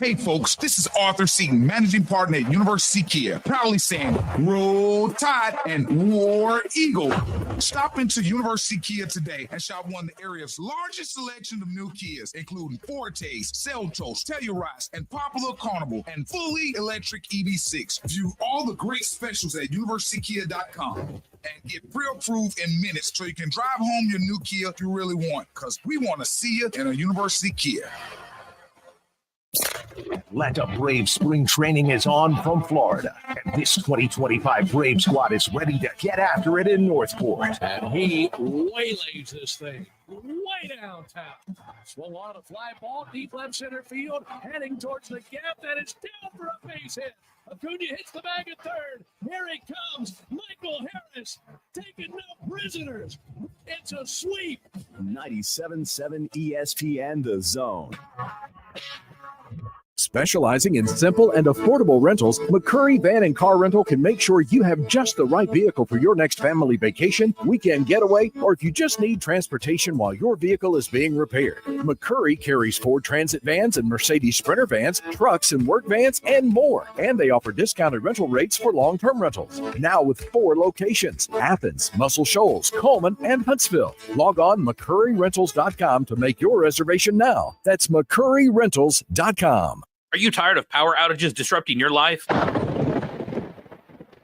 M: Hey folks, this is Arthur Seaton, managing partner at University Kia, proudly saying Roll Tide and War Eagle. Stop into University Kia today and shop one of the area's largest selection of new Kias, including Fortes, Seltos, Telluride, and Popular Carnival, and fully electric EV6. View all the great specials at universitykia.com and get pre-approved in minutes so you can drive home your new Kia you really want, because we want to see you in a University Kia.
P: Atlanta Braves spring training is on from Florida, and this 2025 Brave squad is ready to get after it in Northport.
Q: And he waylays this thing way downtown. Swung on a fly ball, deep left center field, heading towards the gap. That is down for a base hit. Acuna hits the bag at third. Here he comes. Michael Harris taking no prisoners. It's a sweep.
D: 97.7 ESPN The Zone.
B: Specializing in simple and affordable rentals, McCurry Van and Car Rental can make sure you have just the right vehicle for your next family vacation, weekend getaway, or if you just need transportation while your vehicle is being repaired. McCurry carries Ford Transit vans and Mercedes Sprinter vans, trucks and work vans, and more. And they offer discounted rental rates for long-term rentals. Now with 4 locations: Athens, Muscle Shoals, Coleman, and Huntsville. Log on McCurryRentals.com to make your reservation now. That's McCurryRentals.com.
R: Are you tired of power outages disrupting your life?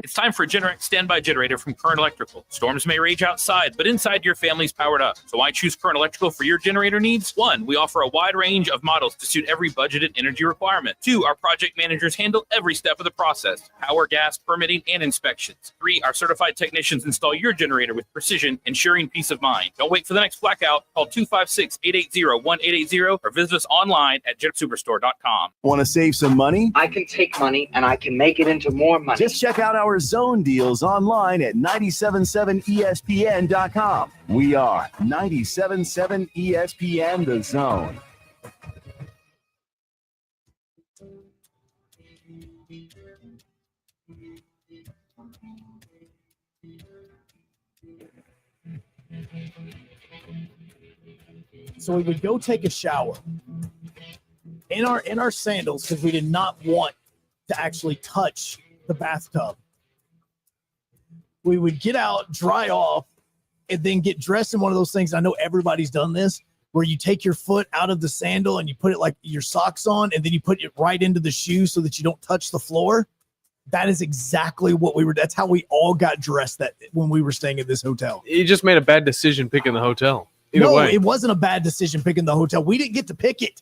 R: It's time for a Generac standby generator from Current Electrical. Storms may rage outside, but inside your family's powered up. So why choose Current Electrical for your generator needs? 1, we offer a wide range of models to suit every budgeted energy requirement. 2, our project managers handle every step of the process: power, gas, permitting, and inspections. 3, our certified technicians install your generator with precision, ensuring peace of mind. Don't wait for the next blackout. Call 256-880-1880 or visit us online at jetsuperstore.com.
D: Want to save some money?
U: I can take money and I can make it into more money.
D: Just check out our zone deals online at 977ESPN.com. We are 97.7 ESPN The Zone.
H: So we would go take a shower in our sandals because we did not want to actually touch the bathtub. We would get out, dry off, and then get dressed in one of those things. I know everybody's done this, where you take your foot out of the sandal and you put it like your socks on, and then you put it right into the shoe so that you don't touch the floor. That is exactly what that's how we all got dressed when we were staying at this hotel.
G: You just made a bad decision picking the hotel. Either way.
H: It wasn't a bad decision picking the hotel. We didn't get to pick it.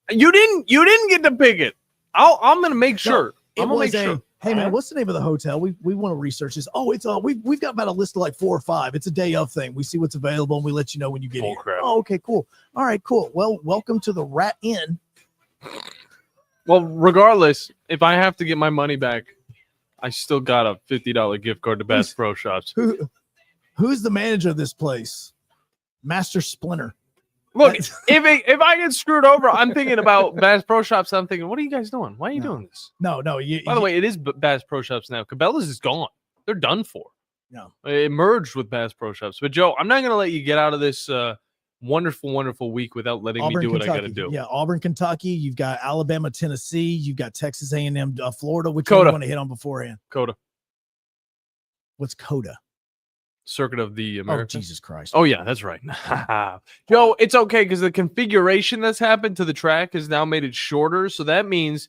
G: You didn't get to pick it. I'm going to make sure. I'm going to make sure.
H: Hey man, what's the name of the hotel? We want to research this. Oh, it's we've got about a list of like 4 or 5. It's a day of thing. We see what's available and we let you know when you get here.
G: Crap.
H: Oh, okay, cool. All right, cool. Well, welcome to the Rat Inn.
G: Well, regardless, if I have to get my money back, I still got a $50 gift card to Bass Pro Shops.
H: Who's the manager of this place? Master Splinter.
G: Look, if I get screwed over, I'm thinking about Bass Pro Shops. I'm thinking, what are you guys doing? Why are you doing this?
H: No.
G: By the way, it is Bass Pro Shops now. Cabela's is gone. They're done for.
H: No.
G: It merged with Bass Pro Shops. But, Joe, I'm not going to let you get out of this wonderful, wonderful week without letting me do what
H: Kentucky.
G: I got to do.
H: Yeah, Auburn, Kentucky. You've got Alabama, Tennessee. You've got Texas A&M, Florida. Which one do you want to hit on beforehand?
G: Coda.
H: What's Coda?
G: Circuit of the Americas.
H: Oh, Jesus Christ.
G: Oh, yeah, that's right. Joe, it's okay because the configuration that's happened to the track has now made it shorter. So that means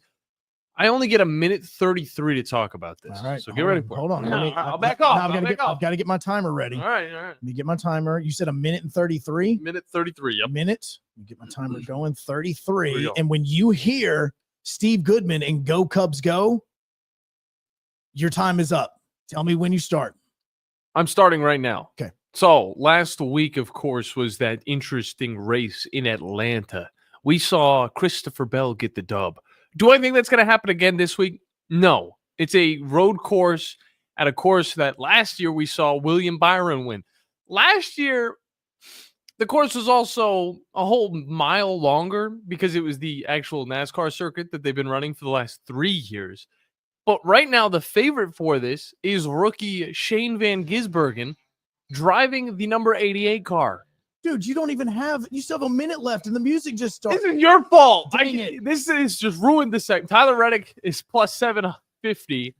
G: I only get a minute 33 to talk about this.
H: All right.
G: So get ready for it.
H: Hold on.
G: I'll back off.
H: I've got to get my timer ready.
G: All right.
H: Let me get my timer. You said a minute and 33?
G: Minute 33, yep.
H: Minute. Let me get my timer going. 33. And when you hear Steve Goodman and Go Cubs Go, your time is up. Tell me when you start.
G: I'm starting right now.
H: Okay.
G: So last week, of course, was that interesting race in Atlanta. We saw Christopher Bell get the dub. Do I think that's going to happen again this week? No. It's a road course at a course that last year we saw William Byron win. Last year, the course was also a whole mile longer because it was the actual NASCAR circuit that they've been running for the last 3 years. But right now, the favorite for this is rookie Shane Van Gisbergen driving the number 88 car.
H: Dude, you still have a minute left and the music just started.
G: This is your fault.
H: Dang
G: This is just ruined the segment. Tyler Reddick is plus 750.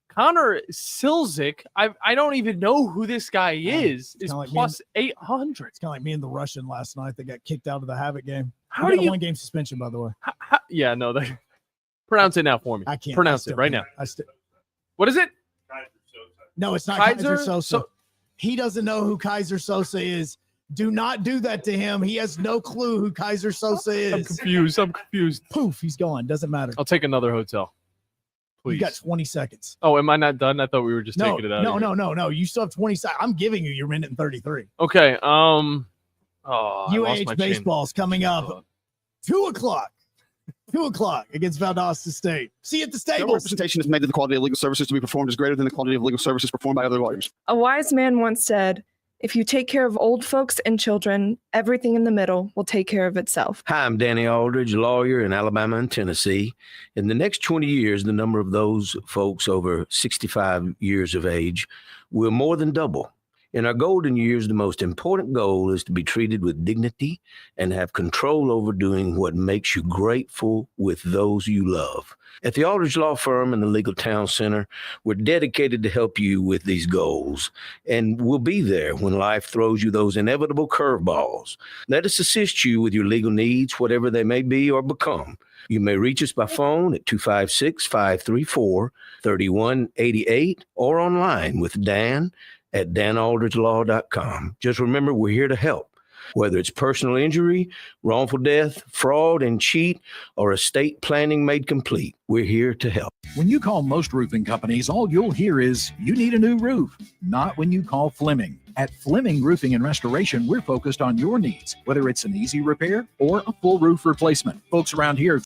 G: Connor Silzik, I don't even know who this guy is
H: like
G: plus 800.
H: It's kind of like me and the Russian last night that got kicked out of the Havoc game.
G: How
H: do
G: do
H: you?
G: you-
H: 1-game suspension, by the way.
G: Yeah, no. Pronounce it now for me.
H: I can't.
G: Pronounce it right now. What is it?
H: No, it's not
G: Kaiser
H: Kaiser Sosa. He doesn't know who Kaiser Sosa is. Do not do that to him. He has no clue who Kaiser Sosa is.
G: I'm confused.
H: Poof, he's gone. Doesn't matter.
G: I'll take another hotel. Please.
H: You got 20 seconds.
G: Oh, am I not done? I thought we were just taking it out.
H: No. You still have 20 seconds. I'm giving you your minute and 33.
G: Okay. UAH
H: baseball's coming up. 2 o'clock. 2 o'clock against Valdosta State. See you at the
A: No
H: Stables.
A: representation is made that the quality of legal services to be performed is greater than the quality of legal services performed by other lawyers.
T: A wise man once said, if you take care of old folks and children, everything in the middle will take care of itself.
W: Hi, I'm Danny Aldridge, lawyer in Alabama and Tennessee. In the next 20 years, the number of those folks over 65 years of age will more than double. In our golden years, the most important goal is to be treated with dignity and have control over doing what makes you grateful with those you love. At the Aldridge Law Firm and the Legal Town Center, we're dedicated to help you with these goals, and we'll be there when life throws you those inevitable curveballs. Let us assist you with your legal needs, whatever they may be or become. You may reach us by phone at 256-534-3188 or online with Dan at danaldridgelaw.com. Just remember, we're here to help. Whether it's personal injury, wrongful death, fraud and cheat, or estate planning made complete, we're here to help.
B: When you call most roofing companies, all you'll hear is, you need a new roof. Not when you call Fleming. At Fleming Roofing and Restoration, we're focused on your needs, whether it's an easy repair or a full roof replacement. Folks around here